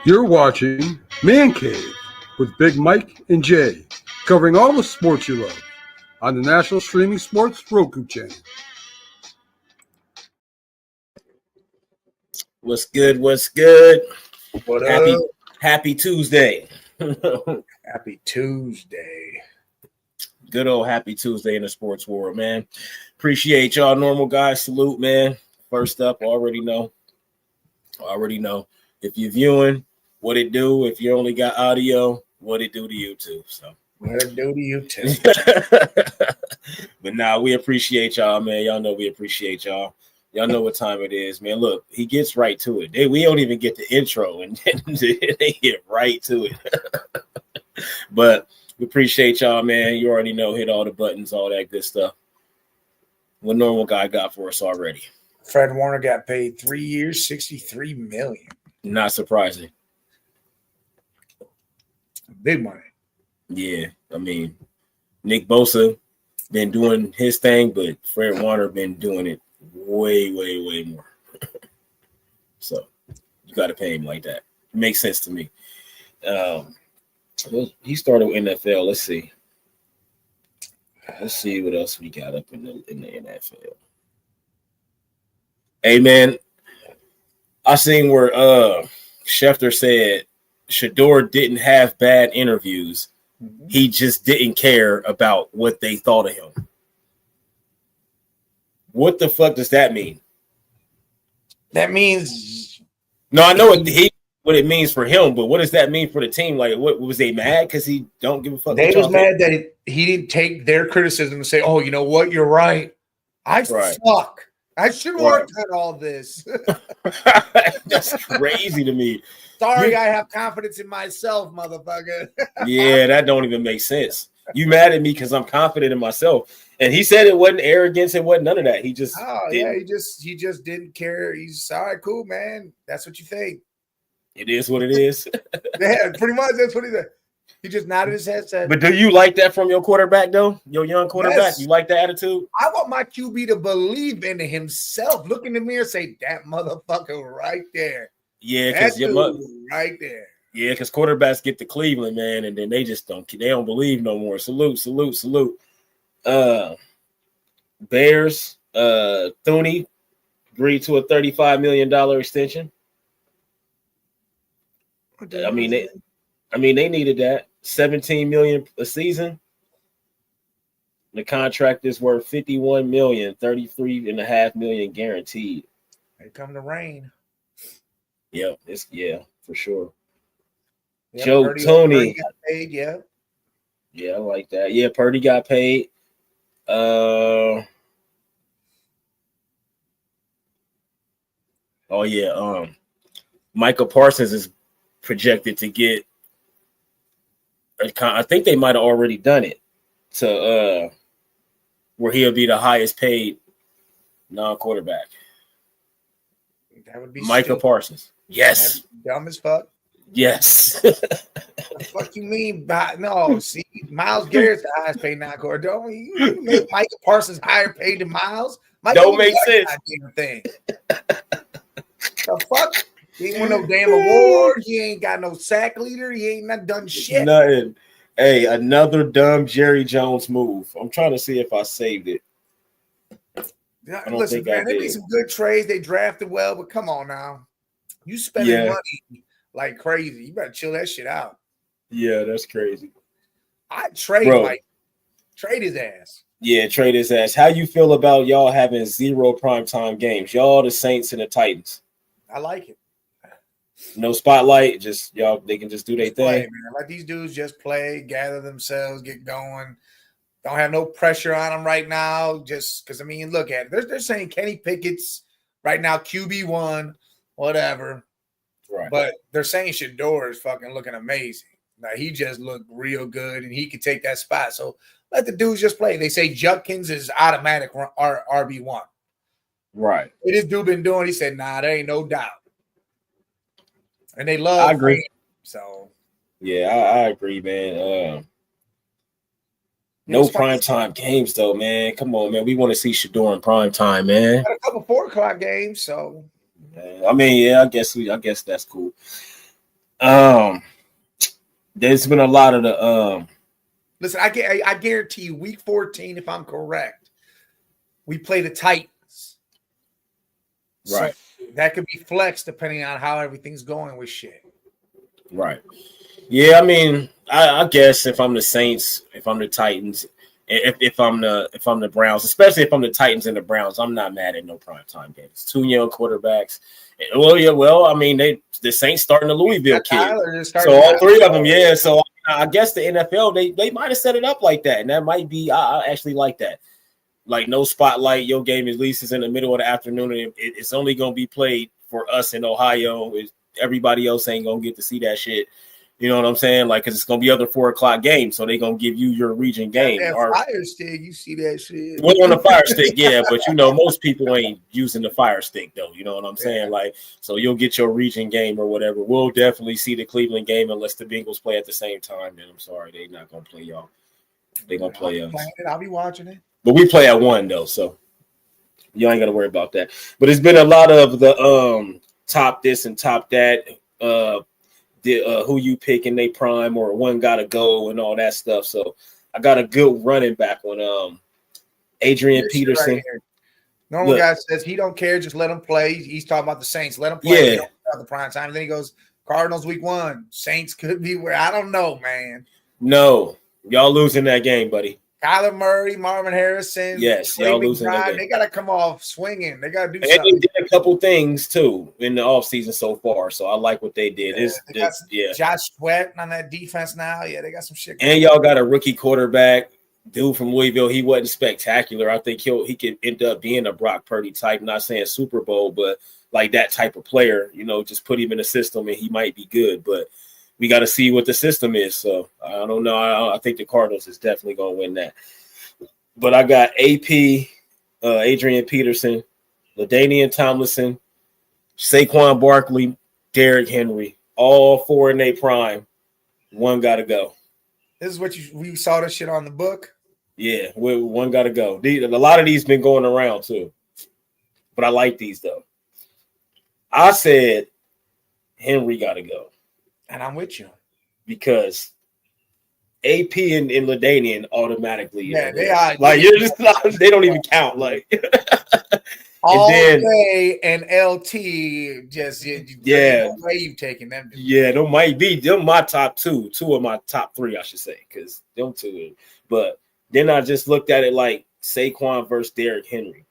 You're watching Man Cave with Big Mike and Jay, covering all the sports you love on the National Streaming Sports Roku channel. What's good? What's good? What Happy Tuesday. Happy Tuesday. Good old happy Tuesday in the sports world, man. Appreciate y'all, normal guys. Salute, man. First up, already know. If you're viewing, what it do. If you only got audio, what it do to you too. So what it do to you too. But nah, we appreciate y'all, man. Y'all know we appreciate y'all. Y'all know what time it is, man. Look, he gets right to it. We don't even get the intro, and they get right to it. But we appreciate y'all, man. You already know, hit all the buttons, all that good stuff. What normal guy got for us already? Fred Warner got paid 3 years, $63 million. Not surprising. Big money. Yeah, I mean, Nick Bosa been doing his thing, but Fred Warner been doing it way more. So you got to pay him like that. It makes sense to me. He started with NFL. Let's see what else we got up in the NFL. Hey man, I seen where Schefter said Shedeur didn't have bad interviews. Mm-hmm. He just didn't care about what they thought of him. What the fuck does that mean? That means I know what it means for him, but what does that mean for the team? Like, what was they mad because he don't give a fuck? They was mad that he didn't take their criticism and say, "Oh, you know what? You're right. Suck. I should work on all this." That's crazy to me. Sorry, I have confidence in myself, motherfucker. Yeah, that don't even make sense. You mad at me because I'm confident in myself. And he said it wasn't arrogance, it wasn't none of that. He just he just didn't care. He's all right, cool, man. That's what you think. It is what it is. Yeah, pretty much that's what he said. He just nodded his head, said. But do you like that from your quarterback, though? Your young quarterback? Yes. You like the attitude? I want my QB to believe in himself. Look in the mirror, say, that motherfucker right there. Yeah, because right there. Yeah, because quarterbacks get to Cleveland, man, and then they just don't believe no more. Salute. Bears, Thuney agreed to a $35 million extension. I mean, they needed that. $17 million a season. The contract is worth $51 million, $33.5 million guaranteed. Here come the rain. Yeah, for sure. Yeah, Joe Tony got paid, yeah. Yeah, I like that. Yeah, Purdy got paid. Michael Parsons is projected to get I think they might have already done it to where he'll be the highest paid non-quarterback. That would be Michael Parsons. Yes. Dumb as fuck. Yes. The fuck you mean? No, see, Myles Garrett's the highest paid non-quarterback. Don't you make Michael Parsons higher paid than Myles? Don't make sense. Thing. The fuck? He ain't won no damn award. He ain't got no sack leader. He ain't not done shit. Nothing. Hey, another dumb Jerry Jones move. I'm trying to see if I saved it. Listen, man, they made some good trades. They drafted well, but come on now. You spending money like crazy. You better chill that shit out. Yeah, that's crazy. I'd trade Mike. Trade his ass. Yeah, trade his ass. How you feel about y'all having 0 primetime games? Y'all the Saints and the Titans. I like it. No spotlight, just y'all. They can just do their thing. Man. Let these dudes just play, gather themselves, get going. Don't have no pressure on them right now. Just because, I mean, look at it. They're saying Kenny Pickett's right now QB1, whatever. Right. But they're saying Shedeur is fucking looking amazing. Now he just looked real good, and he could take that spot. So let the dudes just play. They say Judkins is automatic RB1. Right. What this dude been doing? He said, "Nah, there ain't no doubt." And they love. I agree. Him, so yeah, I agree, man. No primetime games though, man. Come on, man. We want to see Shedeur in primetime, man. Got a couple 4 o'clock games, so I mean, yeah, I guess that's cool. There's been a lot of the Listen, I guarantee you, week 14, if I'm correct, we play the Titans. right. So that could be flexed depending on how everything's going with shit. Right. Yeah, I mean, I guess if I'm the Saints, if I'm the Titans, if I'm the Browns, especially if I'm the Titans and the Browns, I'm not mad at no primetime games. Two young quarterbacks. Well, yeah, well, I mean, the Saints starting the Louisville kid. So all three of them, yeah. So I guess the NFL, they might have set it up like that. And that might be, I actually like that. Like no spotlight, your game at least is in the middle of the afternoon, and it's only going to be played for us in Ohio. Everybody else ain't going to get to see that shit. You know what I'm saying? Like, because it's going to be other 4 o'clock games, so they're going to give you your region game. Fire stick, you see that shit. Well, on the Fire Stick, yeah, but most people ain't using the Fire Stick, though. You know what I'm saying? Like, so you'll get your region game or whatever. We'll definitely see the Cleveland game unless the Bengals play at the same time. Then I'm sorry, they're not going to play y'all. They're going to play us. I'll be watching it. But we play at 1, though, so you ain't got to worry about that. But it's been a lot of the top this and top that, who you pick in they prime or one got to go and all that stuff. So I got a good running back on Adrian Peterson. Right, normal guy says he don't care, just let him play. He's talking about the Saints. Let him play. Yeah. The prime time. And then he goes, Cardinals week 1. Saints could be where I don't know, man. No, y'all losing that game, buddy. Kyler Murray, Marvin Harrison. Yes, y'all losing that game. They got to come off swinging. They got to do and something. they did a couple things, too, in the offseason so far. So I like what they did. Josh Sweat on that defense now. Yeah, they got some shit. And y'all got a rookie quarterback, dude from Louisville. He wasn't spectacular. I think he could end up being a Brock Purdy type. Not saying Super Bowl, but like that type of player. Just put him in the system and he might be good. But we got to see what the system is. So I don't know. I think the Cardinals is definitely going to win that. But I got AP, Adrian Peterson, LaDainian Tomlinson, Saquon Barkley, Derrick Henry, all 4 in their prime. One got to go. This is what we saw this shit on the book. Yeah, one got to go. A lot of these been going around too. But I like these though. I said Henry got to go. And I'm with you. Because AP and LaDainian automatically. Yeah, they are. Like, you're just not, they don't even count. Like, all day and LT just, no way you've taken them. Yeah, them might be. Them my top 2. 2 of my top 3, I should say. Because them 2. But then I just looked at it like Saquon versus Derrick Henry.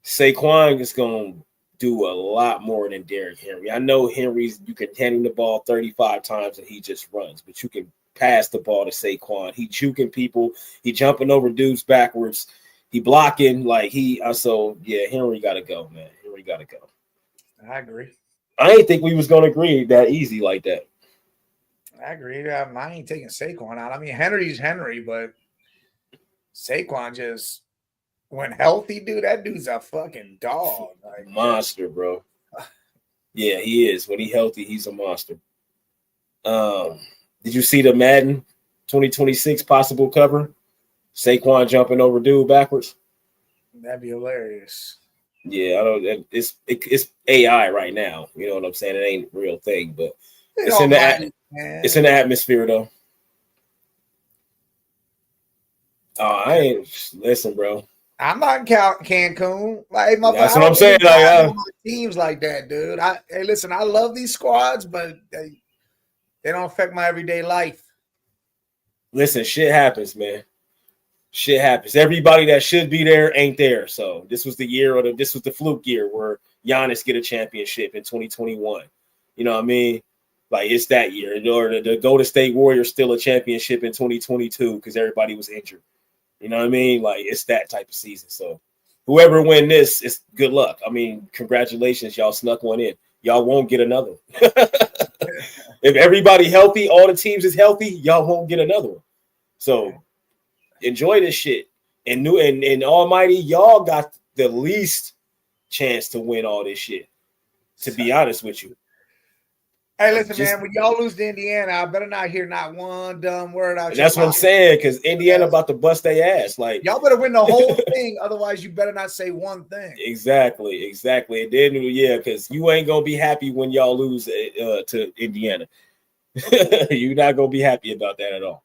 Saquon is going to do a lot more than Derrick Henry. I know you can hand him the ball 35 times and he just runs, but you can pass the ball to Saquon. He juking people. He jumping over dudes backwards. He blocking. Henry got to go, man. Henry got to go. I agree. I didn't think we was going to agree that easy like that. I agree. I ain't taking Saquon out. I mean, Henry's Henry, but Saquon just... when healthy, dude, that dude's a fucking dog. Like, monster, bro. Yeah, he is. When he's healthy, he's a monster. Did you see the Madden 2026 possible cover? Saquon jumping over dude backwards. That'd be hilarious. Yeah, I don't. It's AI right now. You know what I'm saying? It ain't a real thing, but it's in the atmosphere though. I ain't listen, bro. I'm not counting Cancun. Like, that's what I'm saying. Like, teams like that, dude. Hey, listen, I love these squads, but they don't affect my everyday life. Listen, shit happens, man. Shit happens. Everybody that should be there ain't there. So this was the year, this was the fluke year where Giannis get a championship in 2021. You know what I mean? Like, it's that year. Or the Golden State Warriors still a championship in 2022 because everybody was injured. You know what I mean? Like, it's that type of season. So whoever win this, it's good luck. I mean, congratulations. Y'all snuck one in. Y'all won't get another one. If everybody healthy, all the teams is healthy, y'all won't get another one. So enjoy this shit. And Almighty, y'all got the least chance to win all this shit, to be honest with you. Hey, listen, man. When y'all lose to Indiana, I better not hear not one dumb word out. That's what I'm saying, because Indiana about to bust their ass. Like, y'all better win the whole thing, otherwise you better not say one thing. Exactly. And then because you ain't gonna be happy when y'all lose to Indiana. You're not gonna be happy about that at all.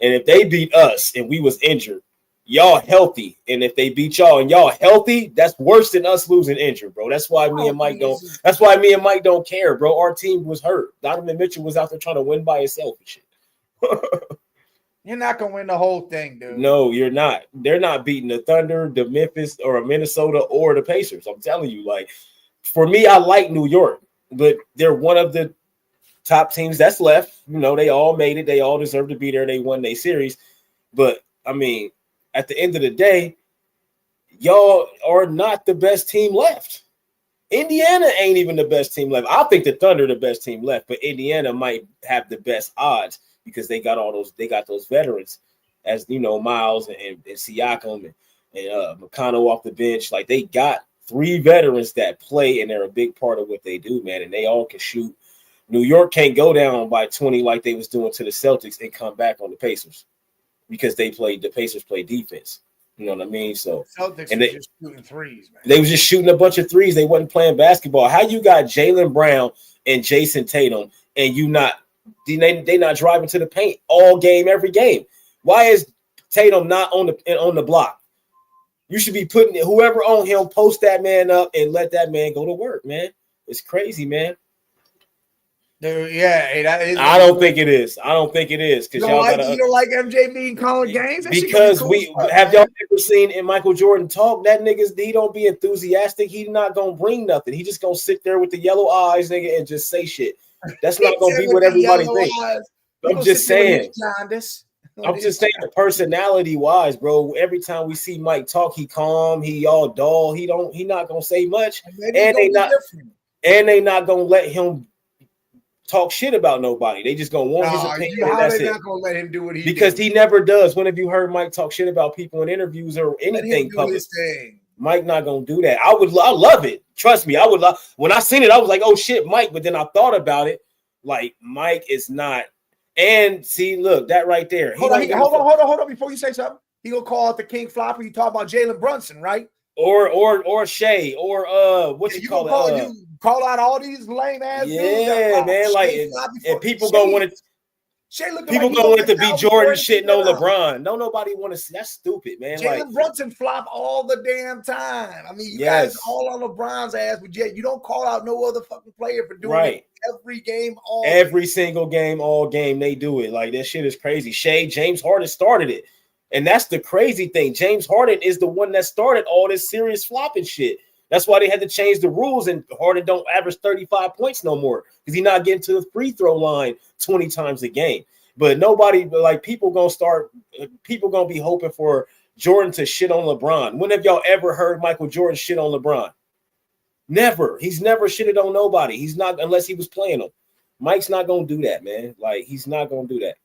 And if they beat us and we was injured, y'all healthy, and if they beat y'all and y'all healthy, that's worse than us losing injured, bro. That's why me and Mike don't. That's why me and Mike don't care, bro. Our team was hurt. Donovan Mitchell was out there trying to win by himself and shit. You're not gonna win the whole thing, dude. No, you're not. They're not beating the Thunder, the Memphis, or Minnesota, or the Pacers. I'm telling you, like, for me, I like New York, but they're one of the top teams that's left. You know, they all made it. They all deserve to be there. They won their series. But I mean, at the end of the day, y'all are not the best team left. Indiana ain't even the best team left. I think the Thunder are the best team left, but Indiana might have the best odds because they got those veterans, as you know, Miles and Siakam and McConnell off the bench. Like, they got 3 veterans that play, and they're a big part of what they do, man. And they all can shoot. New York can't go down by 20 like they was doing to the Celtics and come back on the Pacers, because the Pacers play defense. You know what I mean? So Celtics and they just shooting threes, man. They was just shooting a bunch of threes. They wasn't playing basketball. How you got Jaylen Brown and Jason Tatum and they not driving to the paint all game, every game? Why is Tatum not on the block? You should be putting whoever on him, post that man up and let that man go to work, man. It's crazy, man. Dude, yeah, that is. I don't think it is. Because you don't like MJ being calling games? Because y'all ever seen in Michael Jordan talk? That he don't be enthusiastic. He's not gonna bring nothing. He just gonna sit there with the yellow eyes, nigga, and just say shit. That's not gonna be what everybody thinks. I'm just saying. I'm just saying, personality wise, bro. Every time we see Mike talk, he calm, he all dull. He not gonna say much, and they not gonna let him talk shit about nobody. They just gonna want his opinion. How they not gonna let him do what he because he never does. When have you heard Mike talk shit about people in interviews or anything public? Mike not gonna do that. I love it. Trust me, I would love. When I seen it, I was like, oh shit, Mike. But then I thought about it. Like, Mike is not. And see, look, that right there. Hold on. Before you say something, he gonna call out the King Flopper. You talk about Jalen Brunson, right? Or Shea, or what you call it? You call out all these lame ass dudes. Yeah, man. Like, and people gonna want to. People gonna want it to be Jordan shitting on LeBron. No, nobody want to see. That's stupid, man. Jalen Brunson flop all the damn time. I mean, you guys all on LeBron's ass, but yet you don't call out no other fucking player for doing it every game, every single game, all game. They do it. Like, that shit is crazy. James Harden started it, and that's the crazy thing. James Harden is the one that started all this serious flopping shit. That's why they had to change the rules, and Harden don't average 35 points no more because he's not getting to the free throw line 20 times a game. But people gonna be hoping for Jordan to shit on LeBron. When have y'all ever heard Michael Jordan shit on LeBron? Never. He's never shitted on nobody. He's not, unless he was playing them. Mike's not gonna do that, man. Like, he's not gonna do that.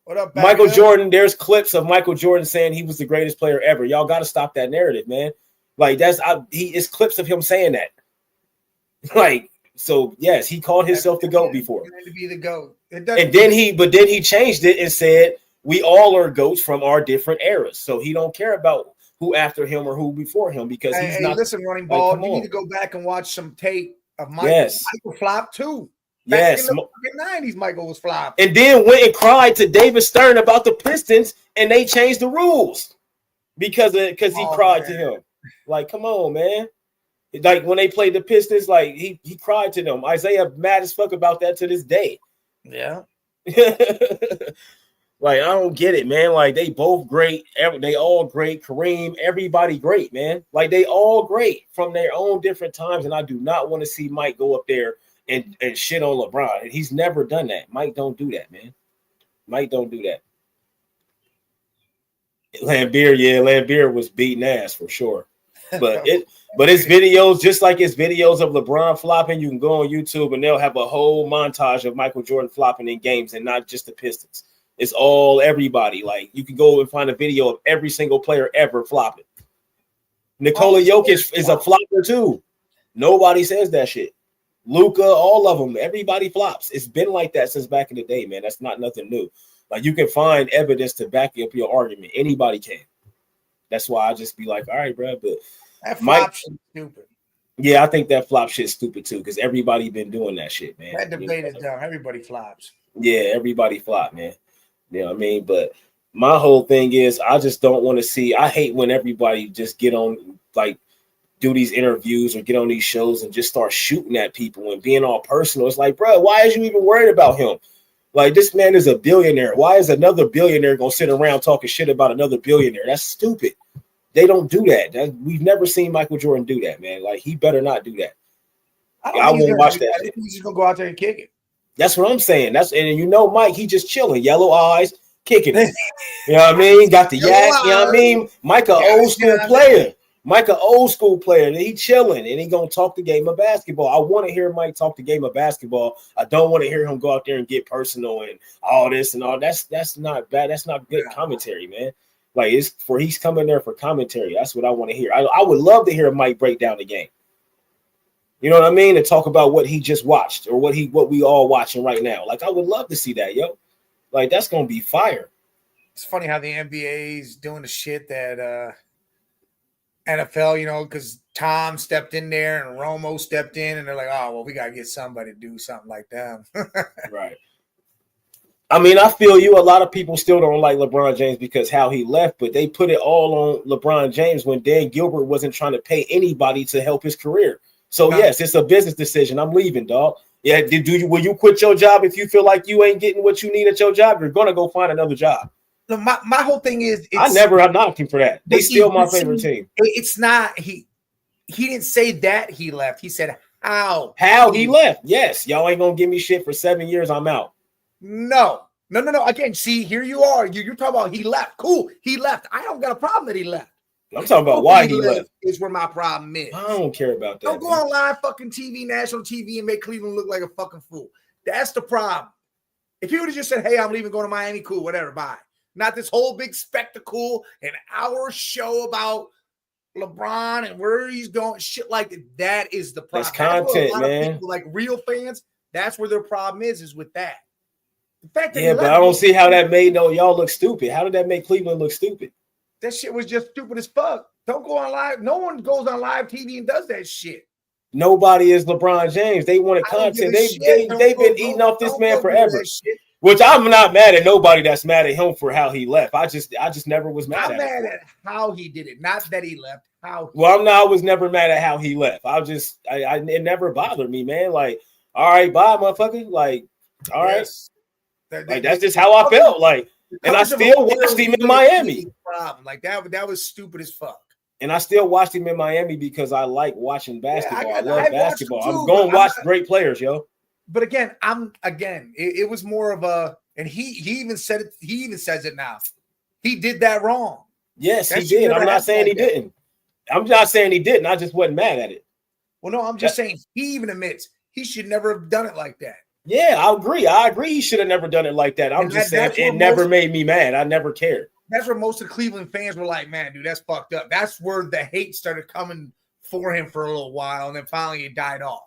What up, Michael Jordan? There's clips of Michael Jordan saying he was the greatest player ever. Y'all got to stop that narrative, man. Like, it's clips of him saying that. Like, so yes, he called himself the GOAT before. To be the GOAT. And then he changed it and said we all are GOATs from our different eras. So he don't care about who after him or who before him, because he's not. Listen, running ball, you need to go back and watch some tape of Michael. Yes. Michael flop too. Back in the 90s, Michael was flop. And then went and cried to David Stern about the Pistons, and they changed the rules because he cried to him. Like, come on, man. Like, when they played the Pistons, like, he cried to them. Isaiah mad as fuck about that to this day. Yeah. Like, I don't get it, man. Like, they both great. They all great. Kareem, everybody great, man. Like, they all great from their own different times. And I do not want to see Mike go up there and shit on LeBron. He's never done that. Mike don't do that, man. Mike don't do that. Lambeer was beating ass for sure. But it's videos, just like it's videos of LeBron flopping. You can go on YouTube and they'll have a whole montage of Michael Jordan flopping in games, and not just the Pistons. It's all everybody. Like, you can go and find a video of every single player ever flopping. Nikola Jokic is a flopper too. Nobody says that shit. Luka, all of them, everybody flops. It's been like that since back in the day, man. That's not nothing new. Like, you can find evidence to back up your argument. Anybody can. That's why I just be like, all right, bro. But that flop shit stupid. Yeah, I think that flop shit's stupid too, because everybody been doing that shit, man. That debate is dumb. Everybody flops. Yeah, everybody flop, man. You know what I mean? But my whole thing is, I just don't want to see. I hate when everybody just get on, like, do these interviews or get on these shows and just start shooting at people and being all personal. It's like, bro, why is you even worried about him? Like, this man is a billionaire. Why is another billionaire gonna sit around talking shit about another billionaire? That's stupid. They don't do that. We've never seen Michael Jordan do that, man. Like, he better not do that. I won't watch that. I think he's just gonna go out there and kick it. That's what I'm saying. And Mike, he just chilling, yellow eyes, kicking it. You know what I mean? Got the yak. You know what I mean? Mike, an old school player. Mike, an old school player. He chilling, and he gonna talk the game of basketball. I want to hear Mike talk the game of basketball. I don't want to hear him go out there and get personal and all this and all. That's not bad. That's not good commentary, man. Like, he's coming there for commentary. That's what I want to hear. I would love to hear Mike break down the game. You know what I mean? And talk about what he just watched or what we all watching right now. Like, I would love to see that, yo. Like, that's gonna be fire. It's funny how the NBA is doing the shit that NFL, because Tom stepped in there and Romo stepped in, and they're like, oh, well, we gotta get somebody to do something like that. Right. I mean, I feel you. A lot of people still don't like LeBron James because how he left, but they put it all on LeBron James when Dan Gilbert wasn't trying to pay anybody to help his career. So, yes, it's a business decision. I'm leaving, dog. Yeah, will you quit your job if you feel like you ain't getting what you need at your job? You're going to go find another job. No, my whole thing is I'm knocked him for that. They still my favorite team. It's not he didn't say that he left. He said how he left. Yes, y'all ain't gonna give me shit for 7 years. I'm out. No. Again, see, here you are. You're talking about he left. Cool, he left. I don't got a problem that he left. I'm talking about why he left. Is where my problem is. I don't care about that. Don't go on live fucking TV, national TV, and make Cleveland look like a fucking fool. That's the problem. If he would have just said, hey, I'm leaving, going to Miami, cool, whatever, bye. Not this whole big spectacle, an hour show about LeBron and where he's going, shit like that. That is the problem. That's content, man. People, like real fans, that's where their problem is with that. The fact that but I don't see how that made y'all look stupid. How did that make Cleveland look stupid? That shit was just stupid as fuck. Don't go on live. No one goes on live TV and does that shit. Nobody is LeBron James. They wanted content. They've been eating off this man forever. Which I'm not mad at nobody that's mad at him for how he left. I just never was mad at him. I'm mad at how he did it, not that he left. I was never mad at how he left. It never bothered me, man. Like, all right, bye, motherfucker. Like, all right. Like, that's just how I felt. Like, and I still watched him in Miami. Like that was stupid as fuck. And I still watched him in Miami because I like watching basketball. I love basketball. Too, I'm going to watch great players, yo. But again, it was more of a, and he even said it. He even says it now. He did that wrong. Yes, he did. I'm not saying he didn't. I'm not saying he didn't. I just wasn't mad at it. Well, no, I'm just saying he even admits he should never have done it like that. Yeah, I agree. He should have never done it like that. I'm just saying it never made me mad. I never cared. That's where most of the Cleveland fans were like, man, dude, that's fucked up. That's where the hate started coming for him for a little while, and then finally it died off.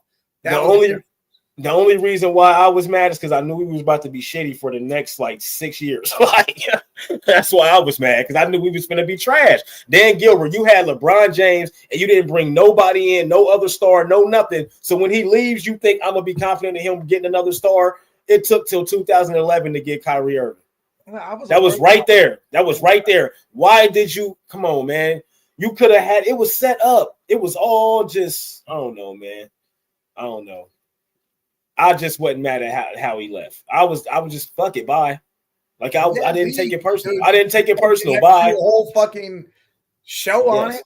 The only reason why I was mad is because I knew he was about to be shitty for the next 6 years. That's why I was mad, because I knew we was going to be trash. Dan Gilbert, you had LeBron James, and you didn't bring nobody in, no other star, no nothing. So when he leaves, you think I'm going to be confident in him getting another star? It took till 2011 to get Kyrie Irving. That was right there. That was right there. Why did you – come on, man. You could have had – it was set up. It was all just – I don't know, man. I don't know. I just wasn't mad at how he left. I was just fuck it, bye. Like I didn't take it personal. I didn't take it personal. Bye. The whole fucking show on it.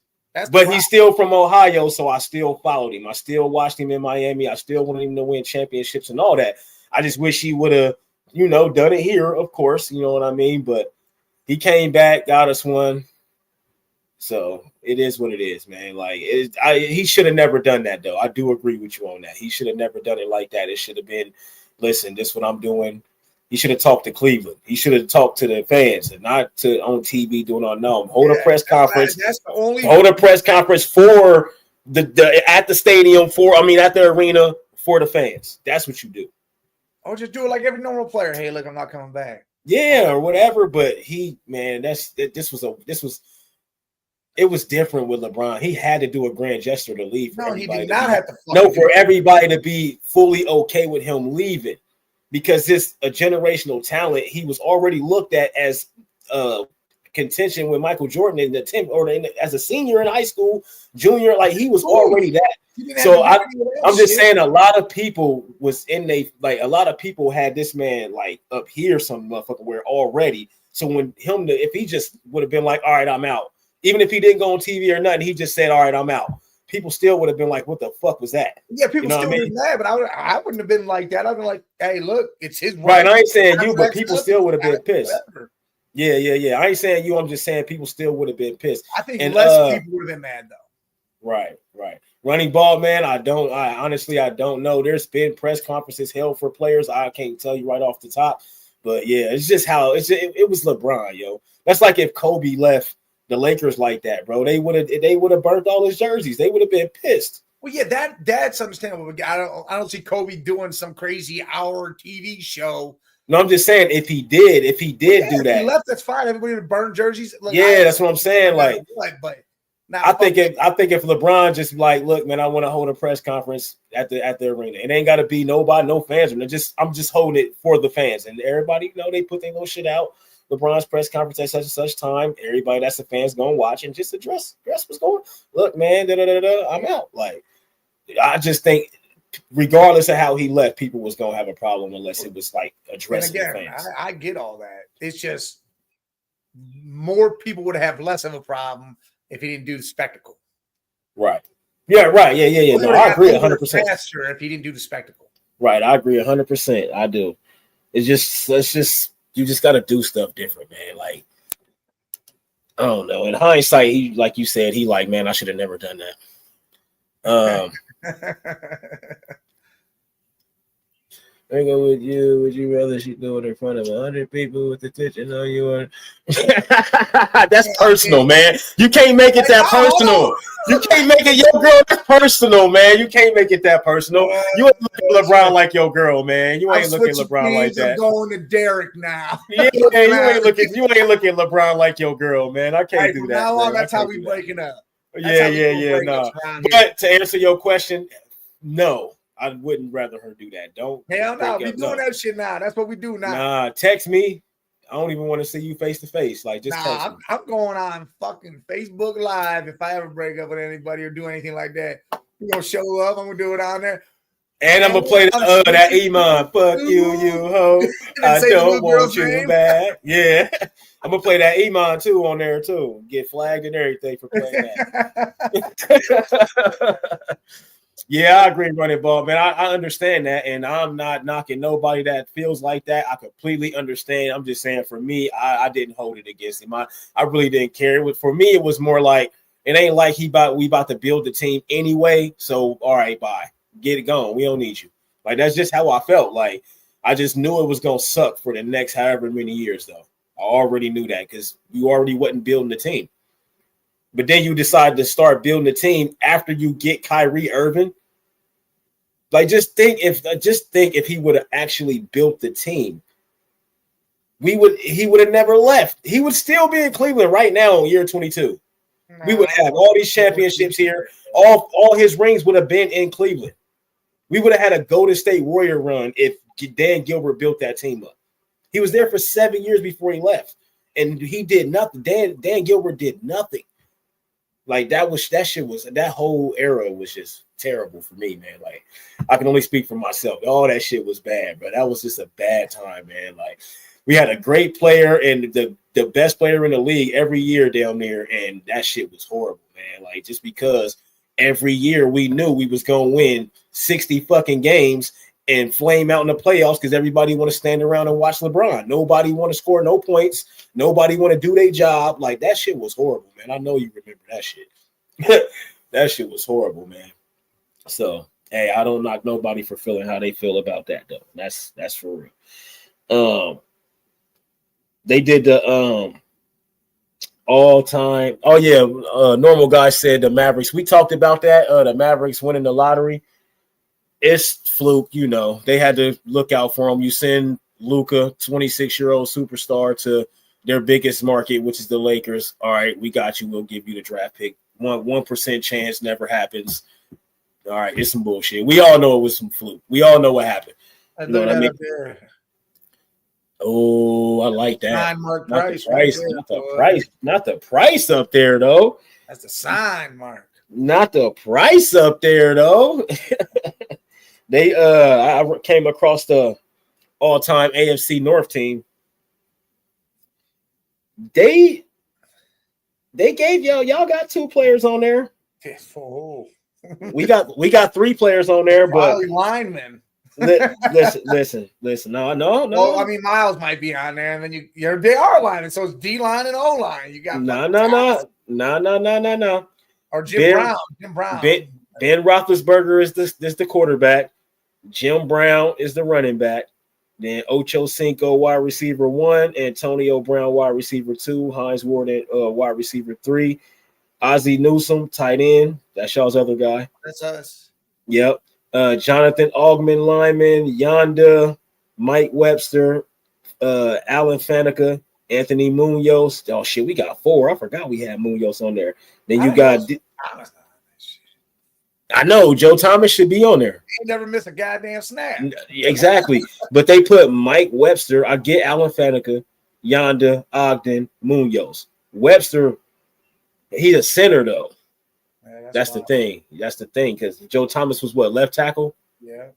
But he's still from Ohio, so I still followed him. I still watched him in Miami. I still wanted him to win championships and all that. I just wish he would have, done it here, of course. You know what I mean? But he came back, got us one. So it is what it is, man. Like he should have never done that, though. I do agree with you on that. He should have never done it like that. It should have been, listen, this is what I'm doing. He should have talked to Cleveland. He should have talked to the fans and not to on TV doing all no. Hold a press conference. Hold a press conference for the at the stadium at the arena for the fans. That's what you do. Or just do it like every normal player. Hey, look, I'm not coming back. Yeah, or whatever. But it was different with LeBron. He had to do a grand gesture to leave. No, he did not have to. For everybody to be fully okay with him leaving, because this a generational talent. He was already looked at as contention with Michael Jordan in the 10th or as a senior in high school, junior, like he was already that. So I'm just saying, a lot of people a lot of people had this man like up here, some motherfucker where already. So when if he just would have been like, all right, I'm out, even if he didn't go on TV or nothing, he just said, all right, I'm out. People still would have been like, what the fuck was that? Yeah, people still would have been mad, but I wouldn't have been like that. I'd been like, hey, look, it's his right. I ain't saying you, but people still would have been pissed. Yeah. I ain't saying you. I'm just saying people still would have been pissed. I think less people would have been mad though. Right. Running ball, man. I honestly don't know. There's been press conferences held for players. I can't tell you right off the top, but yeah, it's just how it was LeBron, yo. That's like if Kobe left the Lakers like that, bro. They would have burnt all his jerseys. They would have been pissed. Well, yeah, that's understandable. I don't see Kobe doing some crazy hour TV show. No, I'm just saying if he did do that, if he left, that's fine. Everybody would burn jerseys. Look, that's what I'm saying. But I think if LeBron just like, look, man, I want to hold a press conference at the arena. It ain't got to be nobody, no fans. I'm just holding it for the fans, and everybody, they put their little shit out. LeBron's press conference at such and such time. Everybody that's the fans gonna watch and just address what's going. Look, man, I'm out. Like, I just think, regardless of how he left, people was gonna have a problem unless it was like addressing the fans. I get all that. It's just more people would have less of a problem if he didn't do the spectacle. Right. Yeah, right. Yeah. No, I agree 100%. Faster if he didn't do the spectacle. Right. I agree 100%. I do. It's just you just got to do stuff different, man. Like, I don't know. In hindsight, he, like you said, he like, man, I should have never done that. I go with you. Would you rather she do it in front of 100 people with attention on you? That's personal, man. You can't make it that personal. You can't make it your girl that personal, man. You can't make it that personal. You ain't looking at LeBron like your girl, man. You ain't looking at LeBron like that. I'm going to Derek now. Yeah, you ain't looking at LeBron like your girl, man. I can't do that. Now on, that's how we breaking up. Yeah. No. But to answer your question, no. I wouldn't rather her do that. Hell no, we doing that shit now. That's what we do now. Nah, text me. I don't even want to see you face to face. Like, just text me. I'm going on fucking Facebook Live if I ever break up with anybody or do anything like that. You gonna show up? I'm gonna do it on there. And I'm gonna play that Iman. Fuck you hoe. I don't want you back. Yeah. I'm gonna play that Iman too on there too. Get flagged and everything for playing that. Yeah, I agree, running ball, man. I understand that, and I'm not knocking nobody that feels like that. I completely understand. I'm just saying, for me, I didn't hold it against him. I really didn't care. For me, it was more like, it ain't like we about to build the team anyway. So, all right, bye. Get it going. We don't need you. Like, that's just how I felt. Like, I just knew it was gonna suck for the next however many years, though. I already knew that because you already wasn't building the team. But then you decide to start building the team after you get Kyrie Irving. Like, just think if he would have actually built the team, he would have never left. He would still be in Cleveland right now in year 22. No. We would have all these championships here. All his rings would have been in Cleveland. We would have had a Golden State Warrior run if Dan Gilbert built that team up. He was there for 7 years before he left, and he did nothing. Dan Gilbert did nothing. Like, that whole era was just terrible for me, man. Like, I can only speak for myself. All that shit was bad, but that was just a bad time, man. Like, we had a great player and the best player in the league every year down there, and that shit was horrible, man. Like, just because every year we knew we was gonna win 60 fucking games and flame out in the playoffs because everybody want to stand around and watch LeBron. Nobody want to score no points. Nobody want to do their job. Like, that shit was horrible, man. I know you remember that shit. That shit was horrible, man. So, hey, I don't knock nobody for feeling how they feel about that, though. That's for real. They did the all-time. Oh yeah, normal guy said the Mavericks. We talked about that. The Mavericks winning the lottery. It's fluke, you know. They had to look out for him. You send Luka, 26-year-old superstar, to their biggest market, which is the Lakers. All right, we got you. We'll give you the draft pick. 1% chance never happens. All right, it's some bullshit. We all know it was some fluke. We all know what happened. You know what I mean? Oh, I like that. Mark Not price, the price, right not the price, not the price up there though. That's the sign mark. Not the price up there though. They I came across the all-time AFC North team. They gave y'all got 2 players on there. We got 3 players on there, but linemen. listen. No. Well, I mean, Miles might be on there, and then they are linemen, so it's D line and O line. You got no. Or Jim Brown. Ben Roethlisberger is the quarterback. Jim Brown is the running back. Then Ocho Cinco, wide receiver 1, Antonio Brown, wide receiver 2, Hines Ward, wide receiver 3, Ozzie Newsome, tight end. That's y'all's other guy. That's us. Yep. Jonathan Augman, lineman, Yonda, Mike Webster, Alan Faneca, Anthony Munoz. Oh shit, we got 4. I forgot we had Munoz on there. Then you got. I know Joe Thomas should be on there. He never missed a goddamn snap. Exactly. But they put Mike Webster. I get Alan Faneca, Yonda, Ogden, Munoz. Webster, he's a center though. Man, that's the thing. That's the thing, because Joe Thomas was what, left tackle? Yeah.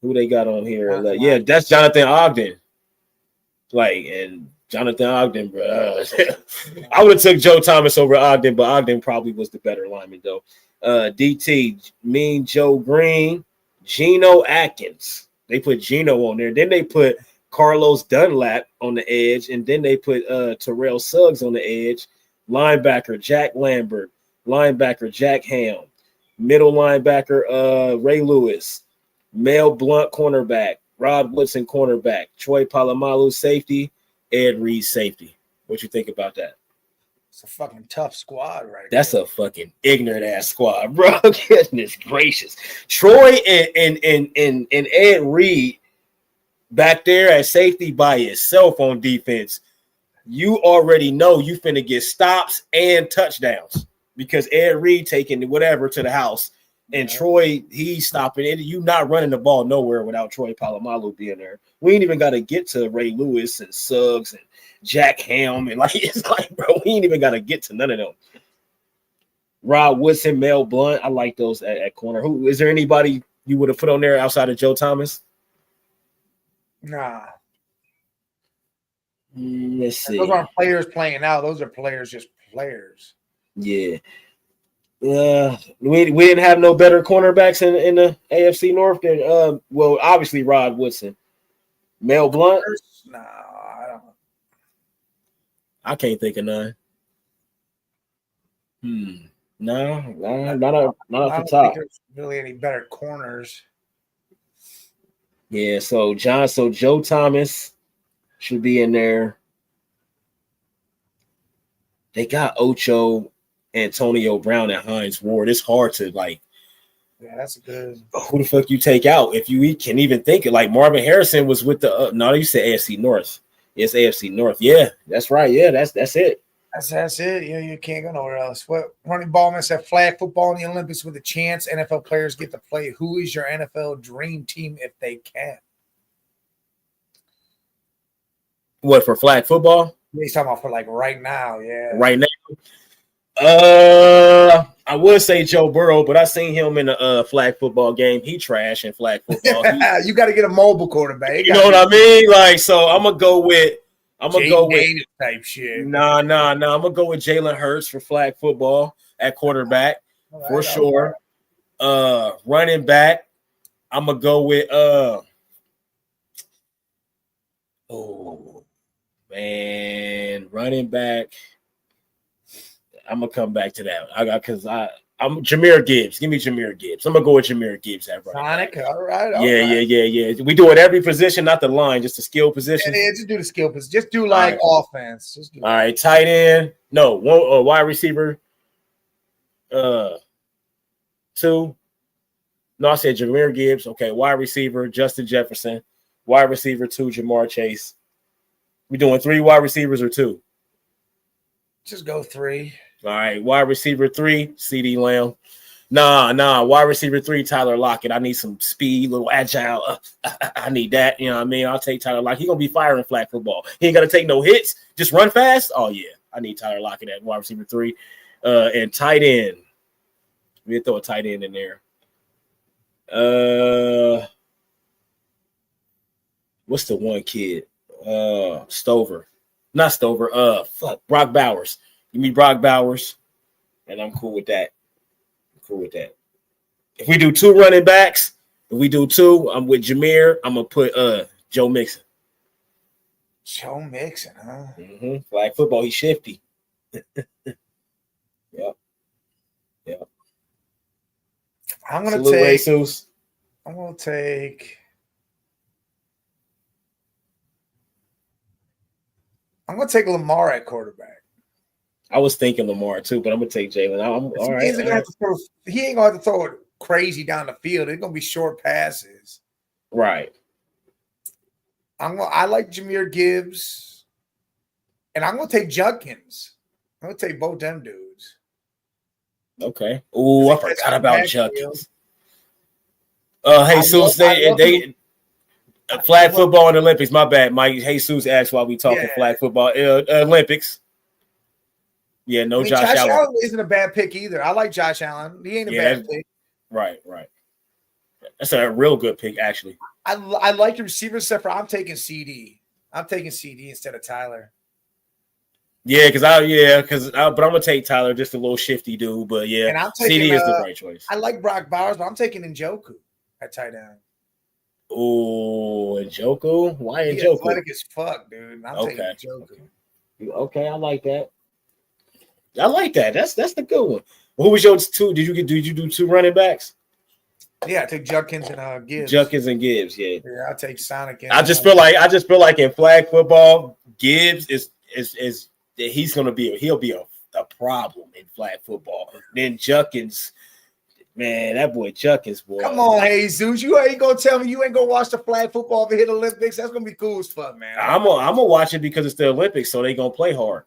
Who they got on here? Yeah, that's Jonathan Ogden. And Jonathan Ogden, bro. I would have took Joe Thomas over Ogden, but Ogden probably was the better lineman though. DT, Mean Joe Green, Geno Atkins. They put Geno on there. Then they put Carlos Dunlap on the edge, and then they put Terrell Suggs on the edge. Linebacker Jack Lambert, linebacker Jack Ham, middle linebacker Ray Lewis, Mel Blunt cornerback, Rod Woodson cornerback, Troy Polamalu safety, Ed Reed safety. What you think about that? It's a fucking tough squad, right? That's a fucking ignorant ass squad, bro. Goodness gracious. Troy and Ed Reed back there at safety by itself on defense. You already know you finna get stops and touchdowns because Ed Reed taking whatever to the house, and Troy, he's stopping it. You not running the ball nowhere without Troy Polamalu being there. We ain't even got to get to Ray Lewis and Suggs and Jack Ham, and it's like, bro, we ain't even got to get to none of them. Rod Woodson, Mel Blunt, I like those at corner. Who is there anybody you would have put on there outside of Joe Thomas? Nah. Let's see. Those aren't players playing now. Those are players, just players. Yeah. We didn't have no better cornerbacks in the AFC North than well, obviously Rod Woodson. Mel Blunt? No, I don't. I can't think of none. No, not off the top. There's really any better corners. Yeah, so Joe Thomas should be in there. They got Ocho, Antonio Brown, and Hines Ward. It's hard to Yeah, that's good. Who the fuck you take out if you can even think it? Like Marvin Harrison was with the no, you said AFC North. It's AFC North. Yeah, that's right. Yeah, that's it. That's it. You can't go nowhere else. What Ronnie Ballman said, flag football in the Olympics with a chance. NFL players get to play. Who is your NFL dream team if they can? What, for flag football? He's talking about for right now. Yeah. Right now. I would say Joe Burrow, but I seen him in a flag football game. He trash in flag football. You got to get a mobile quarterback. You know what I mean? So I'm gonna go with type shit. Nah. I'm gonna go with Jalen Hurts for flag football at quarterback for sure. Running back, I'm gonna go with running back. I'm gonna come back to that. I'm Jahmyr Gibbs. Give me Jahmyr Gibbs. I'm gonna go with Jahmyr Gibbs at running back. All right. Yeah. We do it every position, not the line, just the skill position. Yeah, just do the skill position. Just do offense. All right, tight end. No, one wide receiver. 2. No, I said Jahmyr Gibbs. Okay, wide receiver, Justin Jefferson. Wide receiver 2, Jamar Chase. We doing 3 wide receivers or 2? Just go 3. All right, wide receiver 3, CeeDee Lamb. Nah. Wide receiver 3, Tyler Lockett. I need some speed, little agile. I need that. You know what I mean? I'll take Tyler Lockett. He's going to be firing flag football. He ain't got to take no hits. Just run fast. Oh, yeah. I need Tyler Lockett at wide receiver 3. And tight end. We'll throw a tight end in there. What's the one kid? Stover. Not Stover. Brock Bowers. Give me Brock Bowers. And I'm cool with that. If we do 2 running backs, I'm with Jahmyr. I'm gonna put Joe Mixon. Joe Mixon, huh? Mm-hmm. Flag football, he's shifty. Yep. I'm gonna Salute, take. Jesus. I'm gonna take. I'm gonna take Lamar at quarterback. I was thinking Lamar too, but I'm gonna take Jalen. All right. He ain't gonna have to throw it crazy down the field. It's gonna be short passes. Right. I like Jahmyr Gibbs, and I'm gonna take Judkins. I'm gonna take both them dudes. Okay. Ooh, I forgot about Judkins. Jesus, they flag football in the Olympics. My bad, Mike. Jesus asked while we talking flag football Olympics. Yeah, Josh Allen isn't a bad pick either. I like Josh Allen. He ain't a bad pick. Right. That's a real good pick, actually. I like the receiver except for I'm taking CD. I'm taking CD instead of Tyler. Yeah, but I'm gonna take Tyler, just a little shifty dude. But yeah, and I'm taking, CD is the right choice. I like Brock Bowers, but I'm taking Njoku at tight end. Oh, Njoku? Why Njoku? He's athletic as fuck, dude. I'm taking Njoku. Okay, I like that. That's the good one. Who was your 2? Did you do 2 running backs? Yeah, I take Judkins and Gibbs. Judkins and Gibbs, yeah. Yeah, I take Sonic. I just feel like in flag football, Gibbs is he'll be a problem in flag football. Then Judkins, man, that boy Judkins, boy. Come on, Jesus. You ain't gonna tell me you ain't gonna watch the flag football if it hit Olympics. That's gonna be cool as fuck, man. I'm gonna watch it because it's the Olympics, so they gonna play hard.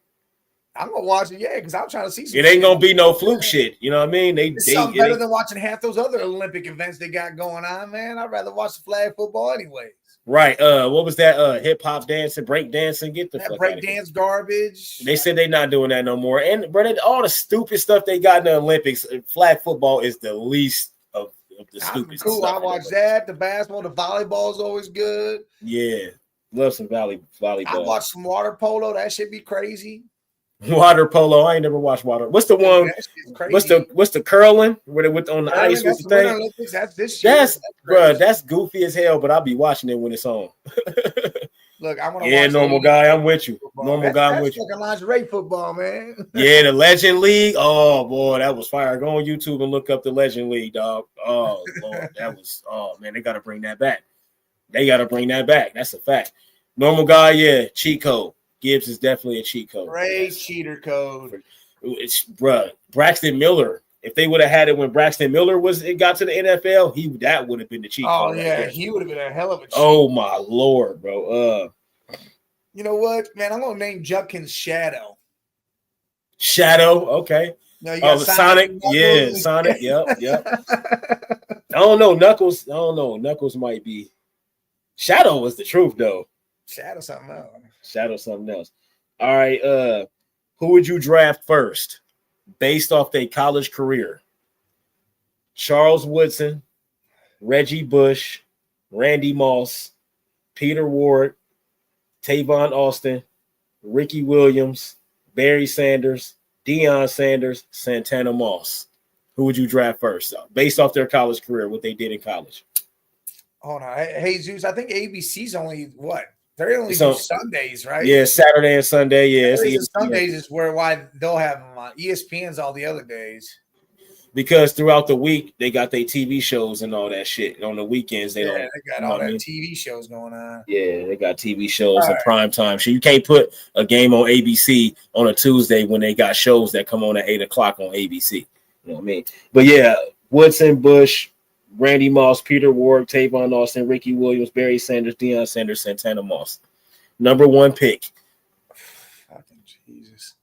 I'm gonna watch it, because I'm trying to see some. It ain't gonna be no fluke shit. You know what I mean? It's something better than watching half those other Olympic events they got going on, man. I'd rather watch the flag football anyways. Right. What was that? Hip hop dancing, break dancing. Get the fuck break dance garbage. They said they're not doing that no more. And brother, all the stupid stuff they got in the Olympics, flag football is the least of the stupid cool. stuff. I watch that. The basketball, the volleyball is always good. Yeah. Love some volleyball. I watch some water polo. That should be crazy. Water polo. I ain't never watched water. What's the one? What's the curling? With on the ice with the thing? Olympics, that's this year. That's goofy as hell, but I'll be watching it when it's on. Look, I want to watch normal guy, I'm with you. Normal guy, I'm with you. That's lingerie football, man. Yeah, the Legend League. Oh boy, that was fire. Go on YouTube and look up the Legend League, dog. Oh Lord, man, they gotta bring that back. That's a fact. Normal guy, yeah, cheat code. Gibbs is definitely a cheat code. Great cheater code. It's Braxton Miller. If they would have had it when Braxton Miller got to the NFL, that would have been the cheat code. Oh yeah, he would have been a hell of a cheat. Oh my Lord, bro. You know what, man? I'm gonna name Judkins Shadow. Shadow, okay. No, Sonic. Yeah, Sonic. Yep. I don't know. Knuckles might be. Shadow was the truth, though. Shadow something else. All right. Who would you draft first based off their college career? Charles Woodson, Reggie Bush, Randy Moss, Peter Ward, Tavon Austin, Ricky Williams, Barry Sanders, Deion Sanders, Santana Moss. Who would you draft first based off their college career, what they did in college? Hold on. Hey, Zeus, I think ABC's only what? They only do Sundays, right? Yeah, Saturday and Sunday. Yeah, Sundays is why they'll have them on. ESPN's all the other days. Because throughout the week they got their TV shows and all that shit. On the weekends they don't. They got all that TV shows going on. Yeah, they got TV shows in prime time. So you can't put a game on ABC on a Tuesday when they got shows that come on at 8:00 on ABC. You know what I mean? But yeah, Woodson, Bush, Randy Moss, Peter Ward, Tavon Austin, Ricky Williams, Barry Sanders, Deion Sanders, Santana Moss. Number 1 pick. Fucking Jesus.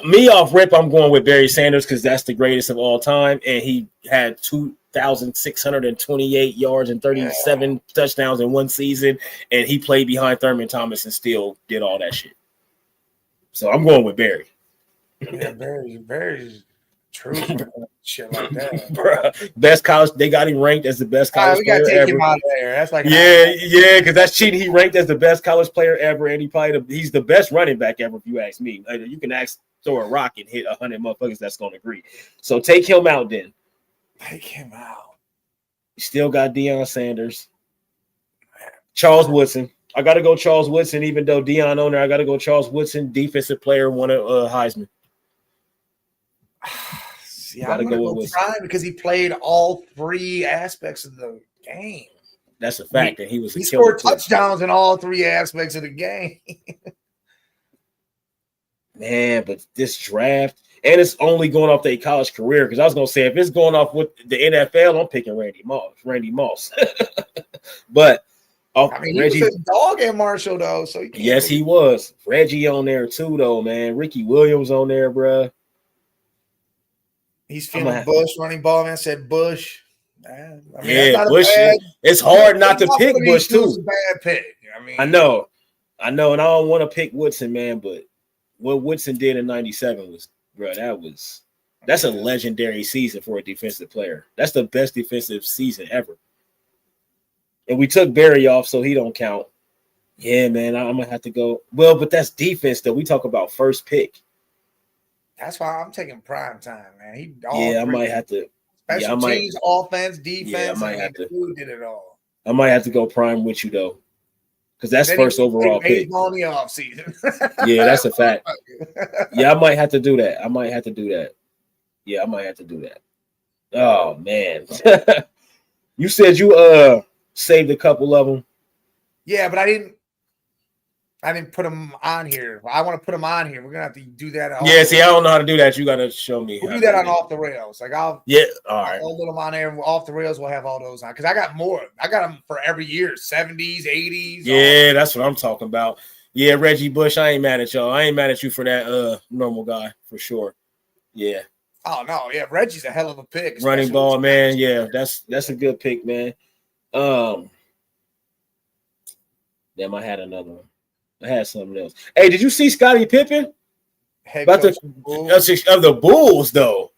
Me off rip, I'm going with Barry Sanders because that's the greatest of all time, and he had 2,628 yards and 37 touchdowns in one season, and he played behind Thurman Thomas and still did all that shit. So I'm going with Barry. Yeah, Barry's true. Shit like that. Bruh, best college. They got him ranked as the best college We gotta player take ever. him out of there. That's like Yeah, because that's cheating. He ranked as the best college player ever, and he's the best running back ever. If you ask me, you can throw a rock and hit 100 motherfuckers. That's gonna agree. So take him out then. Take him out. You still got Deion Sanders, Charles Woodson. I gotta go Charles Woodson, even though Deion on there. I gotta go Charles Woodson, defensive player, won a Heisman. See, I'm gonna go Prime because he played all 3 aspects of the game. That's a fact, and he was. He scored touchdowns in all 3 aspects of the game. Man, but this draft, and it's only going off their college career. Because I was gonna say, if it's going off with the NFL, I'm picking Randy Moss. But he was a dog at Marshall though, so he was. Reggie on there too, though, man. Ricky Williams on there, bruh. He's feeling Bush. Running ball man said Bush. Man, Bush. It's hard not to pick Bush too. Was a bad pick. I know, and I don't want to pick Woodson, man. But what Woodson did in '97 was, bro, that's a legendary season for a defensive player. That's the best defensive season ever. And we took Barry off, so he don't count. Yeah, man, I'm gonna have to go. Well, but that's defense, though. We talk about first pick. That's why I'm taking prime time, man. I might have to. Special teams, offense, defense. Yeah, I might have to. Did it all. I might have to go prime with you though, because that's first overall pick. On the off season. Yeah, that's a fact. Yeah, I might have to do that. Yeah, I might have to do that. Oh man, you said you saved a couple of them. Yeah, but I didn't put them on here. I want to put them on here. We're gonna have to do that. Yeah, see, I don't know how to do that. You gotta show me. We'll do that on Off the Rails. Like all right. I'll put them on there. Off the Rails, we'll have all those on because I got more. I got them for every year, 70s, 80s. Yeah, that's what I'm talking about. Yeah, Reggie Bush. I ain't mad at y'all. I ain't mad at you for that. Normal guy for sure. Yeah. Oh no, yeah, Reggie's a hell of a pick. Running ball, man. Yeah, that's a good pick, man. Damn, I had another one. I had something else. Hey, did you see Scottie Pippen? About the Bulls, though.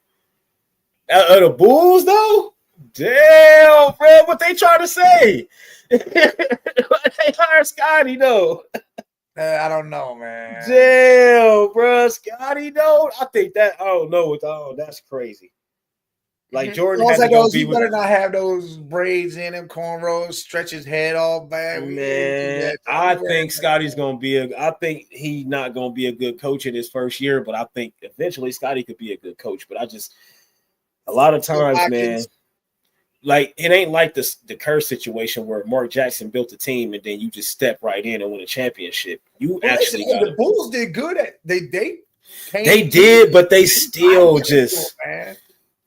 The Bulls, though? Damn, bro. What they trying to say? They hired Scottie, though. I don't know, man. Damn, bro. Scottie, though? I think that, I don't know. Oh, that's crazy. Like Jordan had to go be better not have those braids in him, cornrows, stretch his head all back. Man, I think Scottie's gonna be I think he's not gonna be a good coach in his first year, but I think eventually Scottie could be a good coach. But a lot of times, man, like it ain't like the Kerr situation where Mark Jackson built a team and then you just step right in and win a championship. The Bulls did good at they did, but they still just. Man.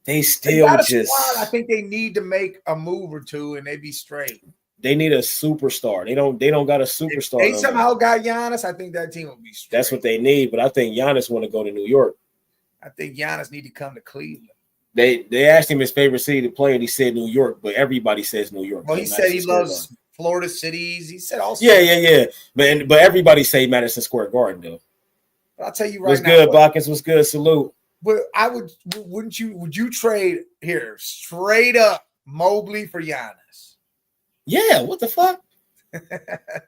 They still just. I think they need to make a move or two, and they be straight. They need a superstar. They don't got a superstar. If they somehow got Giannis, I think that team will be straight. That's what they need. But I think Giannis want to go to New York. I think Giannis need to come to Cleveland. They asked him his favorite city to play, and he said New York. But everybody says New York. Well, he said he loves Florida cities. He said also. Yeah. But everybody say Madison Square Garden though. But I'll tell you right now. What's good, Bacchus? What's good? Salute. But would you trade here straight up Mobley for Giannis? Yeah, what the fuck?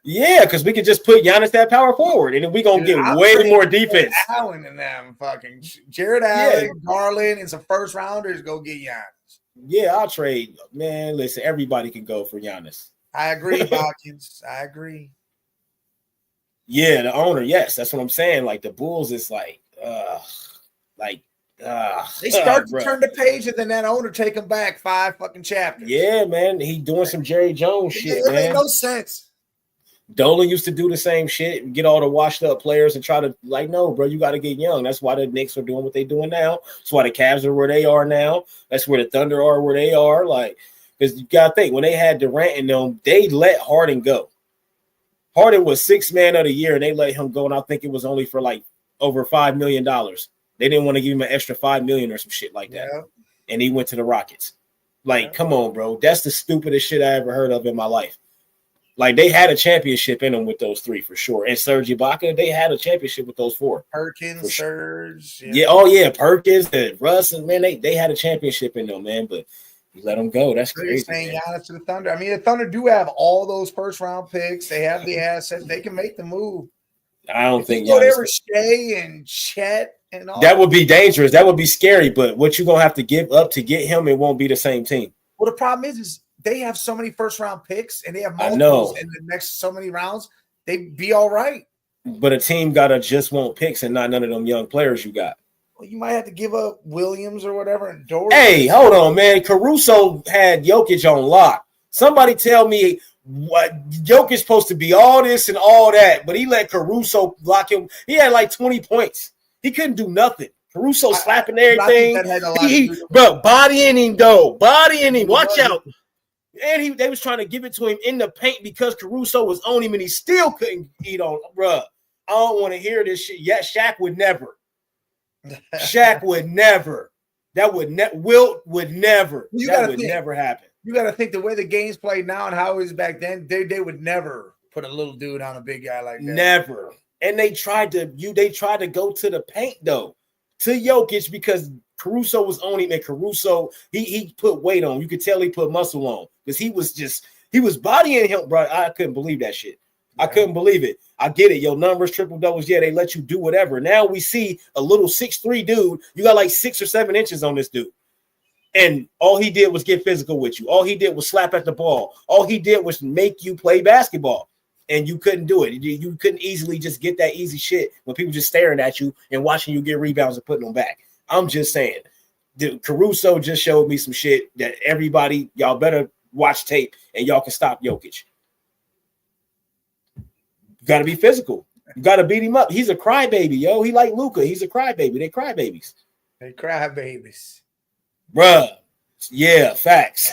Yeah, because we could just put Giannis that power forward, and then we gonna get way more defense. Allen and them fucking Jared Allen, Garland, and some first rounders go get Giannis. Yeah, I'll trade. Man, listen, everybody can go for Giannis. I agree, Hawkins. I agree. Yeah, the owner, yes, that's what I'm saying. Like the Bulls is like they start to turn the page, and then that owner take them back 5 fucking chapters. Yeah, man, he doing some Jerry Jones shit, man. It makes no sense. Dolan used to do the same shit and get all the washed up players and try to like, no, bro, you got to get young. That's why the Knicks are doing what they're doing now. That's why the Cavs are where they are now. That's where the Thunder are where they are. Like, because you got to think when they had Durant and them, they let Harden go. Harden was 6th man of the year and they let him go. And I think it was only for like over $5 million. They didn't want to give him an extra $5 million or some shit like that. Yeah. And he went to the Rockets. Like, come on, bro. That's the stupidest shit I ever heard of in my life. Like, they had a championship in them with those 3 for sure. And Serge Ibaka, they had a championship with those 4. Perkins, Serge. Yeah. Oh, yeah. Perkins and Russ. And, man, they had a championship in them, man. But you let them go. That's crazy. Saying Giannis to the Thunder. I mean, the Thunder do have all those first-round picks. They have the assets. They can make the move. I don't think Giannis. Whatever Shea and Chet and all that would be dangerous. That would be scary. But what you're going to have to give up to get him, it won't be the same team. Well, the problem is they have so many first-round picks, and they have multiples in the next so many rounds. They'd be all right. But a team gotta just want picks and not none of them young players you got. Well, you might have to give up Williams or whatever. And Doris. Hey, hold on, man. Caruso had Jokic on lock. Somebody tell me what Jokic supposed to be all this and all that, but he let Caruso block him. He had like 20 points. He couldn't do nothing. Caruso slapping everything. Bro, bodying him though. Bodying him. Watch out. And they was trying to give it to him in the paint because Caruso was on him and he still couldn't eat on. Bruh, I don't want to hear this shit. Yeah, Shaq would never. Shaq would never. That would Wilt would never. That would never happen. You got to think the way the game's played now and how it was back then. They would never put a little dude on a big guy like that. Never. And they tried to go to the paint though, to Jokic because Caruso was on him, and Caruso he put weight on. You could tell he put muscle on because he was bodying him, bro. I couldn't believe that shit. Yeah. I couldn't believe it. I get it. Your numbers, triple doubles, yeah, they let you do whatever. Now we see a little 6'3" dude. You got like 6 or 7 inches on this dude. And all he did was get physical with you. All he did was slap at the ball. All he did was make you play basketball. And you couldn't do it. You couldn't easily just get that easy shit when people just staring at you and watching you get rebounds and putting them back. I'm just saying, Caruso just showed me some shit that everybody, y'all better watch tape and y'all can stop Jokic. You got to be physical. You got to beat him up. He's a crybaby, yo. He like Luka. He's a crybaby. They crybabies. They crybabies. Bruh. Yeah, facts.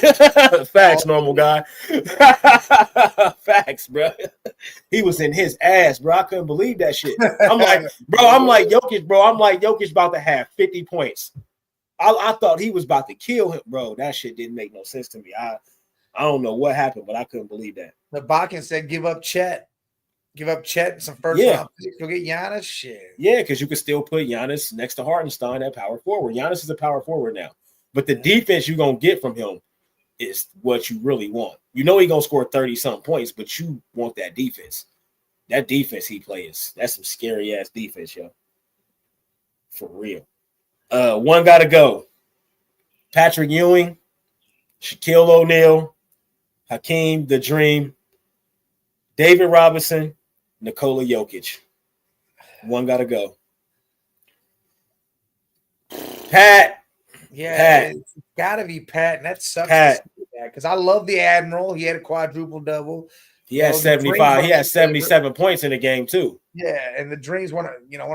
Facts, normal guy. Facts, bro. He was in his ass, bro. I couldn't believe that shit. I'm like Jokic about to have 50 points. I thought he was about to kill him, bro. That shit didn't make no sense to me. I don't know what happened, but I couldn't believe that. The Bakken said give up Chet. Give up Chet some first round picks. Go get Giannis. Shit. Yeah, because you can still put Giannis next to Hartenstein at power forward. Giannis is a power forward now. But the defense you're going to get from him is what you really want. You know he's going to score 30-something points, but you want that defense. That defense he plays, that's some scary-ass defense, yo. For real. One got to go. Patrick Ewing, Shaquille O'Neal, Hakeem the Dream, David Robinson, Nikola Jokic. One got to go. Pat. Yeah, it's got to be Pat, and that sucks because I love the Admiral. He had a quadruple double. He had 75. He had 77 points in the game too. Yeah, and the Dream's one of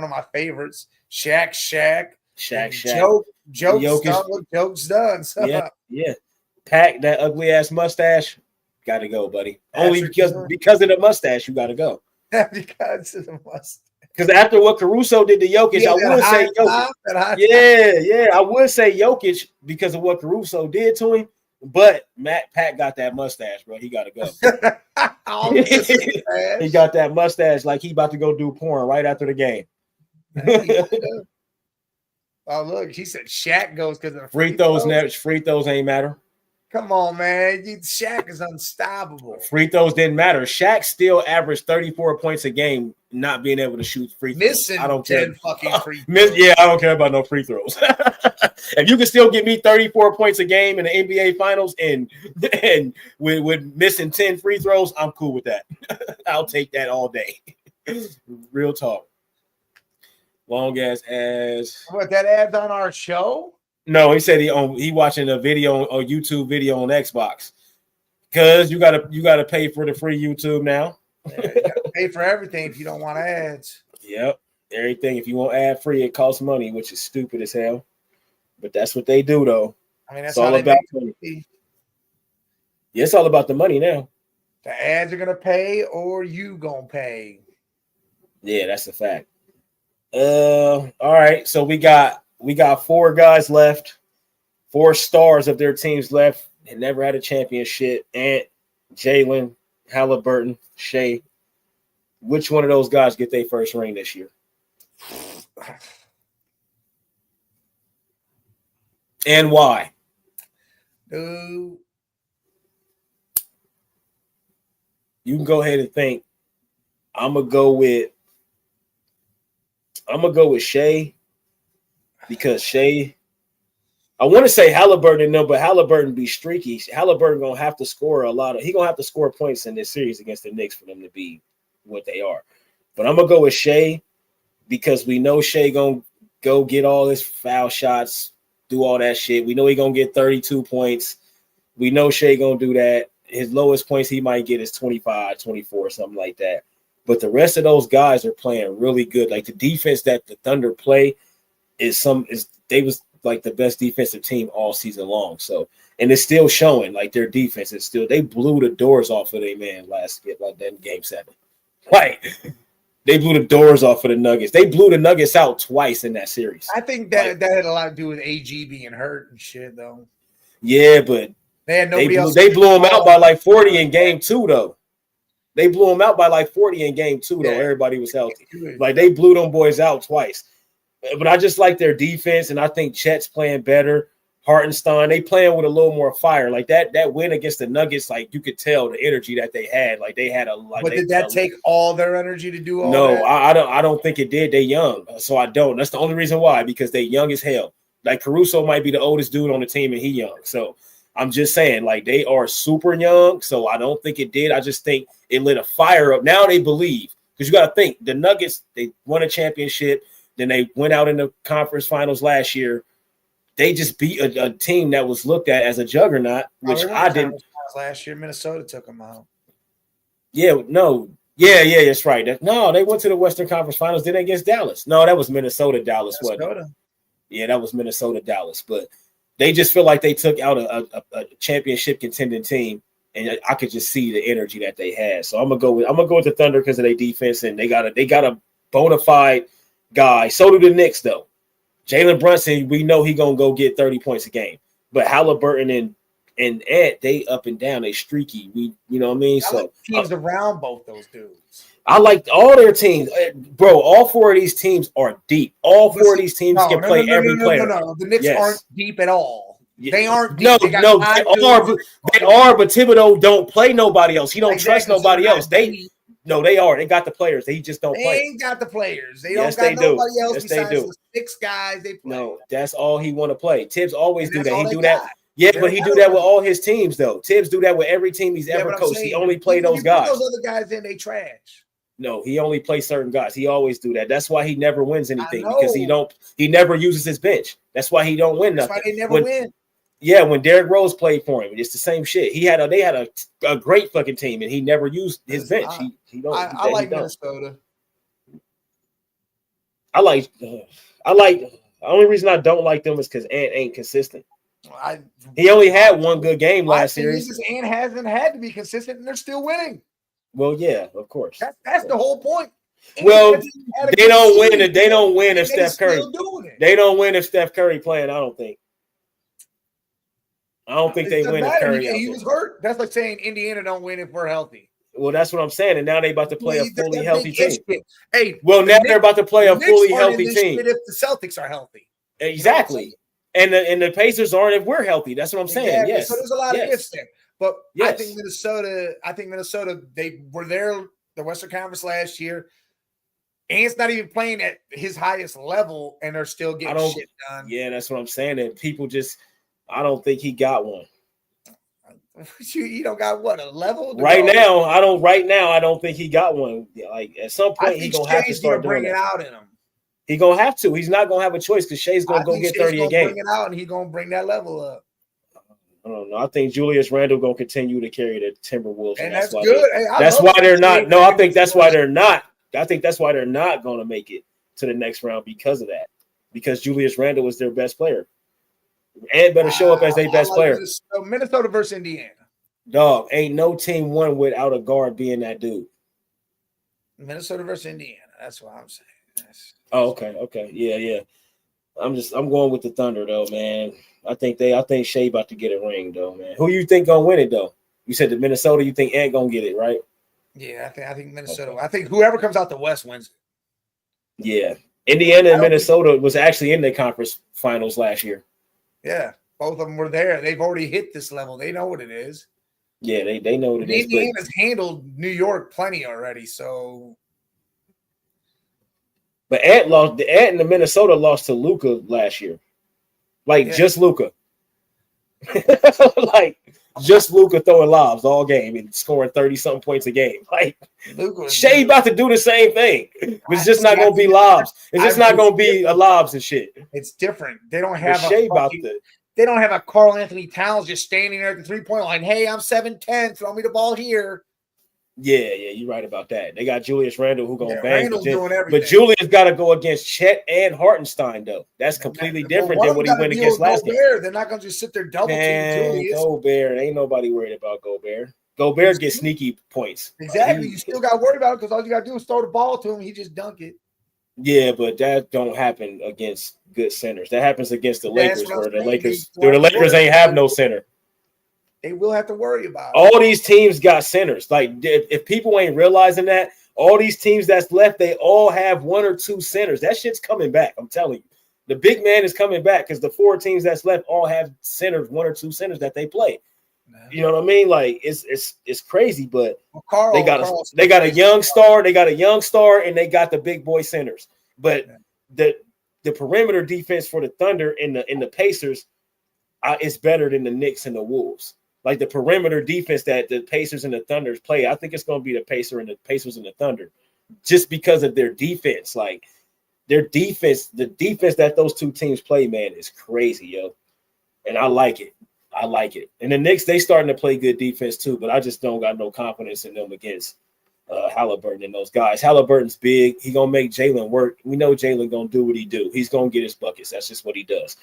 my favorites. Shaq. Joke's done. So. Yeah. Pat, that ugly ass mustache, got to go, buddy. Only because of the mustache, you got to go. Because of the mustache. Because after what Caruso did to Jokic, I would say Jokic. Yeah, I would say Jokic because of what Caruso did to him. But Pat got that mustache, bro. He got to go. He got that mustache like he about to go do porn right after the game. Oh, look, he said Shaq goes because of free throws. Free throws ain't matter. Come on, man. Shaq is unstoppable. Free throws didn't matter. Shaq still averaged 34 points a game, not being able to shoot free throws. Missing I don't care. Fucking free throws. Yeah, I don't care about no free throws. If you can still give me 34 points a game in the NBA Finals and with missing 10 free throws, I'm cool with that. I'll take that all day. Real talk. Long ass. What, that ad's on our show? No, he said he watching a video or YouTube video on Xbox. Cause you gotta pay for the free YouTube now. Yeah, you gotta pay for everything if you don't want ads. Yep. Everything. If you want ad free, it costs money, which is stupid as hell. But that's what they do, though. I mean, that's It's all how they about make money. it. Yeah, it's all about the money now. The ads are gonna pay, or you gonna pay. Yeah, that's a fact. All right. So we got 4 guys left, 4 stars of their teams left, and never had a championship. Ant, Jalen, Halliburton, Shea. Which one of those guys get their first ring this year? And why? Dude, You can go ahead and think. I'm gonna go with Shea because Shea. I want to say Halliburton, no, but Halliburton be streaky. Halliburton gonna have to score a lot of. He gonna have to score points in this series against the Knicks for them to be what they are. But I'm gonna go with Shea because we know Shea gonna go get all his foul shots, do all that shit. We know he gonna get 32 points. We know Shea gonna do that. His lowest points he might get is 25, 24, something like that. But the rest of those guys are playing really good. Like the defense that the Thunder play they was like the best defensive team all season long. So, and it's still showing like their defense is still, they blew the doors off of their man game 7. Right. They blew the doors off of the Nuggets. They blew the Nuggets out twice in that series. I think that had a lot to do with AG being hurt and shit, though. Yeah, but They had nobody else. They blew them out by like 40 in game 2, though. They blew them out by like 40 in game 2, though. Yeah. Everybody was healthy. Like they blew them boys out twice. But I just like their defense, and I think Chet's playing better. Hartenstein, they playing with a little more fire. Like that win against the Nuggets, like you could tell the energy that they had. Like they had a like. But did that take all their energy to do all no, that? I don't think it did. They young, so I don't. That's the only reason why, because they young as hell. Like Caruso might be the oldest dude on the team, and he young. So I'm just saying, like they are super young. So I don't think it did. I just think it lit a fire up. Now they believe, because you got to think the Nuggets, they won a championship. Then they went out in the conference finals last year. They just beat a team that was looked at as a juggernaut, which I didn't. Last year, Minnesota took them out. Yeah, no. Yeah, that's right. No, they went to the Western Conference Finals. Then against Dallas. No, that was Minnesota, Dallas, wasn't it? Yeah, that was Minnesota, Dallas. But they just feel like they took out a championship contending team, and I could just see the energy that they had. So I'm gonna go with the Thunder because of their defense, and they got a bona fide guy. So do the Knicks, though. Jalen Brunson, we know he gonna go get 30 points a game. But Halliburton and Ant, they up and down, they streaky. You know what I mean? I like teams around both those dudes. I like all their teams, bro. All 4 of these teams are deep. All 4 of these teams can play every player. No. The Knicks aren't deep at all. Yeah. They aren't deep. No, they are, but Thibodeau don't play nobody else. He don't trust nobody else. They are. They got the players. They just don't play. They ain't got the players. They don't got nobody else besides the 6 guys they play. No, that's all he want to play. Tibbs always do that. He do that. Yeah, but he do that with all his teams, though. Tibbs do that with every team he's ever coached. He only play those guys. Those other guys in, they trash. No, he only plays certain guys. He always do that. That's why he never wins anything, because he never uses his bench. That's why he don't win nothing. That's why they never win. Yeah, when Derrick Rose played for him, it's the same shit. They had a great fucking team, and he never used his bench. I like Minnesota. I like. The only reason I don't like them is because Ant ain't consistent. He only had one good game last series. Ant hasn't had to be consistent, and they're still winning. Well, yeah, of course. That's the whole point. Well, they don't win. They don't win if Steph Curry. They don't win if Steph Curry playing. I don't think they win if Curry. He was hurt. That's like saying Indiana don't win if we're healthy. Well, that's what I'm saying. And now they about to play a fully healthy team. Hey, well, now they're about to play a fully healthy team. If the Celtics are healthy, exactly. And the Pacers aren't if we're healthy. That's what I'm saying. Exactly. Yes. So there's a lot of ifs there. But I think Minnesota, they were there the Western Conference last year. Ant's not even playing at his highest level, and they're still getting shit done. Yeah, that's what I'm saying. And people I don't think he got one. You don't got what, a level? Right now, I don't think he got one. Like at some point, he's gonna have to start doing it out in him. He's gonna have to. He's not gonna have a choice because Shea's gonna go get 30 a game. Bring it out, and he's gonna bring that level up. I don't know. I think Julius Randle gonna continue to carry the Timberwolves, And that's that's why good. Hey, that's why they're not. No, I think that's why they're not. I think that's why they're not gonna make it to the next round because of that. Because Julius Randle is their best player, and better show up as their best player. So Minnesota versus Indiana. Dog, ain't no team won without a guard being that dude. Minnesota versus Indiana. That's what I'm saying. Oh, okay, yeah. I'm going with the Thunder though, man. I think Shea about to get a ring though, man. Who you think gonna win it though? You said the Minnesota. You think Ant gonna get it, right? Yeah, I think Minnesota. Okay. I think whoever comes out the West wins. Yeah, Indiana and Minnesota was actually in the conference finals last year. Yeah, both of them were there. They've already hit this level. They know what it is. Yeah, they know what it is. Indiana's handled New York plenty already, so. But Ant and the Minnesota lost to Luka last year. Just Luka. Just Luka throwing lobs all game and scoring 30-something points a game. Shea about to do the same thing. It's just not going to be lobs. It's just not going to be a lobs and shit. It's different. They don't have they don't have a Karl Anthony Towns just standing there at the 3-point line. Hey, I'm 7'10". Throw me the ball here. Yeah, you're right about that. They got Julius Randle who gonna bang, Randle's doing everything. But Julius got to go against Chet and Hartenstein though. That's completely different than what he went against last game. They're not gonna just sit there double team Julius. Gobert, ain't nobody worried about Gobert. Gobert gets sneaky points. Exactly. You still got to worry about it because all you got to do is throw the ball to him. He just dunk it. Yeah, but that don't happen against good centers. That happens against the Lakers, where the Lakers ain't have no center. They will have to worry about it. All these teams got centers. If people ain't realizing that, all these teams that's left, they all have one or two centers. That shit's coming back. I'm telling you. The big man is coming back because the 4 teams that's left all have centers, 1 or 2 centers that they play. You know what I mean? It's crazy, but they got a young star, and they got the big boy centers. But the perimeter defense for the Thunder and the Pacers is better than the Knicks and the Wolves. Like the perimeter defense that the Pacers and the Thunders play, I think it's going to be the Pacers and the Thunder, just because of their defense. Like their defense, the defense that those two teams play, man, is crazy, yo. And I like it. And the Knicks, they starting to play good defense too, but I just don't got no confidence in them against Halliburton and those guys. Halliburton's big. He gonna make Jalen work. We know Jalen gonna do what he do. He's gonna get his buckets. That's just what he does.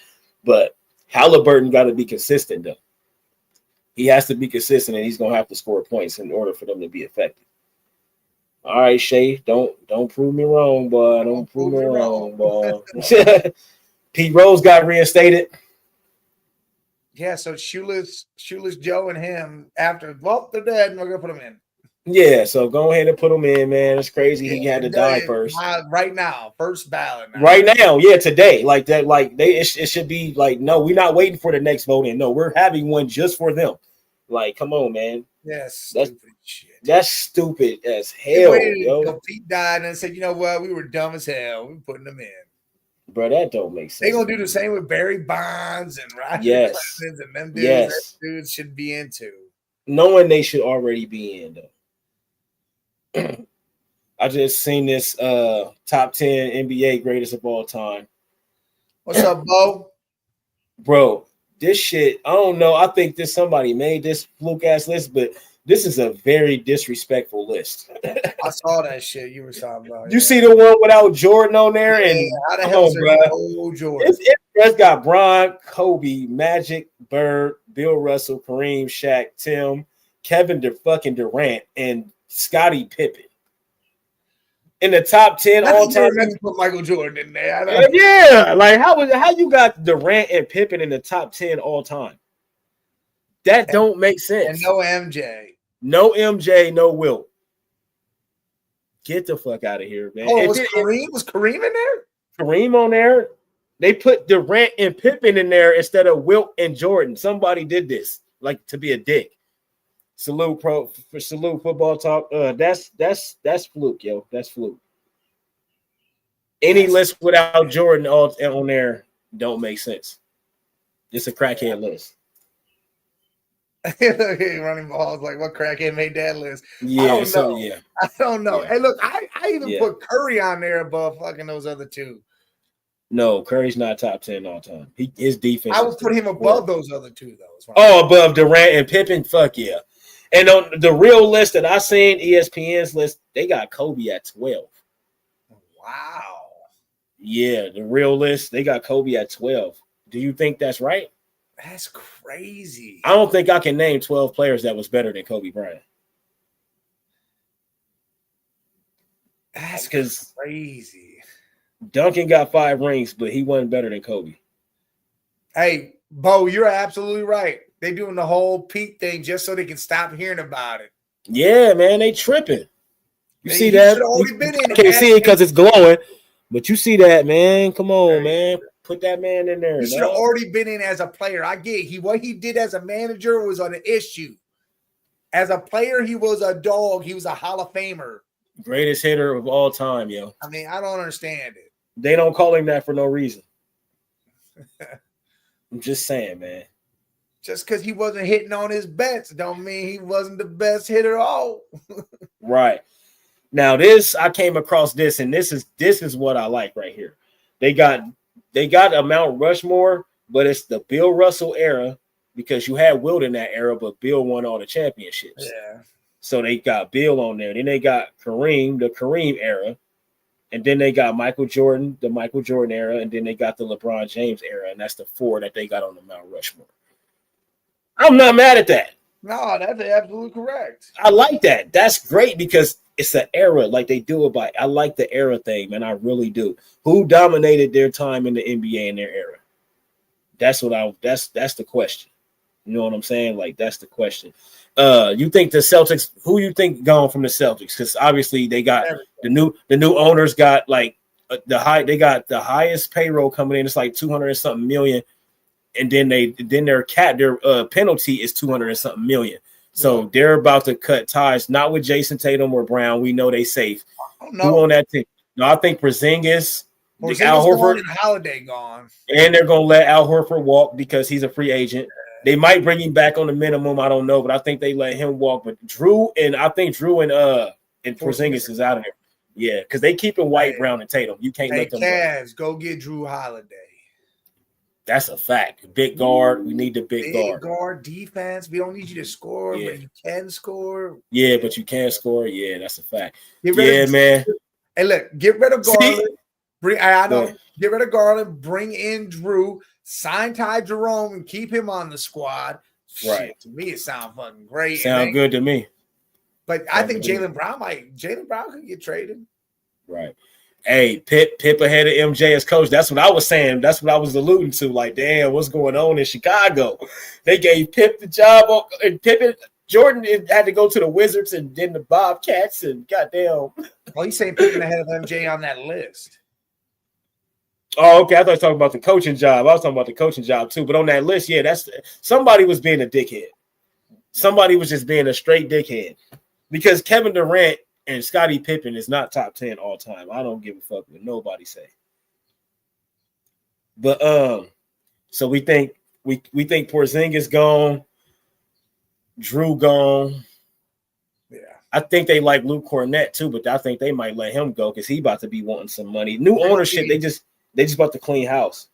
But Halliburton got to be consistent though. He has to be consistent, and he's gonna have to score points in order for them to be effective. All right, Shea, don't prove me wrong, boy. Don't prove me wrong, boy. Pete Rose got reinstated. Yeah, so Shoeless Joe and him they're dead, and we're gonna put them in. Yeah, so go ahead and put him in, man. It's crazy. He had to die first. Right now, first ballot. Right now, yeah, today, like that, it should be like, no, we're not waiting for the next vote in. No, we're having one just for them. Like, come on, man. Yes, that's stupid as hell, yo. Pete died and said, you know what, we were dumb as hell. We're putting them in. Bro, that don't make sense. They're gonna do the same with Barry Bonds and Roger Clemens and them dudes. That dudes should be into. Knowing they should already be in though. I just seen this top 10 NBA greatest of all time. What's up, Bo? Bro, this shit, I don't know. I think somebody made this fluke ass list, but this is a very disrespectful list. I saw that shit you were talking about. You see the one without Jordan on there? Yeah, and how the hell is there Jordan? It's got Bron, Kobe, Magic, Bird, Bill Russell, Kareem, Shaq, Tim, Kevin Durant, and Scottie Pippen. In the top 10 all time. Put Michael Jordan in there. Yeah, like how you got Durant and Pippen in the top 10 all time? That don't make sense. And no MJ. No MJ, no Wilt. Get the fuck out of here, man. Oh, was Kareem in there? Kareem on there. They put Durant and Pippen in there instead of Wilt and Jordan. Somebody did this, like, to be a dick. Salute football talk. That's fluke, yo. That's fluke. Any list without Jordan on there don't make sense. It's a crackhead list. Running balls, like what crackhead made that list? Yeah, I don't know. Yeah. Hey, look, I even put Curry on there above fucking those other two. No, Curry's not top 10 all time. His defense. I would put him above those other two, though. Above Durant and Pippen. Fuck yeah. And on the real list that I seen, ESPN's list, they got Kobe at 12. Wow. Yeah, the real list, they got Kobe at 12. Do you think that's right? That's crazy. I don't think I can name 12 players that was better than Kobe Bryant. That's because crazy. Duncan got 5 rings, but he wasn't better than Kobe. Hey, Bo, you're absolutely right. They doing the whole Pete thing just so they can stop hearing about it. Yeah, man, they tripping. You see He that? already been in. You can't see it because it's glowing, but you see that, man. Come on, man. Put that man in there. He should have already been in as a player. I get what he did as a manager was an issue. As a player, he was a dog. He was a Hall of Famer. Greatest hitter of all time, yo. I mean, I don't understand it. They don't call him that for no reason. I'm just saying, man. Just because he wasn't hitting on his bets don't mean he wasn't the best hitter. Right. Now, I came across this, and this is what I like right here. They got a Mount Rushmore, but it's the Bill Russell era because you had Wilt in that era, but Bill won all the championships. Yeah. So they got Bill on there. Then they got Kareem, the Kareem era. And then they got Michael Jordan, the Michael Jordan era. And then they got the LeBron James era. And that's the 4 that they got on the Mount Rushmore. I'm not mad at that. No, that's absolutely correct. I like that. That's great because it's an era. Like they do it by. I like the era thing, man. I really do. Who dominated their time in the NBA in their era? That's the question. You know what I'm saying? Like that's the question. You think the Celtics? Who you think gone from the Celtics? Because obviously they got the new owners got like they got the highest payroll coming in. It's like 200 and something million, and then their penalty is 200 and something million. So they're about to cut ties, not with Jason Tatum or Brown. We know they safe. Who on that team? No, I think Porzingis, Al Horford, and Holiday gone, and they're gonna let Al Horford walk because he's a free agent. They might bring him back on the minimum. I don't know, but I think they let him walk. But Drew and Porzingis is out of there. Yeah, because they keeping White, Brown, and Tatum. You can't let them go get Drew Holiday. That's a fact. Big guard. We need the big guard. Guard defense. We don't need you to score, but you can score. Yeah, but you can score. Yeah, that's a fact. Man. Hey, look, get rid of Garland. Get rid of Garland. Bring in Drew. Sign Ty Jerome and keep him on the squad. Right. Shit, to me, it sounds fucking great. Sound good to me. But I think Jaylen Brown could get traded. Right. Hey, Pip ahead of MJ as coach. That's what I was saying. That's what I was alluding to. Like, damn, what's going on in Chicago? They gave Pip the job, and Jordan had to go to the Wizards and then the Bobcats, and goddamn. Well, he's saying Pippen ahead of MJ on that list. Oh, okay. I thought you were talking about the coaching job. I was talking about the coaching job too. But on that list, yeah, that's somebody was being a dickhead. Somebody was just being a straight dickhead because Kevin Durant and Scottie Pippen is not top 10 all time. I don't give a fuck what nobody say. But so we think Porzingis gone, Drew gone. Yeah, I think they like Luke Cornett too, but I think they might let him go because he about to be wanting some money. New ownership, they just about to clean house.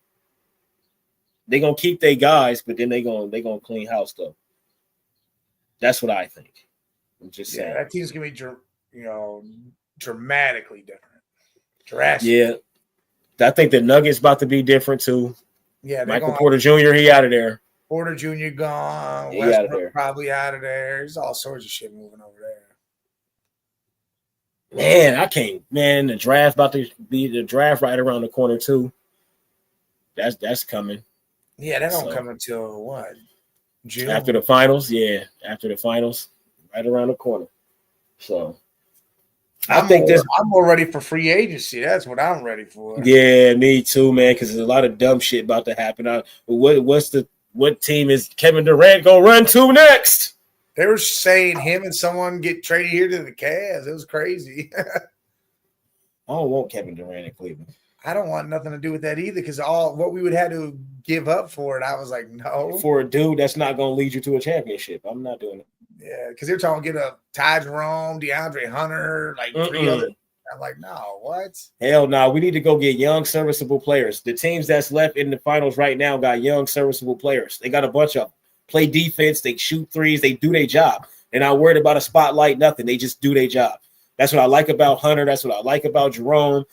They're gonna keep their guys, but then they gonna clean house though. That's what I think. I'm just saying. That team's gonna be dramatically different. Drastic. Yeah. I think the Nuggets about to be different too. Yeah, Michael Porter Jr., he out of there. Porter Jr. gone. He Westbrook probably out of there. There's all sorts of shit moving over there. Man, I can't. Man, the draft about to be the draft right around the corner too. That's coming. Yeah, that don't come until what? June? After the finals, yeah. After the finals, right around the corner. So I'm more ready for free agency. That's what I'm ready for. Yeah, me too, man. Because there's a lot of dumb shit about to happen. What team is Kevin Durant gonna run to next? They were saying him and someone get traded here to the Cavs. It was crazy. I don't want Kevin Durant in Cleveland. I don't want nothing to do with that either because all what we would have to give up for it, I was like, no. For a dude that's not going to lead you to a championship, I'm not doing it. Yeah, because they're talking get a Ty Jerome, DeAndre Hunter, like 3 other. I'm like, no, what? Hell no. We need to go get young, serviceable players. The teams that's left in the finals right now got young, serviceable players. They got a bunch of them. Play defense. They shoot threes. They do their job. They're not worried about a spotlight, nothing. They just do their job. That's what I like about Hunter. That's what I like about Jerome.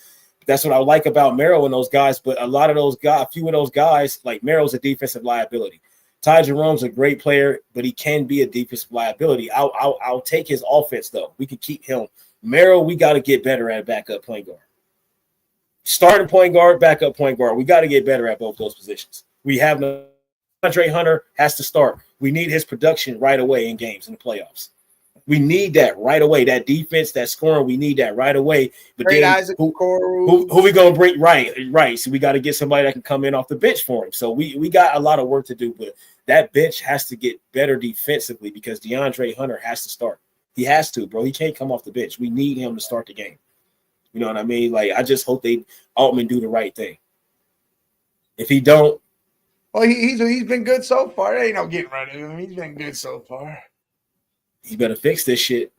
That's what I like about Merrill and those guys. But a lot of those guys, a few of those guys, like Merrill's a defensive liability. Ty Jerome's a great player, but he can be a defensive liability. I'll take his offense, though. We can keep him. Merrill, we got to get better at backup point guard. Starting point guard, backup point guard. We got to get better at both those positions. We have no. Andre Hunter has to start. We need his production right away in games in the playoffs. We need that right away. That defense, that scoring, we need that right away. But Great then Isaac who Okoro. we gonna bring? Right. So we got to get somebody that can come in off the bench for him. So we got a lot of work to do, but that bench has to get better defensively because DeAndre Hunter has to start. He has to, bro. He can't come off the bench. We need him to start the game. You know what I mean? Like, I just hope Altman do the right thing. If he don't, Well, he's been good so far. There ain't no getting rid of him. He's been good so far. he better fix this shit.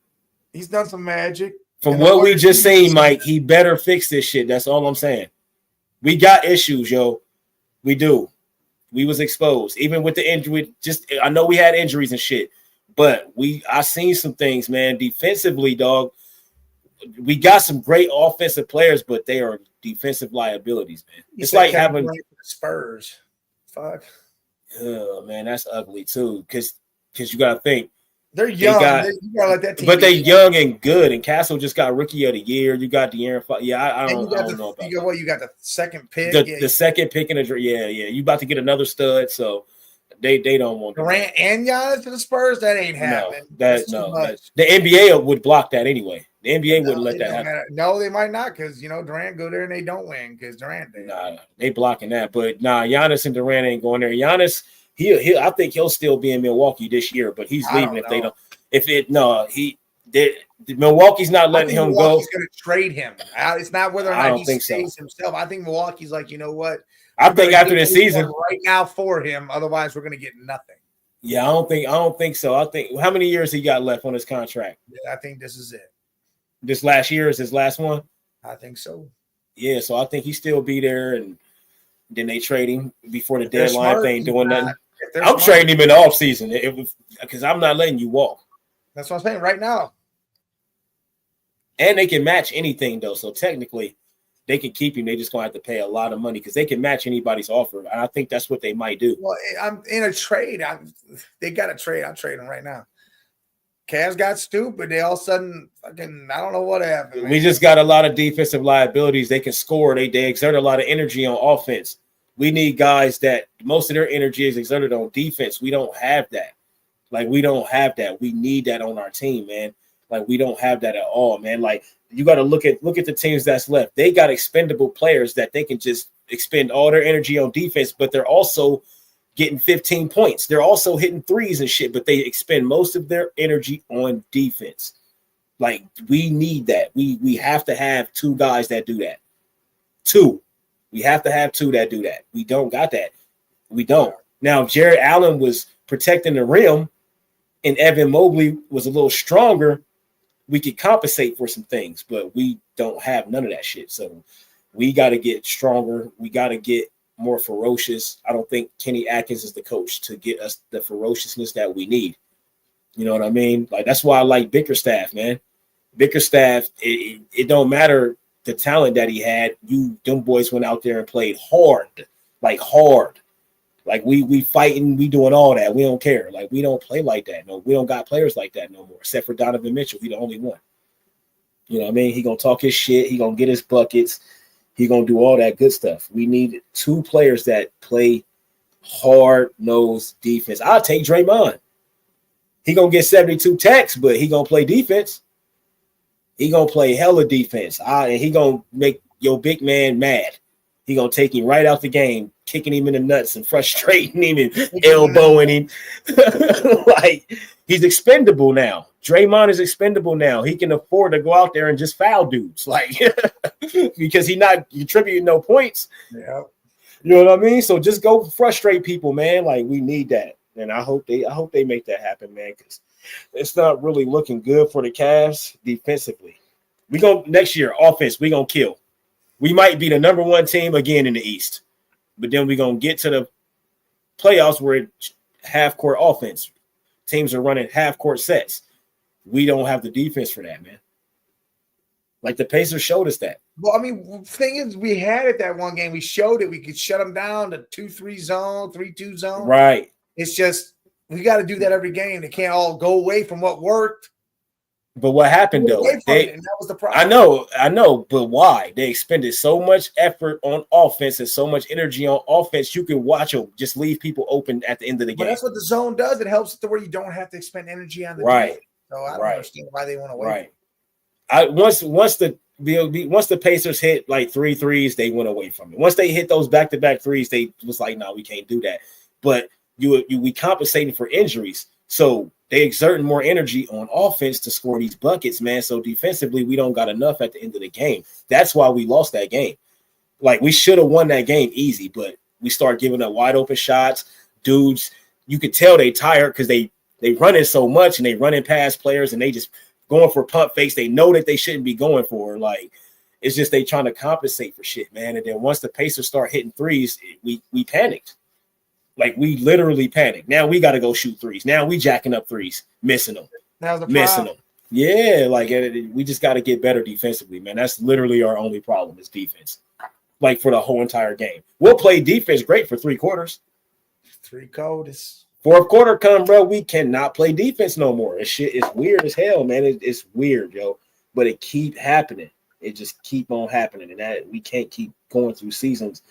He's done some magic. From And what we just seen, Mike, he better fix this shit. That's all I'm saying. We got issues, yo. We do. We was exposed. Even with the injury, I know we had injuries and shit, but I seen some things, man. Defensively, dog. We got some great offensive players, but they are defensive liabilities, man. It's like having the Spurs. Fuck. Oh, man, that's ugly too. Because you gotta think. They're young. You gotta let that team. But they're young and good. And Castle just got Rookie of the Year. You got De'Aaron. Yeah, I don't know about that. You got the second pick. The second pick in the yeah. You about to get another stud, so they don't want Durant and Giannis to the Spurs. That ain't happening. The NBA would block that anyway. The NBA wouldn't let that happen. No, they might not because Durant go there and they don't win because Durant. They blocking that. But Giannis and Durant ain't going there. Giannis. I think he'll still be in Milwaukee this year, but he's leaving if they don't. Milwaukee's not letting him go. Milwaukee's going to trade him. It's not whether or not he stays himself. I think Milwaukee's like, you know what? I think after the season, right now for him. Otherwise, we're going to get nothing. Yeah, I don't think so. I think how many years he got left on his contract? Yeah, I think this is it. This last year is his last one. I think so. Yeah, so I think he still be there, and then they trade him before the deadline. They ain't doing nothing. I'm trading him in the offseason because I'm not letting you walk. That's what I'm saying right now. And they can match anything, though. So technically, they can keep him. They just going to have to pay a lot of money because they can match anybody's offer. And I think that's what they might do. Well, I'm in a trade. They got a trade. I'm trading right now. Cavs got stupid. They all of a sudden fucking, I don't know what happened. Man. We just got a lot of defensive liabilities. They can score. They exert a lot of energy on offense. We need guys that most of their energy is exerted on defense. We don't have that. We don't have that. We need that on our team, man. We don't have that at all, man. You got to look at the teams that's left. They got expendable players that they can just expend all their energy on defense, but they're also getting 15 points. They're also hitting threes and shit, but they expend most of their energy on defense. We need that. We have to have two guys that do that. Two. We have to have two that do that. We don't got that. We don't. Now, if Jared Allen was protecting the rim and Evan Mobley was a little stronger, we could compensate for some things, but we don't have none of that shit. So we got to get stronger. We got to get more ferocious. I don't think Kenny Atkins is the coach to get us the ferociousness that we need. You know what I mean? That's why I like Bickerstaff, man. Bickerstaff, it don't matter the talent that he had. Them boys went out there and played hard. We fighting, we doing all that. We don't care. We don't play like that. No, we don't got players like that no more, except for Donovan Mitchell. He the only one. You know what I mean? He gonna talk his shit. He gonna get his buckets. He gonna do all that good stuff. We need two players that play hard-nosed defense. I'll take Draymond. He gonna get 72 tacks, but he gonna play defense. He gonna play hella defense. And he gonna make your big man mad. He gonna take him right out the game, kicking him in the nuts and frustrating him and elbowing him. He's expendable now. Draymond is expendable now. He can afford to go out there and just foul dudes, because he's not contributing no points. Yeah, you know what I mean. So just go frustrate people, man. We need that, and I hope they make that happen, man. Because it's not really looking good for the Cavs defensively. We going next year offense. We gonna kill. We might be the number one team again in the East, but then we gonna get to the playoffs where it's half court offense. Teams are running half court sets. We don't have the defense for that, man. Like the Pacers showed us that. Well, I mean, the thing is, we had it that one game. We showed it. We could shut them down to 2-3 zone, 3-2 zone. Right. It's just we got to do that every game. They can't all go away from what worked. But what happened though? And that was the problem. I know, but why? They expended so much effort on offense and so much energy on offense. You can watch them just leave people open at the end of the game. But that's what the zone does. It helps to where you don't have to expend energy on the right. defense. So I don't understand why they want to wait. Right. Once the Pacers hit like 3 threes, they went away from it. Once they hit those back-to-back threes, they was like, no, we can't do that. But we compensating for injuries. So they exerting more energy on offense to score these buckets, man. So defensively, we don't got enough at the end of the game. That's why we lost that game. Like we should have won that game easy, but we start giving up wide open shots. Dudes, you could tell they tired because they running so much and they running past players and they just going for pump fakes. They know that they shouldn't be going for. Like it's just they trying to compensate for shit, man. And then once the Pacers start hitting threes, we panicked. Like we literally panicked. Now we got to go shoot threes. Now we jacking up threes, missing them, missing them. Yeah, like we just got to get better defensively, man. That's literally our only problem is defense. Like for the whole entire game, we'll play defense great for 3 quarters. 3 quarters. 4th quarter come, bro. We cannot play defense no more. It's weird as hell, man. It's weird, yo. But it keep happening. It just keep on happening, and that we can't keep going through seasons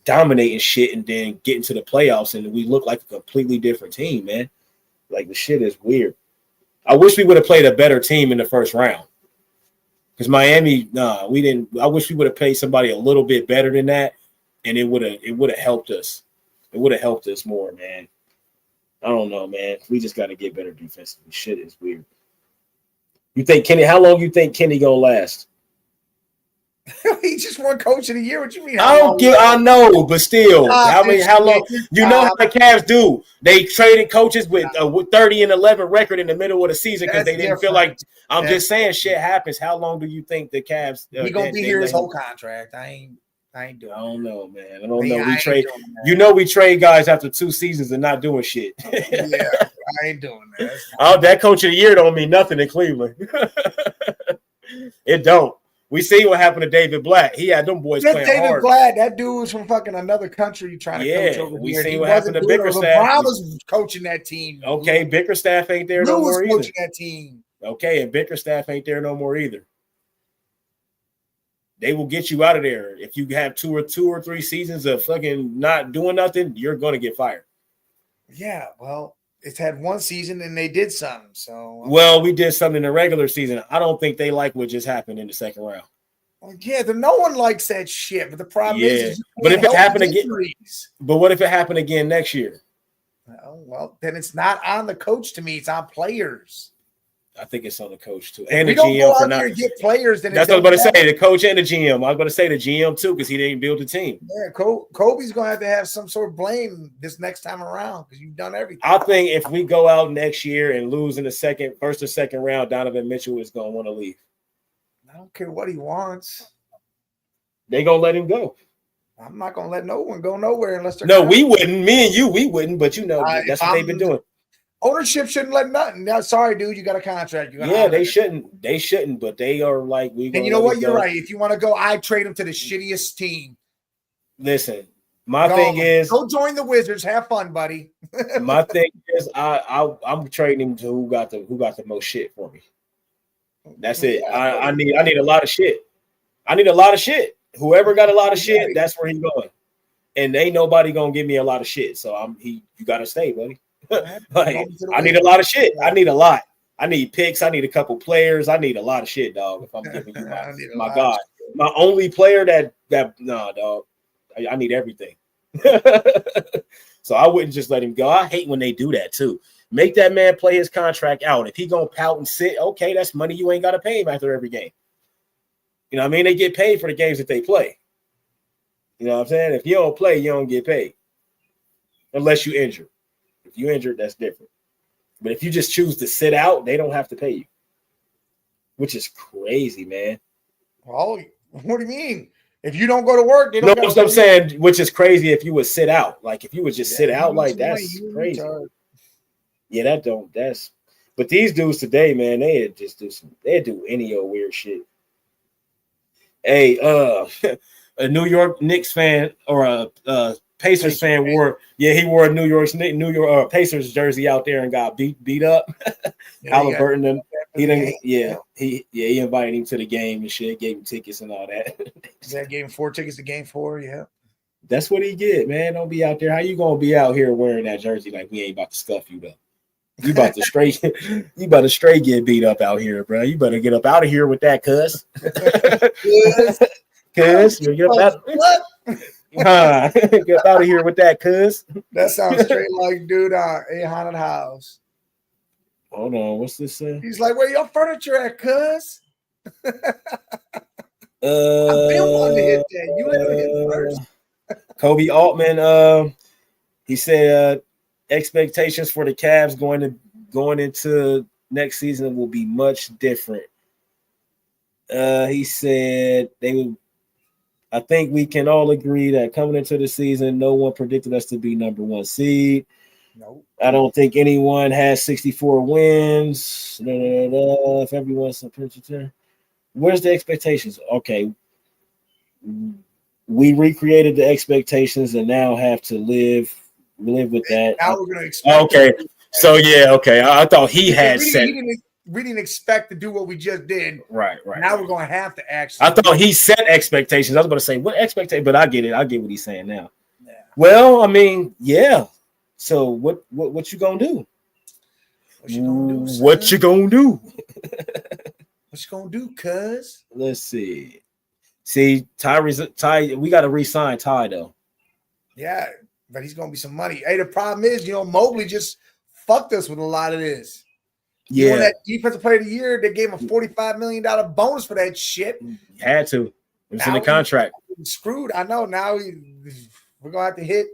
dominating shit and then getting to the playoffs and we look like a completely different team, man. Like the shit is weird. I wish we would have played a better team in the first round. Because Miami, we didn't. I wish we would have played somebody a little bit better than that, and it would have helped us. It would have helped us more, man. I don't know, man. We just got to get better defensively. Shit is weird. You think Kenny? How long you think Kenny gonna last? He just won Coach of the Year. What you mean? I know, but still, how long? You know how the Cavs do? They traded coaches with 30-11 record in the middle of the season because they didn't feel like. I'm just saying, shit happens. How long do you think the Cavs? He gonna be here his whole contract. I ain't doing. I don't know, man. I don't know. We trade. We trade guys after 2 seasons and not doing shit. Yeah, I ain't doing that. That Coach of the Year don't mean nothing in Cleveland. It don't. We see what happened to David Blatt. He had them boys playing David hard. Blatt, that dude was from fucking another country trying to coach over we here. see what happened to Bickerstaff. LeBron was coaching that team. Okay, Bickerstaff ain't there no more either. Coaching that team. Okay, and Bickerstaff ain't there no more either. They will get you out of there. If you have 2 or 3 seasons of fucking not doing nothing, you're going to get fired. Yeah, well, it's had 1 season and they did something. So we did something in the regular season. I don't think they like what just happened in the second round. Well, yeah, no one likes that shit. But the problem is but if it happened again, but what if it happened again next year? Well, then it's not on the coach to me. It's on players. I think it's on the coach too, and the GM for not get players. Then that's what I was about to say. The coach and the GM. I was about to say the GM too because he didn't build the team. Yeah, Kobe's going to have some sort of blame this next time around because you've done everything. I think if we go out next year and lose in the first or second round, Donovan Mitchell is going to want to leave. I don't care what he wants. They gonna let him go. I'm not gonna let no one go nowhere unless they're. No, we wouldn't. Me and you, we wouldn't. But that's what they've been doing. Ownership shouldn't let nothing. Now, sorry, dude, you got a contract. They shouldn't. They shouldn't. But they are like we. And you know what? You're right. If you want to go, I trade him to the shittiest team. Listen, my thing is go join the Wizards. Have fun, buddy. My thing is I'm trading him to who got the most shit for me. That's it. I need a lot of shit. I need a lot of shit. Whoever got a lot of shit, that's where he's going. And ain't nobody gonna give me a lot of shit. So you gotta stay, buddy. Like, I need a lot of shit. I need a lot. I need picks. I need a couple players. I need a lot of shit, dog. If I'm giving you my God, my only player dog. I need everything. So I wouldn't just let him go. I hate when they do that too. Make that man play his contract out. If he gonna pout and sit, okay, that's money you ain't gotta pay him after every game. You know what I mean? They get paid for the games that they play. You know what I'm saying? If you don't play, you don't get paid. Unless you injured. If you injured, that's different. But if you just choose to sit out, they don't have to pay you. which is crazy, man. Well, what do you mean? If you don't go to work, they No, don't. I'm saying, which is crazy if you would sit out. Like if you would just sit you out, need like some money, that's you crazy. retard. Yeah, that's. But these dudes today, man, they'd do any old weird shit. Hey, a New York Knicks fan or a Pacers fan wore a New York Pacers jersey out there and got beat up. Halliburton, he invited him to the game and shit, gave him tickets and all that. Yeah, gave him 4 tickets to game 4. Yeah, that's what he get, man. Don't be out there. How you gonna be out here wearing that jersey like we ain't about to scuff you though? You about to straight get beat up out here, bro. You better get up out of here with that, cuz. Cuz, you get up get out of here with that, cuz. That sounds straight like dude a haunted house. Hold on, what's this say? He's like, where your furniture at, cuz? I've been wanting to hit that. You let me hit first. Kobe Altman, he said expectations for the Cavs going into next season will be much different. He said I think we can all agree that coming into the season, no one predicted us to be number 1 seed. Nope. I don't think anyone has 64 wins. If everyone's a pitcher, where's the expectations? Okay. We recreated the expectations and now have to live with that. Now we're gonna expect. Okay. So I thought he had said we didn't expect to do what we just did. Right. Now we're gonna have to actually. I thought he set expectations. I was about to say what expectation, but I get it. I get what he's saying now. Yeah. Well, I mean, yeah. So what you gonna do? What you gonna do? Son? What you gonna do? What you gonna do, cuz? Let's see. Ty. We got to re-sign Ty though. Yeah, but he's gonna be some money. Hey, the problem is, Mobley just fucked us with a lot of this. Yeah, when that defensive player of the year, they gave him a $45 million bonus for that shit. Had to. It was in the contract. Screwed. I know. Now we're gonna have to hit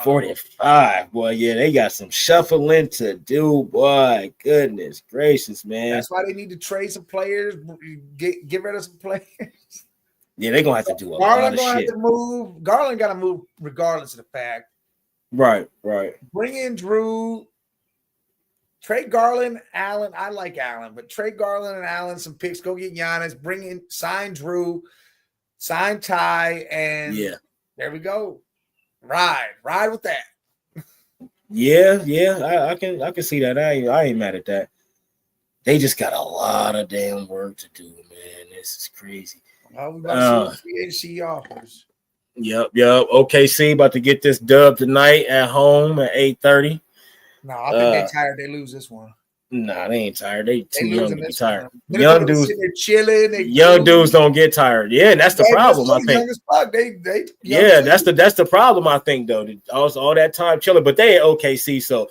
45. Boy, yeah, they got some shuffling to do. Boy, goodness gracious, man. That's why they need to trade some players, get rid of some players. Yeah, they're gonna have to do a lot of shit. Have to move. Garland got to move regardless of the fact. Right. Bring in Drew. Trade Garland, Allen. I like Allen, but trade Garland and Allen some picks. Go get Giannis. Sign Drew, sign Ty, and there we go. Ride with that. Yeah. I can see that. I ain't mad at that. They just got a lot of damn work to do, man. This is crazy. Well, we about to see what free offers. Yep. OKC about to get this dub tonight at home at 8:30. No, I think they're tired. They lose this one. Nah, they ain't tired. They too young to be tired. Young dudes, they're chilling. Young dudes don't get tired. Yeah, and that's the problem. I think. That's the problem. I think though. All that time chilling, but they at OKC. So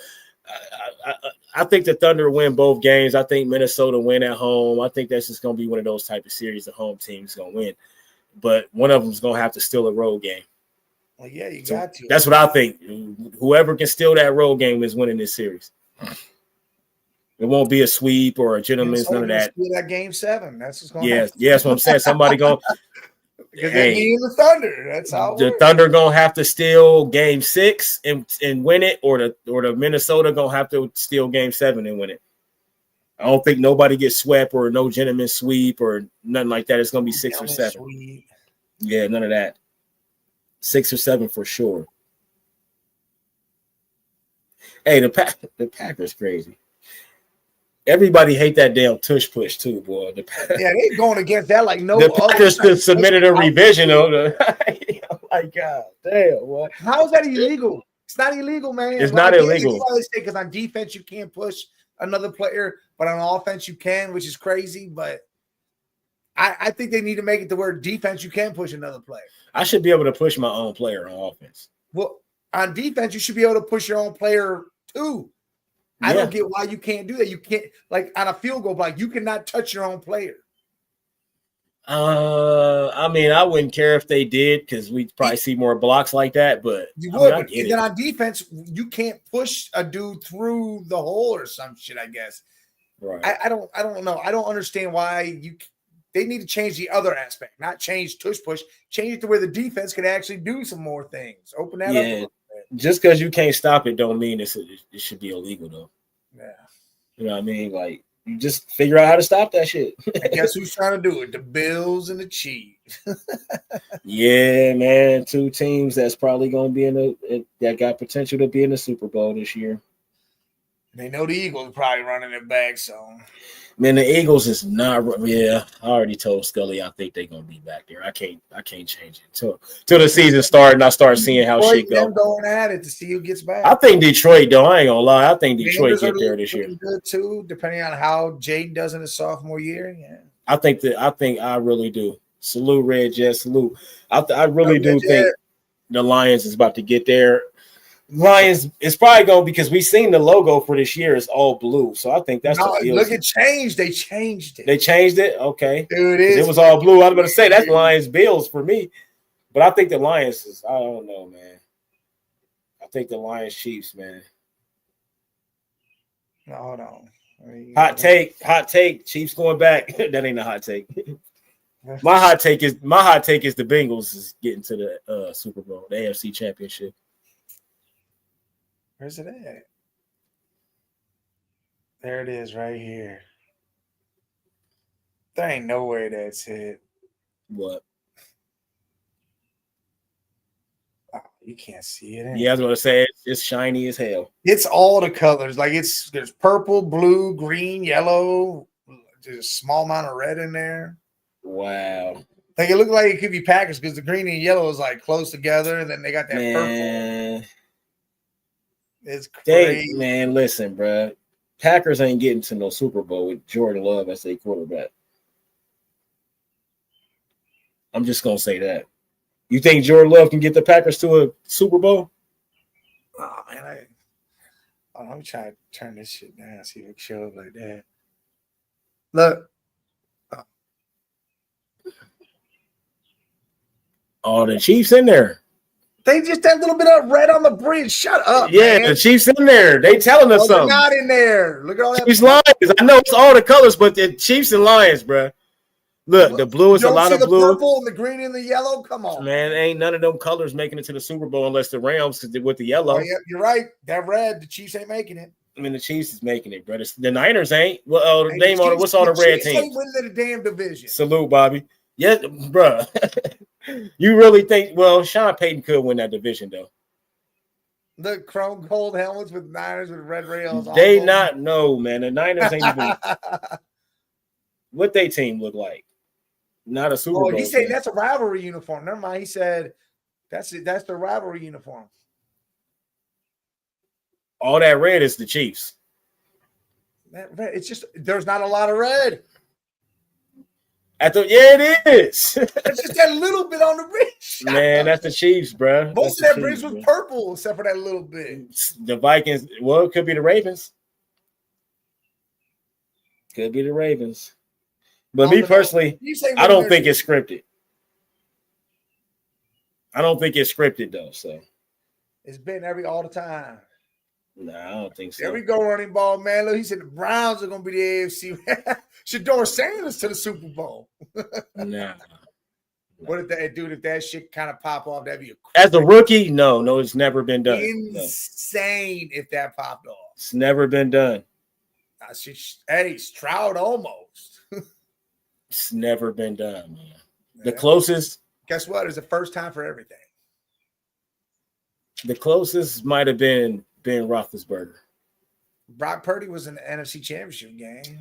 I think the Thunder win both games. I think Minnesota win at home. I think that's just gonna be one of those type of series. The home team's gonna win, but one of them's gonna have to steal a road game. Well, yeah, you got to. That's what I think. Whoever can steal that road game is winning this series. It won't be a sweep or a gentleman's, none of that. That game 7. That's what's going to that's what I'm saying. Somebody going because they need the Thunder. That's how the Thunder gonna have to steal game 6 and win it, or the Minnesota gonna have to steal game 7 and win it. I don't think nobody gets swept or no gentleman sweep or nothing like that. It's gonna be 6 or 7. Sweep. Yeah, none of that. 6 or 7 for sure. Hey, the Packers crazy. Everybody hate that damn tush push too, boy. Yeah, they going against that like no. The Packers submitted a revision of the. Oh my God, damn! What? How is that illegal? It's not illegal, man. It's not illegal. Because on defense you can't push another player, but on offense you can, which is crazy. But I think they need to make it to where defense you can push another player. I should be able to push my own player on offense. Well, on defense you should be able to push your own player too. I don't get why you can't do that. You can't, like on a field goal block, you cannot touch your own player. I mean, I wouldn't care if they did because we'd probably see more blocks like that. But you would. And then on defense, you can't push a dude through the hole or some shit. I guess Right. I don't know. I don't understand why they need to change the other aspect, not change tush push, change it to where the defense can actually do some more things. Open that up. A little bit. Just because you can't stop it don't mean it should be illegal though. Yeah. You know what I mean? Like you just figure out how to stop that shit. And guess who's trying to do it? The Bills and the Chiefs. Yeah, man. Two teams that's probably gonna be that got potential to be in the Super Bowl this year. They know the Eagles are probably running it back, so Man, the Eagles is not. Yeah, I already told Scully I think they're gonna be back there. I can't change it till the season starts and I start seeing how shit go. Them going at it to see who gets back. I think Detroit, though. I ain't gonna lie. I think Detroit get there this year. Good too, depending on how Jaden does in his sophomore year. Yeah, I really do. Salute Red Jet. Salute. I really do think the Lions is about to get there. Lions is probably going because we've seen the logo for this year is all blue. So I think that's the deal. Look, it changed. They changed it. They changed it? Okay. Dude, it was all blue. I was going to say that's Lions Bills for me. But I think the Lions is, I don't know, man. I think the Lions Chiefs, man. No, hold on. Hot take. Chiefs going back. That ain't a hot take. My hot take is the Bengals is getting to the Super Bowl, the AFC Championship. Where's it at? There it is, right here. There ain't no way that's it. What? Oh, you can't see it. Yeah, I was gonna say it's shiny as hell. It's all the colors. Like there's purple, blue, green, yellow. There's a small amount of red in there. Wow. Like it looked like it could be Packers because the green and yellow is like close together, and then they got that purple. It's crazy. Man, listen, bro. Packers ain't getting to no Super Bowl with Jordan Love as a quarterback. I'm just gonna say that. You think Jordan Love can get the Packers to a Super Bowl? Oh man, I'm trying to turn this shit down, see if it shows like that. Look. Oh, the Chiefs in there. They just that little bit of red on the bridge. Shut up. Yeah, man. the Chiefs in there. They telling us something. Not in there. Look at all that. Chiefs Lions. I know it's all the colors, but the Chiefs and Lions, bro. Look, the blue is a lot of blue. The purple and the green and the yellow. Come on, man. Ain't none of them colors making it to the Super Bowl unless the Rams with the yellow. Oh, yeah, you're right. That red, the Chiefs ain't making it. I mean, the Chiefs is making it, bro. The Niners ain't. Well, name on it. What's all the red teams? Ain't winning the damn division. Salute, Bobby. Yes, bro. You really think? Well, Sean Payton could win that division, though. The chrome gold helmets with Niners with red rails. They not know, man. The Niners ain't even. What they team look like? Not a Super Bowl. He said that's a rivalry uniform. Never mind. He said that's it. That's the rivalry uniform. All that red is the Chiefs. That red, it's just there's not a lot of red. It is. It's just that little bit on the bridge. Man, that's the Chiefs, bro. Most of that bridge was purple, except for that little bit. The Vikings. Well, it could be the Ravens. Could be the Ravens. But me personally, I don't think it's scripted. I don't think it's scripted though. So it's been all the time. No, I don't think so. There we go, running ball, man. Look, he said the Browns are going to be the AFC. Shador Sanders to the Super Bowl. Nah. What if that shit kind of pop off? That'd be as a rookie. No, it's never been done. Insane if that popped off. It's never been done. Hey, Stroud almost. It's never been done, man. The closest. Guess what? It's the first time for everything. The closest might have been Ben Roethlisberger. Brock Purdy was in the NFC Championship game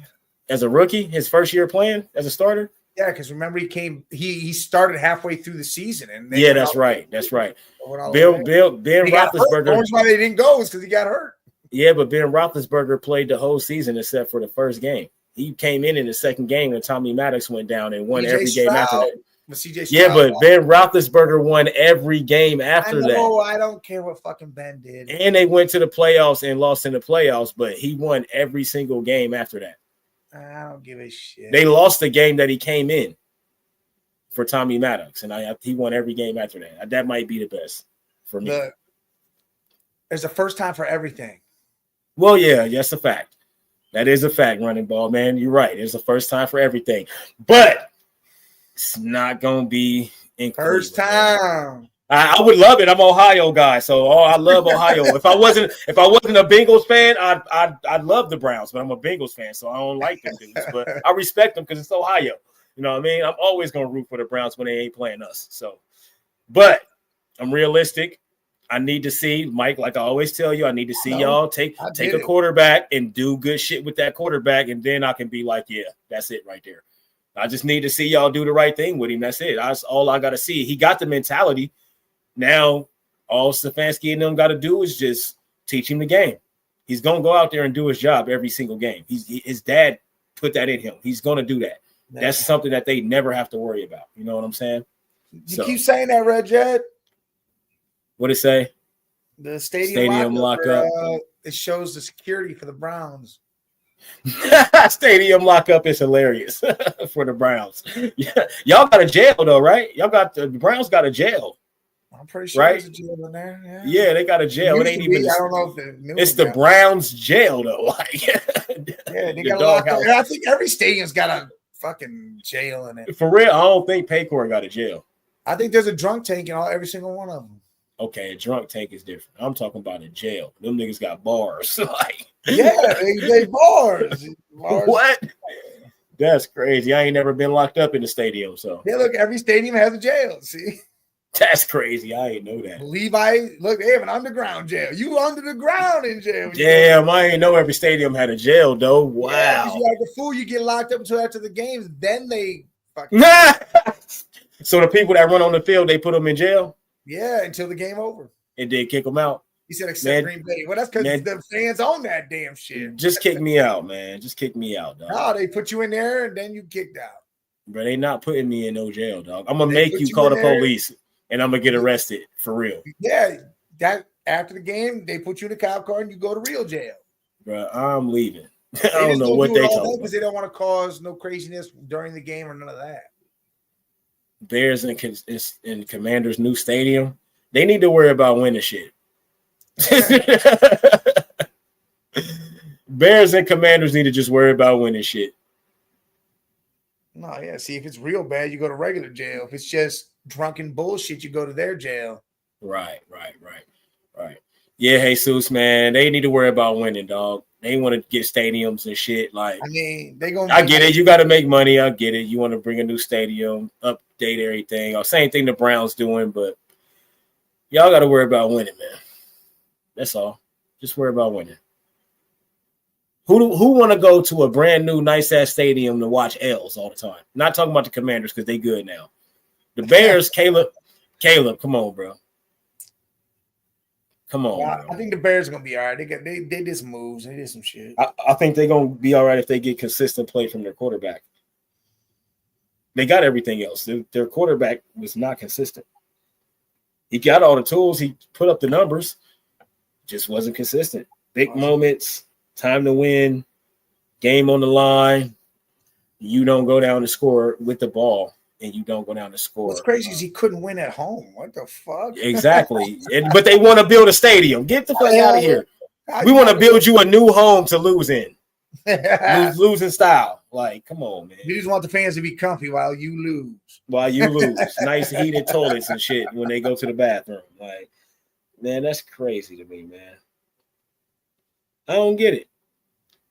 as a rookie. His first year playing as a starter. Yeah, because remember he started halfway through the season, and that's right. Ben Roethlisberger. The reason why they didn't go is because he got hurt. Yeah, but Ben Roethlisberger played the whole season except for the first game. He came in the second game when Tommy Maddox went down and won every game after that. But Ben Roethlisberger won every game after that. I don't care what fucking Ben did. And they went to the playoffs and lost in the playoffs, but he won every single game after that. I don't give a shit. They lost the game that he came in for Tommy Maddox, and he won every game after that. That might be the best for me. There's a first time for everything. Well, yeah, that's a fact. That is a fact, running ball, man. You're right. It's the first time for everything. But it's not going to be in First Cleveland, time. I would love it. I'm an Ohio guy, so I love Ohio. If I wasn't a Bengals fan, I'd love the Browns, but I'm a Bengals fan, so I don't like them dudes. But I respect them because it's Ohio. You know what I mean? I'm always gonna root for the Browns when they ain't playing us. So, but I'm realistic. I need to see Mike, like I always tell you, I need to see y'all take a quarterback and do good shit with that quarterback, and then I can be like, yeah, that's it right there. I just need to see y'all do the right thing with him. That's it. That's all I gotta see. He got the mentality. Now, all Stefanski and them got to do is just teach him the game. He's going to go out there and do his job every single game. His dad put that in him. He's going to do that. Man. That's something that they never have to worry about. You know what I'm saying? You keep saying that, Red Jet. What it say? The stadium lockup. It shows the security for the Browns. Stadium lockup is hilarious for the Browns. Yeah. Y'all got a jail, though, right? The Browns got a jail. I'm pretty sure there's a jail in there. Yeah, they got a jail. It ain't even. I don't know if it's the Browns jail though. Like, yeah, they got a doghouse. I think every stadium's got a fucking jail in it. For real, I don't think Paycor got a jail. I think there's a drunk tank in every single one of them. Okay, a drunk tank is different. I'm talking about a jail. Them niggas got bars. Like, yeah, they bars. What? That's crazy. I ain't never been locked up in the stadium. So yeah, look, every stadium has a jail. See. That's crazy. I ain't know that. Levi, look, they have an underground jail. You under the ground in jail. Damn, I ain't know every stadium had a jail, though. Wow. Yeah, you like a fool, you get locked up until after the games. Then they fucking. So the people that run on the field, they put them in jail? Yeah, until the game over. And then kick them out. He said, except Green Bay. Well, that's because the fans own that damn shit. Just kick me out, man. Just kick me out, dog. No, they put you in there and then you kicked out. But they not putting me in no jail, dog. I'm going to make you call the police. And I'm gonna get arrested for real. Yeah, that after the game, they put you in a cop car and you go to real jail. Bro, I'm leaving. I don't know what they talking about because they don't want to cause no craziness during the game or none of that. Bears and Commanders' new stadium, they need to worry about winning shit. Bears and Commanders need to just worry about winning shit. No, yeah. See, if it's real bad, you go to regular jail. If it's just drunken bullshit, you go to their jail. Right. Yeah, Jesus, man, they need to worry about winning, dog. They want to get stadiums and shit. Like, I mean, they gonna. I get it. You got to make money. I get it. You want to bring a new stadium, update everything. Or same thing the Browns doing, but y'all got to worry about winning, man. That's all. Just worry about winning. Who want to go to a brand new nice ass stadium to watch L's all the time? Not talking about the Commanders because they good now. The Bears, Caleb, come on, bro. Come on. Yeah, I think the Bears are gonna be all right. They did some moves. They did some shit. I think they're gonna be all right if they get consistent play from their quarterback. They got everything else. Their quarterback was not consistent. He got all the tools. He put up the numbers. Just wasn't consistent. Big moments. Time to win, game on the line. You don't go down to score with the ball, and you don't go down to score. What's crazy is he couldn't win at home. What the fuck? Exactly. But they want to build a stadium. Get the fuck out of here. We want to build you a new home to lose in. Losing style. Like, come on, man. You just want the fans to be comfy while you lose. Nice heated toilets and shit when they go to the bathroom. Like, man, that's crazy to me, man. I don't get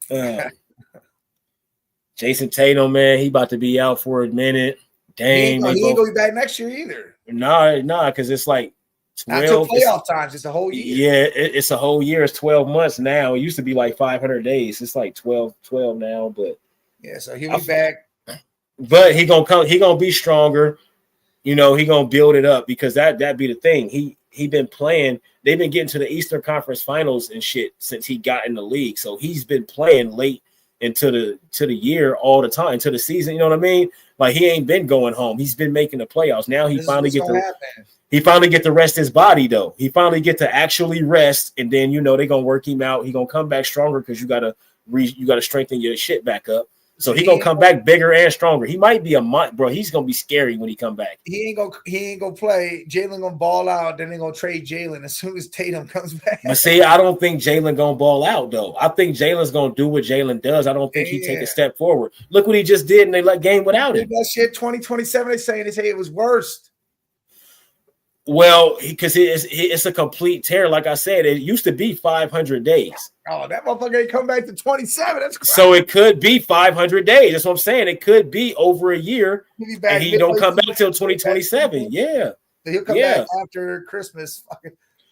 it. Jason Tatum, man, he about to be out for a minute. Dang, he ain't gonna be back next year either. Nah, because it's like 12 playoff times. It's a whole year. Yeah, it's a whole year. It's 12 months now. It used to be like 500 days. It's like 12 now. But yeah, so he'll be back. But he gonna be stronger. You know, he gonna build it up because that be the thing. He been playing. They've been getting to the Eastern Conference Finals and shit since he got in the league. So he's been playing late into the year all the time, to the season. You know what I mean? Like, he ain't been going home. He's been making the playoffs. Now he finally get to rest his body though. He finally get to actually rest, and then they're gonna work him out. He gonna come back stronger because you gotta strengthen your shit back up. So he gonna come back bigger and stronger. He might be a month, bro. He's gonna be scary when he come back. He ain't gonna play. Jalen gonna ball out. Then they gonna trade Jalen as soon as Tatum comes back. But see, I don't think Jalen gonna ball out though. I think Jalen's gonna do what Jalen does. I don't think he take a step forward. Look what he just did, and they let game without him. That shit 2027. They say it was worst. Well, because it's a complete tear. Like I said, it used to be 500 days. Oh, that motherfucker ain't come back to 27. That's crazy. So it could be 500 days. That's what I'm saying. It could be over a year, and he don't come back till 2027. Yeah, he'll come back after Christmas.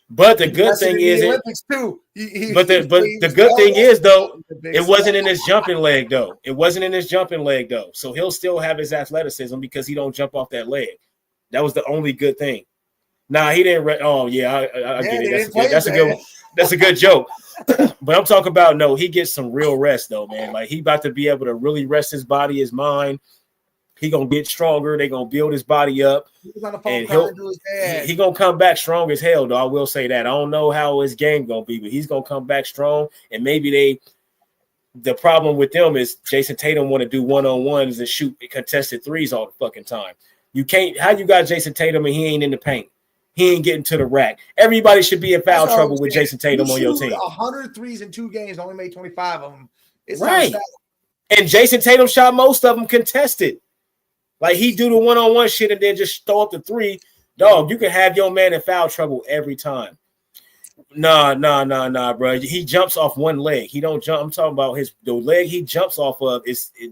But the good thing is, Olympics too. The good thing is though, it wasn't in his jumping leg though. It wasn't in his jumping leg though. So he'll still have his athleticism because he don't jump off that leg. That was the only good thing. Nah, he didn't. I get it. That's a good joke. But I'm talking about he gets some real rest though, man. Like he about to be able to really rest his body, his mind. He gonna get stronger. They gonna build his body up, and he gonna come back strong as hell. Though I will say that I don't know how his game gonna be, but he's gonna come back strong. And maybe the problem with them is Jason Tatum want to do one-on-ones and shoot contested threes all the fucking time. You can't. How you got Jason Tatum and he ain't in the paint? He ain't getting to the rack. Everybody should be in foul trouble with Jason Tatum on your team. 100 threes in 2 games, only made 25 of them. It's right. And Jason Tatum shot most of them contested. Like he do the one-on-one shit and then just throw up the three. Dog, you can have your man in foul trouble every time. Nah, bro. He jumps off one leg. He don't jump. I'm talking about the leg he jumps off of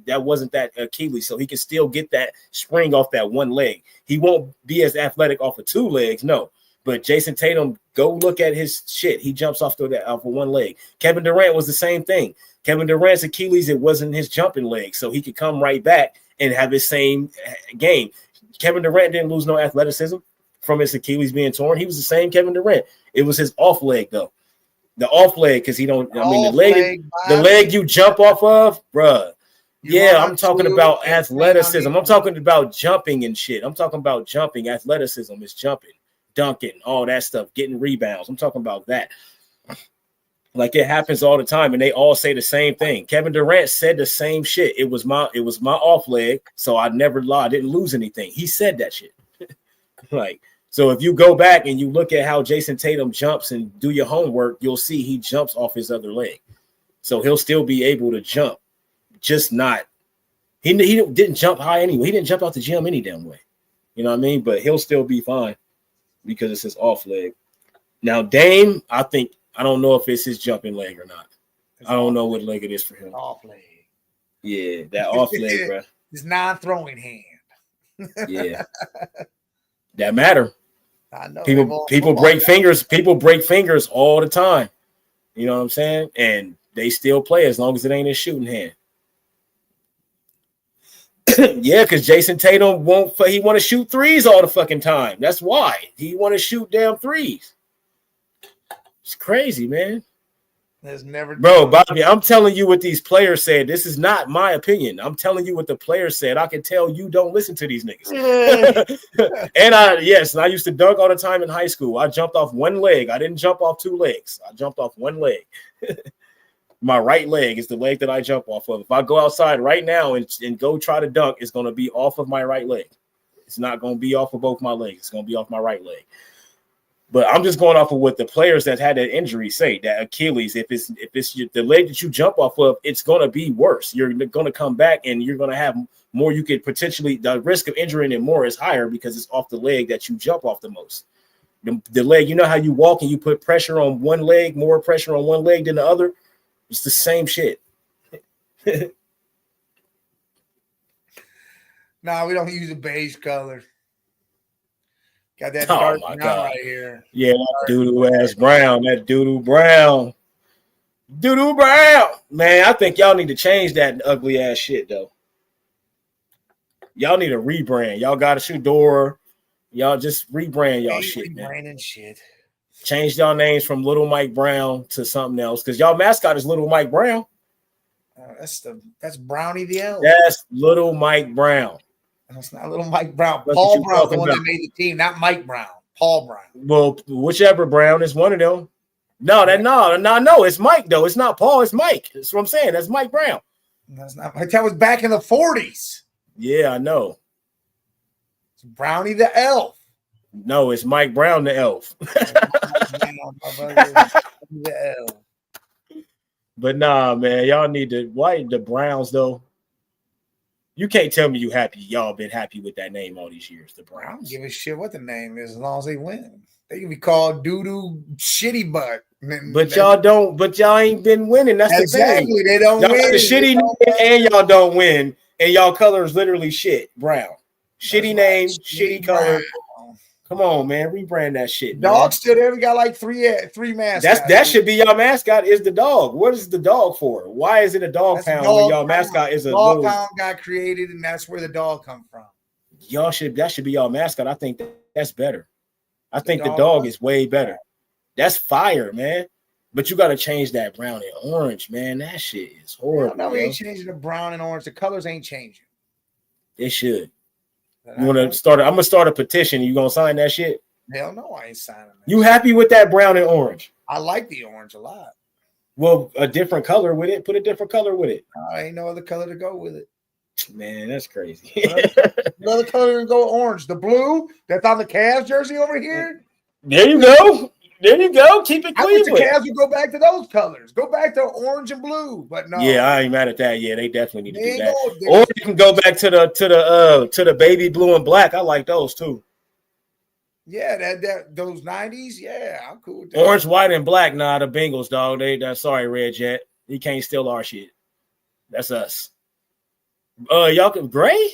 that wasn't that Achilles, so he can still get that spring off that one leg. He won't be as athletic off of 2 legs, no. But Jason Tatum, go look at his shit. He jumps off of one leg. Kevin Durant was the same thing. Kevin Durant's Achilles, it wasn't his jumping leg, so he could come right back and have his same game. Kevin Durant didn't lose no athleticism from his Achilles being torn. He was the same Kevin Durant. It was his off leg though. The off leg, because the leg you jump off of, bruh. Yeah, I'm talking about athleticism. I'm talking about jumping and shit. I'm talking about jumping. Athleticism is jumping, dunking, all that stuff, getting rebounds. I'm talking about that. Like it happens all the time, and they all say the same thing. Kevin Durant said the same shit. It was my off leg, so I never lied. I didn't lose anything. He said that shit. Like, so if you go back and you look at how Jason Tatum jumps and do your homework, you'll see he jumps off his other leg. So he'll still be able to jump, just not. He didn't jump high anyway. He didn't jump out the gym any damn way. You know what I mean? But he'll still be fine because it's his off leg. Now, Dame, I don't know if it's his jumping leg or not. I don't know what leg it is for him. Off leg. Yeah, that off leg, bro. His non-throwing hand. Yeah. That matter. I know. People break fingers. People break fingers all the time. You know what I'm saying? And they still play as long as it ain't a shooting hand. Yeah, because Jason Tatum want to shoot threes all the fucking time. That's why he want to shoot damn threes. It's crazy, man. There's never, bro, Bobby. I'm telling you what these players said. This is not my opinion. I'm telling you what the players said. I can tell you don't listen to these niggas. And I used to dunk all the time in high school. I jumped off one leg. I didn't jump off 2 legs. I jumped off one leg. My right leg is the leg that I jump off of. If I go outside right now and go try to dunk, it's going to be off of my right leg. It's not going to be off of both my legs. It's going to be off my right leg. But I'm just going off of what the players that had that injury say. That Achilles, if it's the leg that you jump off of, it's going to be worse. You're going to come back and you're going to have more. You could potentially, the risk of injuring it more is higher because it's off the leg that you jump off the most. The leg, you know how you walk and you put pressure on one leg, more pressure on one leg than the other. It's the same shit. Nah, we don't use a beige color. Got that dark brown right here. Yeah, that doo-doo ass brown. That doo-doo brown. Doo-doo brown. Man, I think y'all need to change that ugly ass shit, though. Y'all need a rebrand. Y'all got a Shador. Y'all just rebrand y'all shit, man. Rebranding shit. Change y'all names from Little Mike Brown to something else because y'all mascot is Little Mike Brown. That's Brownie the Elf. That's Little Mike Brown. That's not Little Mike Brown. Paul Brown, the one that made the team, not Mike Brown. Paul Brown. Well, whichever Brown is one of them. No, it's Mike though. It's not Paul. It's Mike. That's what I'm saying. That's Mike Brown. That's not. That was back in the 40s. Yeah, I know. It's Brownie the Elf. No, it's Mike Brown the Elf. The Elf. But nah, man, y'all need to. Why the Browns though? You can't tell me you happy. Y'all been happy with that name all these years. The I don't Browns. give a shit what the name is as long as they win. They can be called doo-doo shitty butt. But y'all don't. But y'all ain't been winning. That's exactly. the thing. They don't Y'all win. got the shitty name and y'all don't win. And y'all color is literally shit. Brown. Shitty name, shitty color. Come on, man. Rebrand that shit. Dog still there. We got like three mascots. That should be y'all mascot is the dog. What is the dog for? Why is it a dog pound when y'all mascot is a dog little... pound got created, and that's where the dog come from. That should be y'all mascot. I think that's better. I think the dog is way better. That's fire, man. But you got to change that brown and orange, man. That shit is horrible. No, we ain't changing the brown and orange. The colors ain't changing. It should. You want to start? I'm gonna start a petition. You gonna sign that shit? Hell no, I ain't signing that. You happy with that brown and orange? I like the orange a lot. Well, a different color with it. Put a different color with it. Ain't no other color to go with it. Man, that's crazy. Another color to go with orange. The blue that's on the Cavs jersey over here. There you go. There you go. Keep it I clean. wish the Cavs would go back to those colors. Go back to orange and blue. But no. Yeah, I ain't mad at that. Yeah, they definitely need to do that. Or Or you can go back to the baby blue and black. I like those too. Yeah, that those 90s. Yeah, I'm cool with that. Orange, white, and black. Nah, the Bengals, dog. Sorry, Red Jet. He can't steal our shit. That's us. Y'all can gray,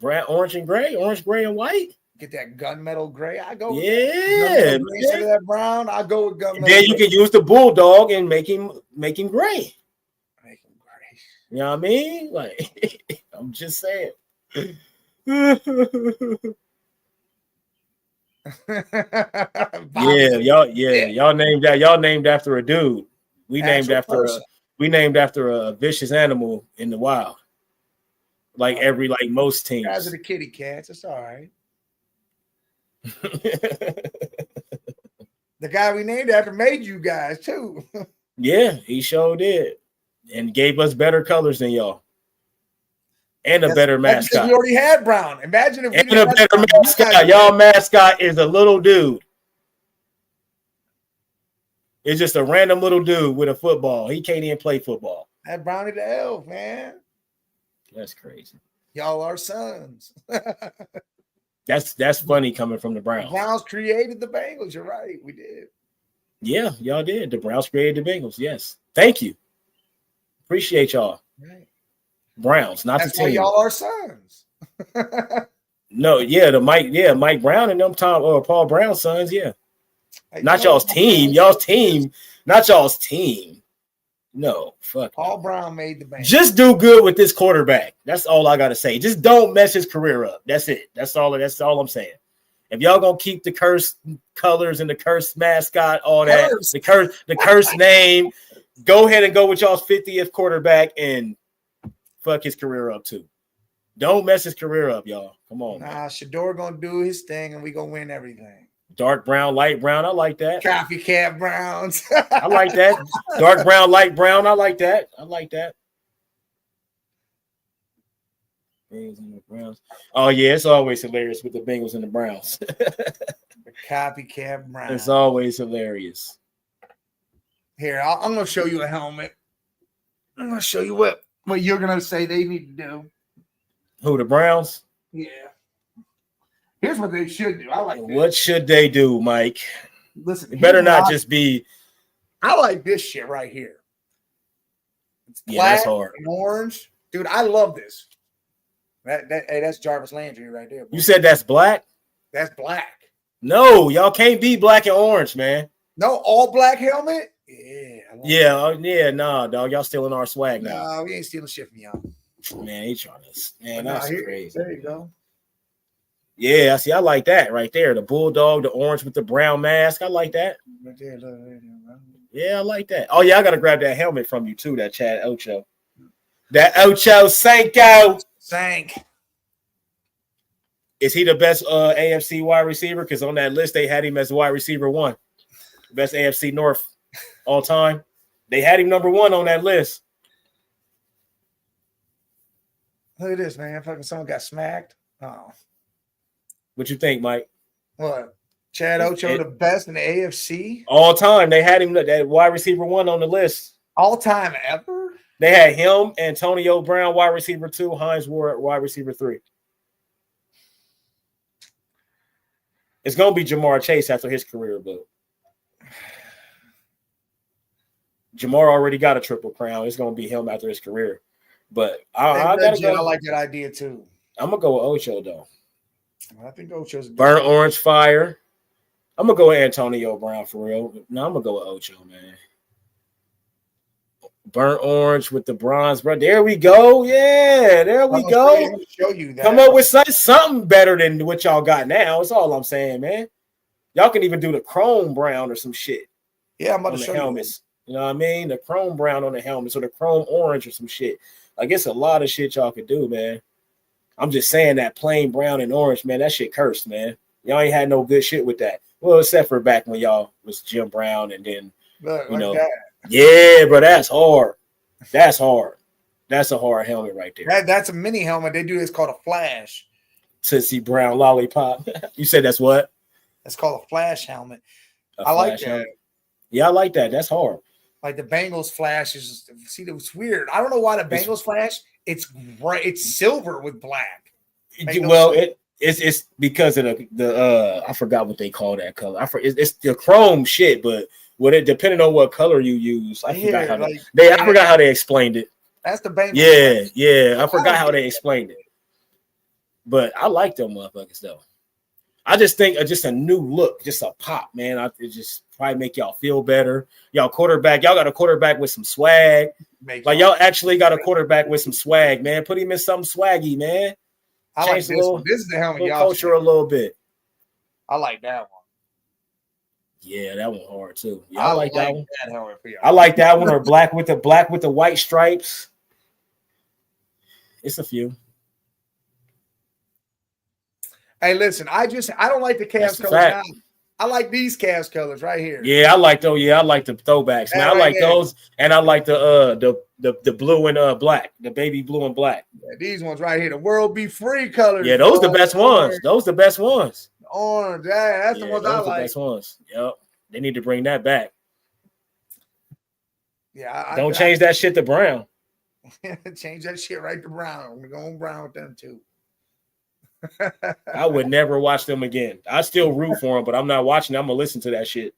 orange and gray, orange, gray, and white. Get that gunmetal gray. I go. Yeah, gray instead of that brown. I go with gunmetal. Then you can use the bulldog and make him gray. Make him gray. You know what I mean? Like, I'm just saying. Y'all named after a dude. We named after a vicious animal in the wild. Like most teams. Guys are the kitty cats. It's all right. The guy we named after made you guys too. Yeah, he sure did, and gave us better colors than y'all, and a better mascot. We already had brown. Imagine if we and a better mascot. Y'all mascot is a little dude. It's just a random little dude with a football. He can't even play football. That Brownie the Elf, man. That's crazy. Y'all are sons. That's funny coming from the Browns. The Browns created the Bengals. You're right. We did. Yeah, y'all did. The Browns created the Bengals. Yes. Thank you. Appreciate y'all. Right. Browns, not That's the team. Why y'all are sons. No, yeah, Mike Brown and them Paul Brown sons, yeah. Not y'all's team. Y'all's team. Not y'all's team. No, fuck. Paul Brown made the Bengals. Just do good with this quarterback. That's all I gotta say. Just don't mess his career up. That's it. That's all I'm saying. If y'all gonna keep the cursed colors and the cursed mascot, all that, the cursed name, go ahead and go with y'all's 50th quarterback and fuck his career up too. Don't mess his career up, y'all. Come on. Nah, Shador gonna do his thing and we gonna win everything. Dark brown, light brown. I like that. Coffee cat browns. I like that. Dark brown, light brown. I like that. Bengals and the Browns. Oh yeah, it's always hilarious with the Bengals and the Browns. Copycat Brown. It's always hilarious. Here, I'm gonna show you a helmet. I'm gonna show you what you're gonna say they need to do. Who, the Browns? Yeah. Here's what they should do. I like this. What should they do, Mike? Listen, it better not just be. I like this shit right here. It's black that's hard. And orange. Dude, I love this. Hey, that's Jarvis Landry right there. You said that's black? That's black. No, y'all can't be black and orange, man. No, all black helmet? Yeah. Nah, dog. Y'all stealing our swag now. No, we ain't stealing shit from y'all. Man, he trying to. Man, that's crazy. There you go. Yeah, I like that right there. The bulldog, the orange with the brown mask. I like that. Right there, yeah, I like that. Oh, yeah, I got to grab that helmet from you, too, that Chad Ocho. That Ocho Cinco. Sank. Is he the best AFC wide receiver? Because on that list, they had him as wide receiver 1. Best AFC North. all time. They had him number one on that list. Look at this, man. Fucking someone got smacked. Oh, What you think, Mike? what? Chad Ocho, the best in the AFC All time. They had him that wide receiver 1 on the list. all time ever. They had him, Antonio Brown, wide receiver 2, Hines Ward, wide receiver 3. It's gonna be Jamar Chase after his career, but Jamar already got a triple crown. It's gonna be him after his career. But I gotta go. I like that idea too. I'm gonna go with Ocho though. I think Ocho's Burn Orange Fire. I'm gonna go with Antonio Brown for real. No, I'm gonna go with Ocho, man. Burnt Orange with the bronze, bro. There we go. Yeah, there we go. Show you that. Come up with something better than what y'all got now. That's all I'm saying, man. Y'all can even do the chrome brown or some shit. Yeah, I'm about on to the show helmets. You know what I mean? The chrome brown on the helmets or the chrome orange or some shit. Like it's a lot of shit y'all could do, man. I'm just saying that plain brown and orange, man, that shit cursed, man. Y'all ain't had no good shit with that. Well, except for back when y'all was Jim Brown and then, Look, you like know. that. Yeah, bro, that's hard. That's hard. That's a hard helmet right there. That's a mini helmet. They do this called a flash. Tootsie Brown lollipop. You said that's what? That's called a flash helmet. A I like flash that. helmet. Yeah, I like that. That's hard. Like the Bengals flash is see, it was weird. I don't know why the Bengals flash. It's bright. It's silver with black. Well, it's because of the I forgot what they call that color. It's the chrome shit, but depending on what color you use, I forgot how I forgot how they explained it. That's the Bengals. Yeah. I forgot how they explained it. But I like them motherfuckers though. I just think just a new look, just a pop, man. It just probably make y'all feel better. Y'all got a quarterback with some swag. Like y'all actually got a quarterback with some swag, man. Put him in something swaggy, man. I like this one. This is the helmet, y'all. Culture a little bit. I like that one. Yeah, that one hard too. Yeah, I like that one. That helmet for y'all. I like that one, or black with the white stripes. It's a few. Hey, listen, I don't like the Cavs colors now. I like these Cavs colors right here. Yeah, I like those. Yeah, I like the throwbacks. Man, I like those, and I like the blue and black, the baby blue and black. Yeah, these ones right here, the world be free colors. Yeah, those the best ones. Those the best ones. Orange, that's the ones I like. The best ones. Yep, they need to bring that back. Yeah, don't change that shit to brown. Change that shit right to brown. We're going brown with them too. I would never watch them again. I still root for them, but I'm not watching. I'm gonna listen to that shit.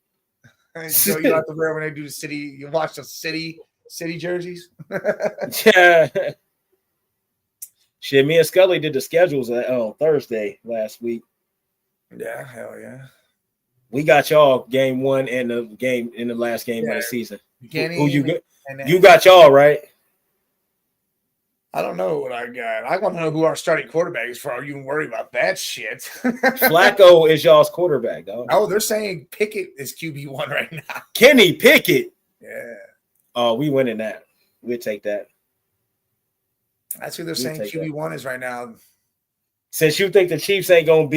So you have to wear when they do the city. You watch the city jerseys. Yeah. Shit, me and Scully did the schedules on Thursday last week. Yeah, hell yeah. We got y'all game one and the last game of the season. Who you got? You got y'all right. I don't know what I got. I want to know who our starting quarterback is for. Are you worried about that shit? Flacco is y'all's quarterback, dog. Oh, they're saying Pickett is QB1 right now. Kenny Pickett. Yeah. Oh, we winning that. We'll take that. That's who they're saying QB1 is right now. Since you think the Chiefs ain't gonna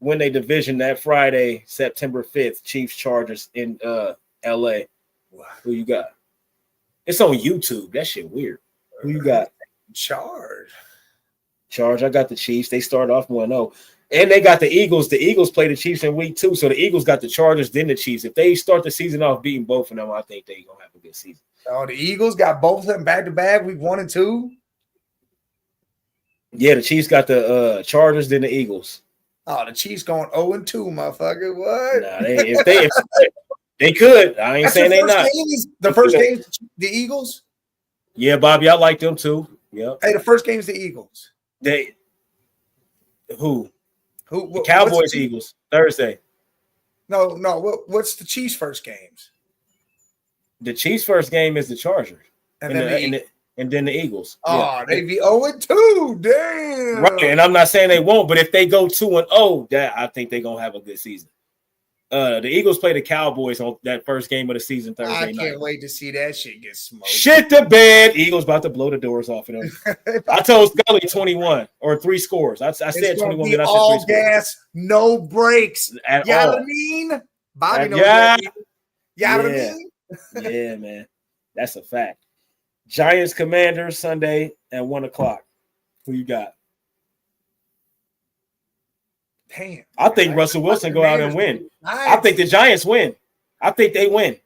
win their division that Friday, September 5th, Chiefs Chargers in LA. Who you got? It's on YouTube. That shit weird. Who you got? Charge. I got the Chiefs. They start off 1-0. And they got the Eagles. The Eagles play the Chiefs in week 2. So the Eagles got the Chargers, then the Chiefs. If they start the season off beating both of them, I think they're going to have a good season. Oh, the Eagles got both of them back-to-back, week 1 and 2? Yeah, the Chiefs got the Chargers, then the Eagles. Oh, the Chiefs going 0 and 2, motherfucker. What? Nah, if they could. I ain't saying they not. The first game is the Eagles? Yeah, Bobby, I like them too. Yeah. Hey, the first game is the Eagles. Who? The Cowboys, Eagles, Thursday. No. What's the Chiefs' first games? The Chiefs' first game is the Chargers. And then the Eagles. Oh, yeah. They be 0 and 2. Damn. Right. And I'm not saying they won't, but if they go 2-0, I think they're gonna have a good season. The Eagles play the Cowboys on that first game of the season Thursday night. I can't wait to see that shit get smoked. Shit the bed. Eagles about to blow the doors off of them. I told Scully 21 or 3 scores. I said 21. Then I said all 3 gas, no brakes. At you all. know what I mean? Bobby knows yeah. that. You know what I mean? Yeah, man. That's a fact. Giants Commanders Sunday at 1:00. Who you got? Damn. I think Russell Wilson go out and win. I think the Giants win. I think they win.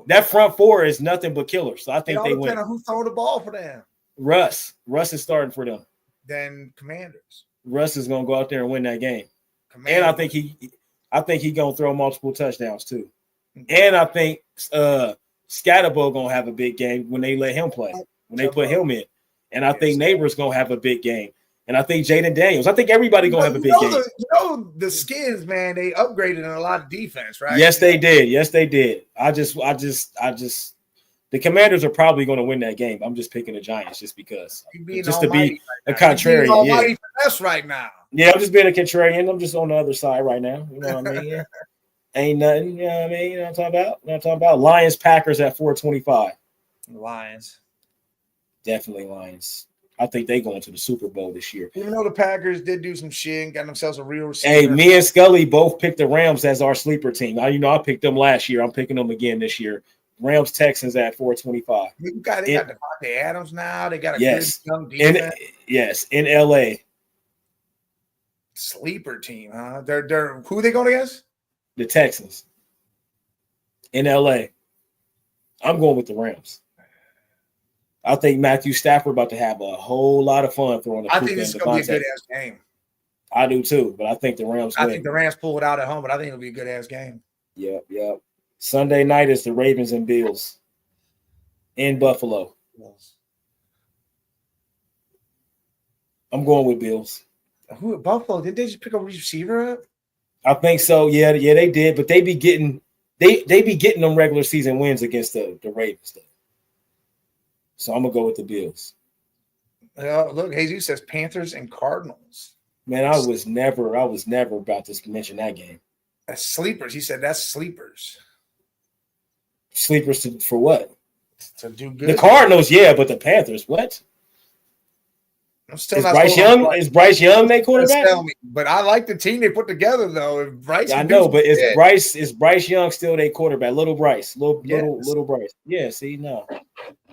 That front four is nothing but killers. So I think they win. Who's throwing the ball for them? Russ is starting for them. Then Commanders. Russ is gonna go out there and win that game. Commanders. And I think he gonna throw multiple touchdowns too. And I think Scatterbo gonna have a big game when they let him play, when they put him in. And I think Neighbors gonna have a big game. And I think Jaden Daniels. I think everybody gonna have a big game. The Skins, man, they upgraded in a lot of defense, right? Yes, they did. Yes, they did. I just the Commanders are probably going to win that game. I'm just picking the Giants just because. Just to be a contrarian. Yeah. For us right now. Yeah, I'm just being a contrarian. I'm just on the other side right now. You know what I mean? Ain't nothing. You know what I mean? You know what I'm talking about? Lions, Packers at 425. Lions. Definitely Lions. I think they going to the Super Bowl this year. Even though the Packers did do some shit and got themselves a real receiver. Hey, me and Scully both picked the Rams as our sleeper team. I picked them last year. I'm picking them again this year. Rams, Texans at 425. They got Devontae Adams now. They got a good young defense. In LA. Sleeper team, huh? They're who they going against? The Texans. In LA. I'm going with the Rams. I think Matthew Stafford about to have a whole lot of fun throwing the. I think this is going to be a good ass game. I do too, but I think the Rams win. I think the Rams pull it out at home, but I think it'll be a good ass game. Yep. Sunday night is the Ravens and Bills in Buffalo. Yes. I'm going with Bills. Who at Buffalo? Did they just pick a receiver up? I think so. Yeah, they did, but they be getting them regular season wins against the Ravens though. So I'm gonna go with the Bills. Look, Jesus says Panthers and Cardinals. Man, I was never about to mention that game. That's sleepers. He said that's sleepers. Sleepers for what? To do good. The Cardinals, yeah, but the Panthers, what? I'm still is not Bryce Young? Is Bryce Young their quarterback? But I like the team they put together, though. If Bryce, I know, but is Bryce Young still their quarterback? Little Bryce. Yeah, see, no.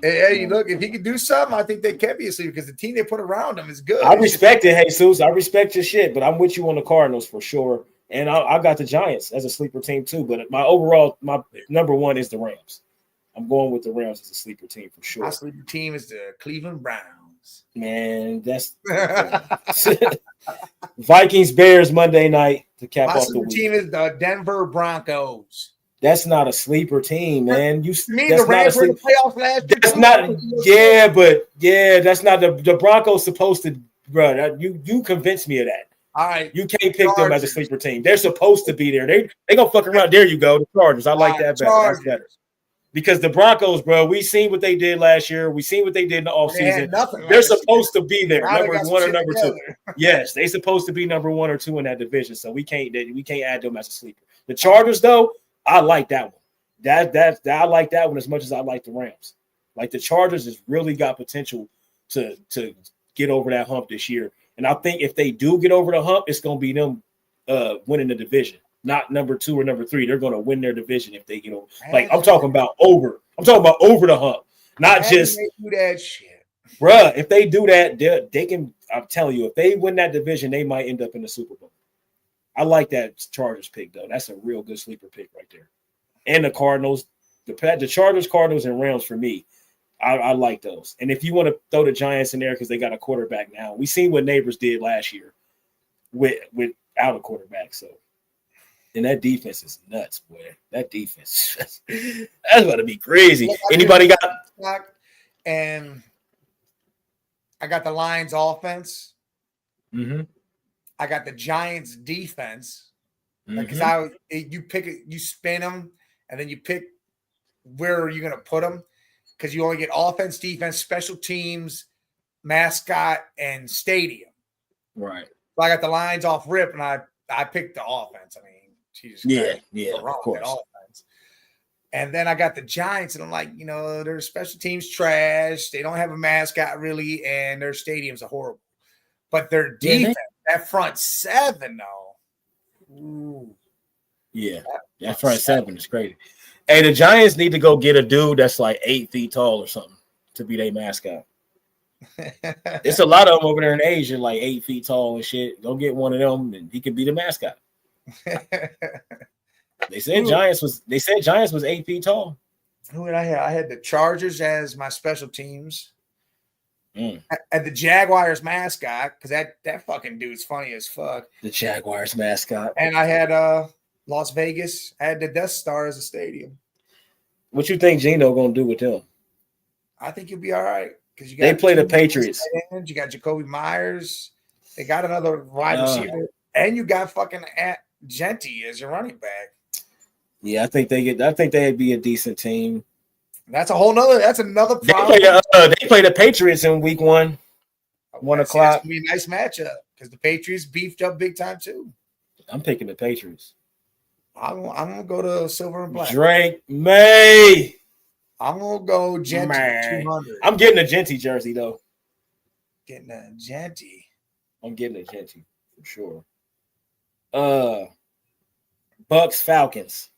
Hey, look, if he could do something, I think they can be a sleeper because the team they put around him is good. I respect it, Jesus. I respect your shit, but I'm with you on the Cardinals for sure. And I got the Giants as a sleeper team too. But my number one is the Rams. I'm going with the Rams as a sleeper team for sure. My sleeper team is the Cleveland Browns. Man, that's Vikings Bears Monday night to cap off the week. My team is the Denver Broncos. That's not a sleeper team, man. You mean the Rams were in the playoffs last year? That's not. That's not the Broncos supposed to, bro. You convinced me of that. All right, you can't pick them as a sleeper team. They're supposed to be there. They gonna fuck around. There you go. The Chargers. I like that better. That's better. Because the Broncos, bro, we seen what they did last year. We seen what they did in the offseason. They're supposed to be there, number one or number two. Yes, they're supposed to be number 1 or 2 in that division. So we can't add them as a sleeper. The Chargers, though, I like that one. I like that one as much as I like the Rams. Like the Chargers has really got potential to get over that hump this year. And I think if they do get over the hump, it's going to be them winning the division. Not number 2 or number 3. They're going to win their division if they get over. Like I'm talking about over. I'm talking about over the hump, not just do that shit, bruh. If they do that, they can. I'm telling you, if they win that division, they might end up in the Super Bowl. I like that Chargers pick though. That's a real good sleeper pick right there. And the Cardinals, the Chargers, Cardinals, and Rams for me. I like those. And if you want to throw the Giants in there because they got a quarterback now, we seen what Neighbors did last year without a quarterback. So. And that defense is nuts, boy. That defense, that's about to be crazy. Anybody got? And I got the Lions offense. Mm-hmm. I got the Giants defense. Because you pick it, you spin them, and then you pick where you're going to put them. Because you only get offense, defense, special teams, mascot, and stadium. Right. So I got the Lions off rip, and I picked the offense. I mean. Of course. Offense. And then I got the Giants, and I'm like, their special teams trash. They don't have a mascot really, and their stadiums are horrible. But their defense, that front seven, though. Ooh. Yeah, that front seven is crazy. Hey, the Giants need to go get a dude that's like 8 feet tall or something to be their mascot. It's a lot of them over there in Asia, like 8 feet tall and shit. Go get one of them, and he could be the mascot. They said Giants was 8 feet tall. Who did I have? I had the Chargers as my special teams. At the Jaguars mascot, because that fucking dude's funny as fuck. The Jaguars mascot. And I had Las Vegas. I had the Death Star as a stadium. What you think Geno gonna do with them? I think you'll be all right because they play the Patriots. You got Jacoby Myers. They got another wide receiver, and you got fucking Genty as your running back. Yeah, I think they'd be a decent team. That's another problem. They play the Patriots in week 1, 1 o'clock. That's gonna be a nice matchup because the Patriots beefed up big time too. I'm picking the Patriots. I'm gonna go to silver and black. Drake May. I'm gonna go Genty 200. I'm getting a Genty jersey though. Getting a Genty. I'm getting a Genty for sure. Bucks Falcons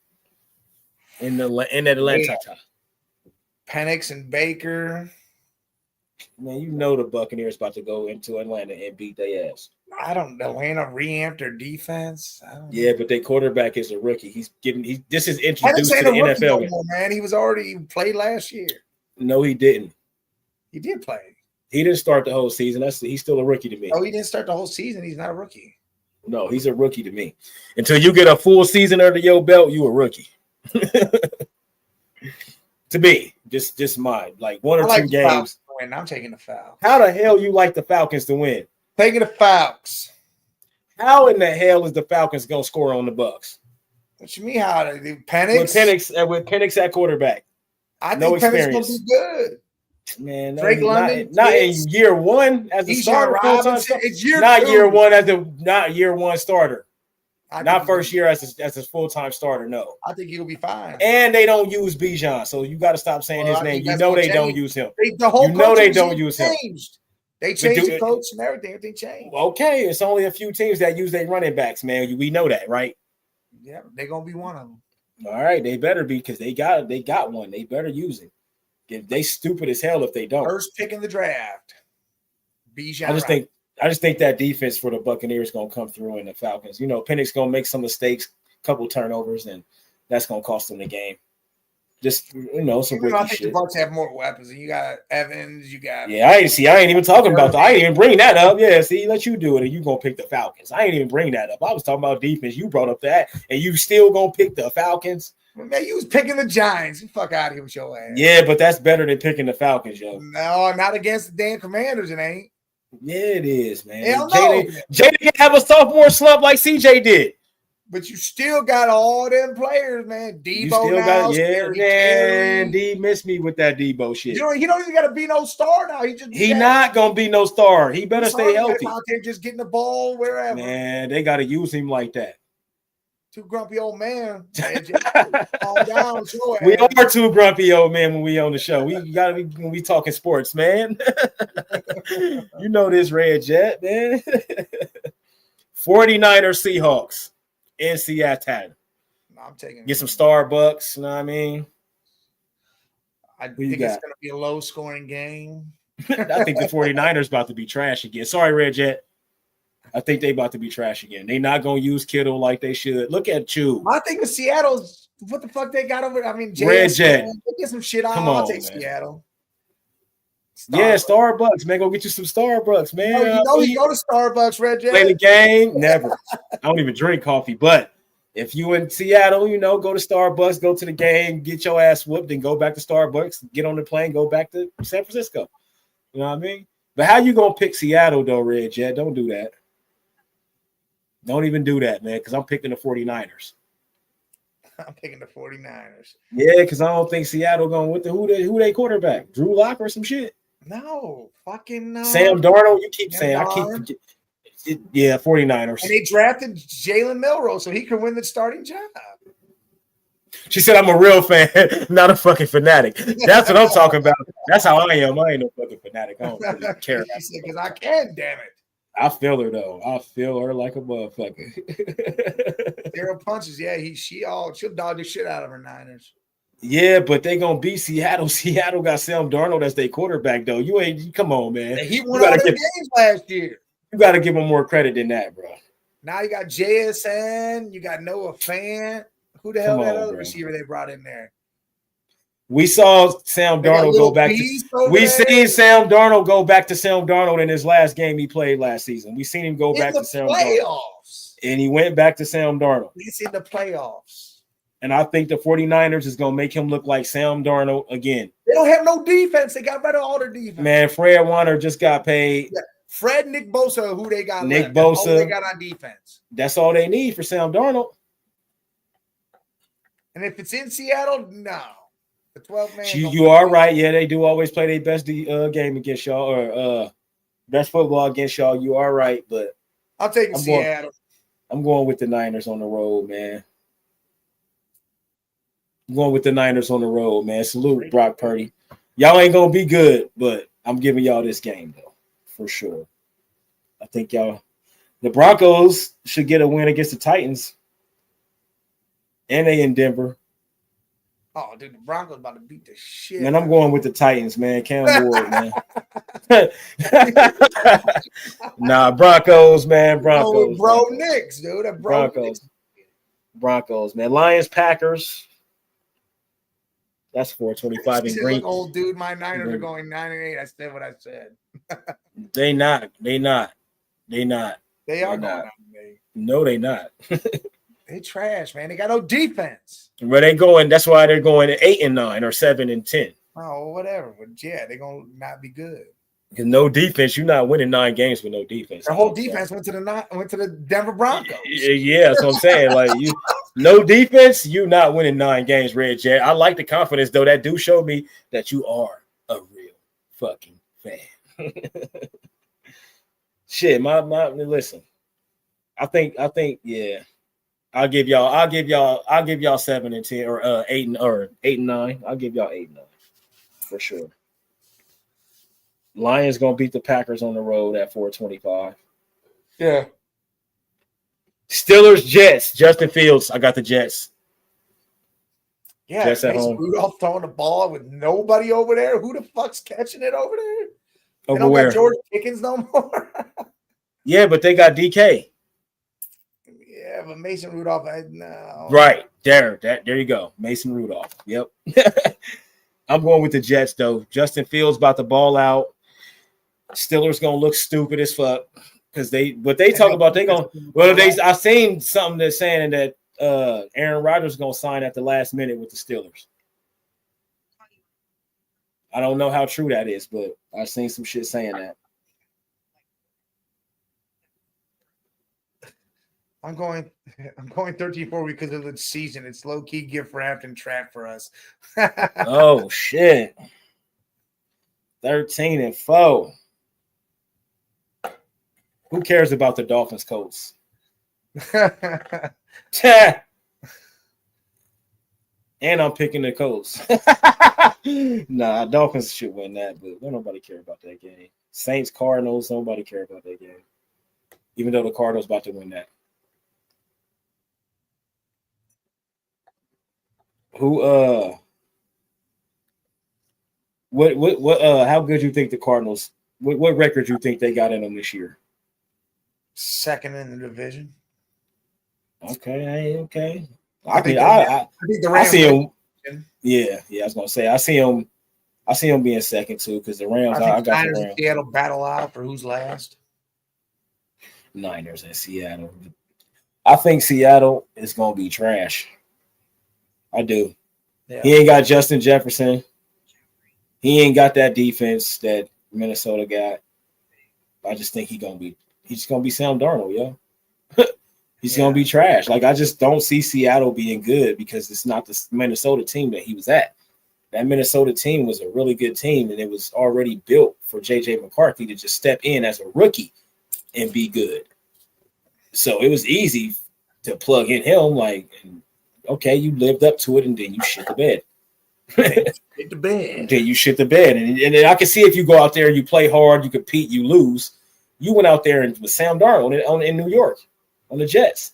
in Atlanta. Penix and Baker. Man, you know the Buccaneers about to go into Atlanta and beat their ass. I don't know. Atlanta reamped their defense. Yeah, but their quarterback is a rookie. This is introduced to the NFL. No more, man. He was already played last year. No, he didn't. He did play. He didn't start the whole season. He's still a rookie to me. Oh, he didn't start the whole season. He's not a rookie. No, he's a rookie to me. Until you get a full season under your belt, you a rookie. To me, just mine. Like 1 or 2 games. I'm taking the Falcons. How the hell you like the Falcons to win? Taking the Falcons. How in the hell is the Falcons gonna score on the Bucks? What you mean? How they do? Penix? With Penix at quarterback. I think Penix gonna be good. Man, Drake London, not in year 1 as a starter. It's year not 2. Year 1 not year 1 starter. Not first year as a full-time starter. No, I think he'll be fine. And they don't use Bijan, so you got to stop saying his name. You know they don't use him. The whole they don't use him. They changed the coach and everything. Everything changed. Okay, it's only a few teams that use their running backs, man. We know that, right? Yeah, they're gonna be one of them. All right, they better be because they got one. They better use it. They stupid as hell if they don't. First pick in the draft. Bijan. I just think that defense for the Buccaneers is gonna come through in the Falcons. You know, Penix gonna make some mistakes, couple turnovers, and that's gonna cost them the game. Just some rookie I think shit. the Bucks have more weapons. You got Evans. You got I ain't even talking about that. I ain't even bring that up. Yeah, see, let you do it, and you gonna pick the Falcons. I ain't even bring that up. I was talking about defense. You brought up that, and you still gonna pick the Falcons. Man, you was picking the Giants. You fuck out of here with your ass. Yeah, but that's better than picking the Falcons, yo. No, not against the damn Commanders. It ain't. Yeah, it is, man. Hell no. Jada can have a sophomore slump like CJ did. But you still got all them players, man. Debo you still now. Man, D missed me with that Debo shit. He don't even got to be no star now. He not gonna be no star. He better stay healthy. Out there just getting the ball wherever. Man, they got to use him like that. Too grumpy old man. Calm down, we are too grumpy old man when we on the show. We gotta be when we talking sports, man. You know this Red Jet, man. 49ers Seahawks in Seattle. I'm taking get some Starbucks, you know what I mean? I think it's gonna be a low scoring game. I think the 49ers about to be trash again. Sorry, Red Jet. I think they about to be trash again. They not gonna use Kittle like they should. Look at you. I think with Seattle's what the fuck they got over. I mean, Red Jet. They get some shit on. Come on, I'll take man. Seattle. Yeah, Starbucks, man. Go get you some Starbucks, man. You go to Starbucks, Red Jet. Play the game? Never. I don't even drink coffee. But if you in Seattle, go to Starbucks, go to the game, get your ass whooped, and go back to Starbucks, get on the plane, go back to San Francisco. You know what I mean? But how you gonna pick Seattle though, Red Jet? Don't do that. Don't even do that, man, because I'm picking the 49ers. I'm picking the 49ers. Yeah, because I don't think Seattle going with who they quarterback? Drew Lock or some shit? No, fucking no. Sam Darnold, you keep saying. I keep. Yeah, 49ers. And they drafted Jalen Milroe so he could win the starting job. She said, I'm a real fan, not a fucking fanatic. That's what I'm talking about. That's how I am. I ain't no fucking fanatic. I don't really care. She said, because I can, damn it. I feel her though. I feel her like a motherfucker. Zero punches. Yeah, she'll dog the shit out of her Niners. Yeah, but they gonna beat Seattle. Seattle got Sam Darnold as their quarterback, though. Come on, man. He won all their games last year. You got to give him more credit than that, bro. Now you got JSN, you got Noah Fant. Who the hell that other receiver they brought in there? We saw Sam Darnold go back. Seen Sam Darnold go back to Sam Darnold in his last game he played last season. We seen him go back to Sam Darnold. And he went back to Sam Darnold. He's in the playoffs. And I think the 49ers is going to make him look like Sam Darnold again. They don't have no defense. They got rid of all their defense. Man, Fred Warner just got paid. Yeah. Fred, Nick Bosa, who they got Nick left. Bosa. That's all they got on defense. That's all they need for Sam Darnold. And if it's in Seattle, no. The 12 man. You are right. Yeah, they do always play their best game against y'all or best football against y'all. You are right, but I'm taking Seattle. I'm going with the Niners on the road, man. I'm going with the Niners on the road, man. Salute Brock Purdy. Y'all ain't gonna be good, but I'm giving y'all this game though, for sure. I think the Broncos should get a win against the Titans, and they in Denver. Oh, dude, the Broncos about to beat the shit. Man, I'm going with the Titans, man. Cam Ward, man. Nah, Broncos, man. Broncos. Bro, Knicks, dude. Broncos, man. Lions, Packers. That's 425 in green. Old dude, my Niners are going 9-8. I said what I said. They not. They are going not. No, they not. They trash, man. They got no defense. Where they going? That's why they're going at 8-9 or 7-10. Oh, whatever. But yeah, they're gonna not be good. Because no defense, you're not winning 9 games with no defense. Their whole defense went to the Denver Broncos. Yeah, that's what I'm saying. Like no defense, you not winning 9 games, Red Jet. I like the confidence though. That do show me that you are a real fucking fan. Shit, my listen. I think yeah. I'll give y'all 7-10 or 8-9. I'll give y'all 8-9 for sure. Lions gonna beat the Packers on the road at 425. Yeah. Steelers, Jets, Justin Fields. I got the Jets. Yeah, Jets at home. Rudolph throwing the ball with nobody over there. Who the fuck's catching it over there? Over they don't where? got George Pickens no more. Yeah, but they got DK. Yeah, but Mason Rudolph, no. Right there you go, Mason Rudolph. Yep. I'm going with the Jets though. Justin Fields about to ball out. Steelers gonna look stupid as fuck because I seen something that's saying that Aaron Rodgers gonna sign at the last minute with the Steelers. I don't know how true that is, but I've seen some shit saying that. I'm going 13-4 because of the season. It's low key gift wrapped and trap for us. Oh shit. 13-4. Who cares about the Dolphins Colts? And I'm picking the Colts. Nah, Dolphins should win that, but don't nobody care about that game. Saints, Cardinals, nobody care about that game. Even though the Cardinals about to win that. How good you think the Cardinals, what record you think they got in them this year? Second in the division. Okay. I think the I Rams see him. Yeah, I was gonna say I see him being second too because the Rams. I got the Rams. And Seattle battle out for who's last. Niners and Seattle. I think Seattle is gonna be trash. I do. Yeah. He ain't got Justin Jefferson. He ain't got that defense that Minnesota got. I just think he's gonna be Sam Darnold, yo. He's gonna be trash. Like I just don't see Seattle being good because it's not the Minnesota team that he was at. That Minnesota team was a really good team, and it was already built for JJ McCarthy to just step in as a rookie and be good. So it was easy to plug in him, like, okay, you lived up to it, and then you shit the bed. Shit the bed. Then you shit the bed, and I can see if you go out there, you play hard, you compete, you lose. You went out there and with Sam Darnold in New York on the Jets.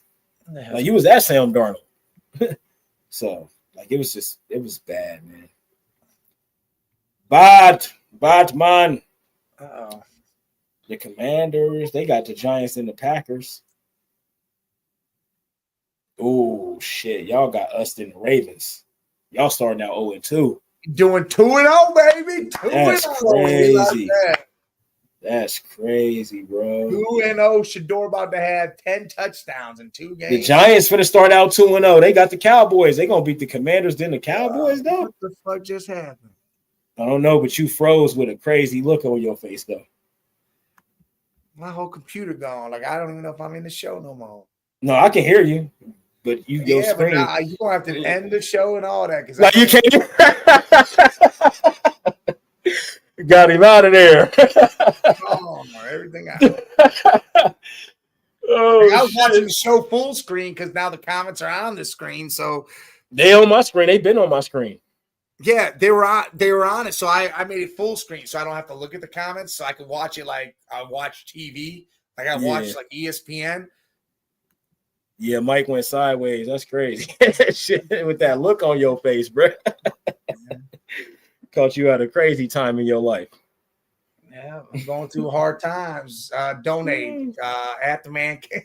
Like you was at Sam Darnold. So Like it was bad, man. Batman. Uh-oh. The Commanders, they got the Giants and the Packers. Oh shit, y'all got us and the Ravens. Y'all starting out 0-2. Doing 2-0, baby. 2-0. That's crazy. That's crazy, bro. 2-0. Shador about to have 10 touchdowns in 2 games. The Giants finna start out 2-0. They got the Cowboys. They gonna beat the Commanders, then the Cowboys, though. What the fuck just happened? I don't know, but you froze with a crazy look on your face, though. My whole computer gone. Like I don't even know if I'm in the show no more. No, I can hear you, but your screen. But you're gonna have to end the show and all that. Like you can't. Got him out of there. Oh, everything out. Oh, I was watching the show full screen because now the comments are on the screen. So they on my screen. They've been on my screen. Yeah, they were on it. So I made it full screen so I don't have to look at the comments. So I could watch it like I watch TV. Like I watch like ESPN. Yeah, Mike went sideways. That's crazy. Shit, with that look on your face, bro. Caught you at a crazy time in your life. Yeah, I'm going through hard times. Donate at the man cave.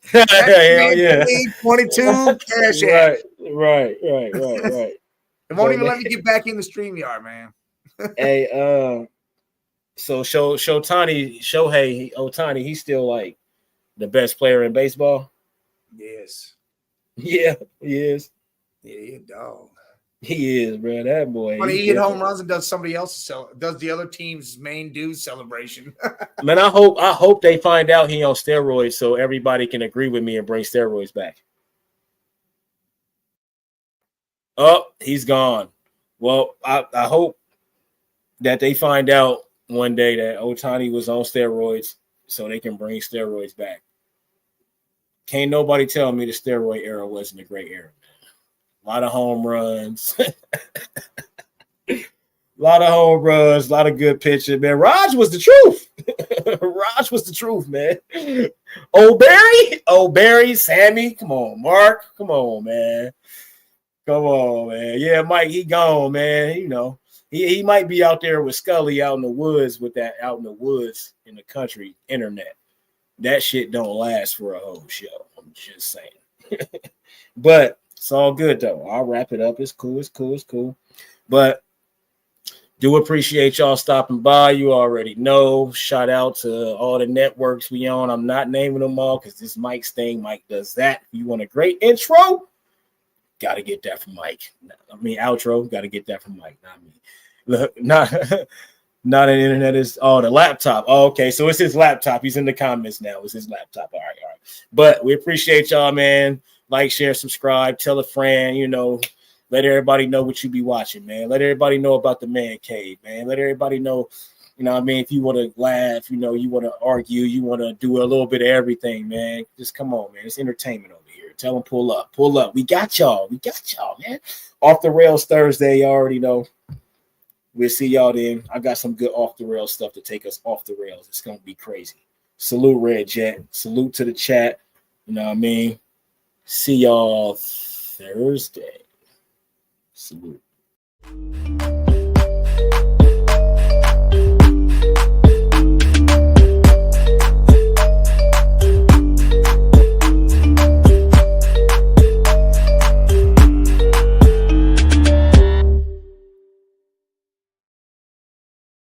Hell yeah. 22 cash app. Right. It won't even let me get back in the StreamYard, man. Hey, so Shohei Ohtani, he's still like the best player in baseball. Yes. Yeah, he is. Yeah, he a dog. He is, bro. That boy. When he hit home runs and does somebody else's does the other team's main dude celebration. Man, I hope they find out he on steroids so everybody can agree with me and bring steroids back. Oh, he's gone. Well, I hope that they find out one day that Ohtani was on steroids so they can bring steroids back. Can't nobody tell me the steroid era wasn't a great era. A lot of home runs. A lot of good pitching, man. Raj was the truth. Raj was the truth, man. Barry, Sammy, come on, Mark, come on, man. Yeah, Mike, he gone, man. You know, he might be out there with Scully out in the woods in the country internet. That shit don't last for a whole show. I'm just saying. But it's all good though. I'll wrap it up. It's cool. But do appreciate y'all stopping by. You already know. Shout out to all the networks we on. I'm not naming them all because this Mike's thing. Mike does that. You want a great intro? Got to get that from Mike. Outro. Got to get that from Mike. Not me. Look, not an internet. Is the laptop. Oh, okay. So it's his laptop. He's in the comments now. It's his laptop. All right. But we appreciate y'all, man. Like, share, subscribe, tell a friend, let everybody know what you be watching, man. Let everybody know about the man cave, man. Let everybody know, if you want to laugh, you want to argue, you want to do a little bit of everything, man. Just come on, man. It's entertainment over here. Tell them pull up. We got y'all, man. Off the Rails Thursday, you already know. We'll see y'all then. I got some good off the rails stuff to take us off the rails. It's going to be crazy. Salute, Red Jet. Salute to the chat. You know what I mean? See y'all Thursday. Salute.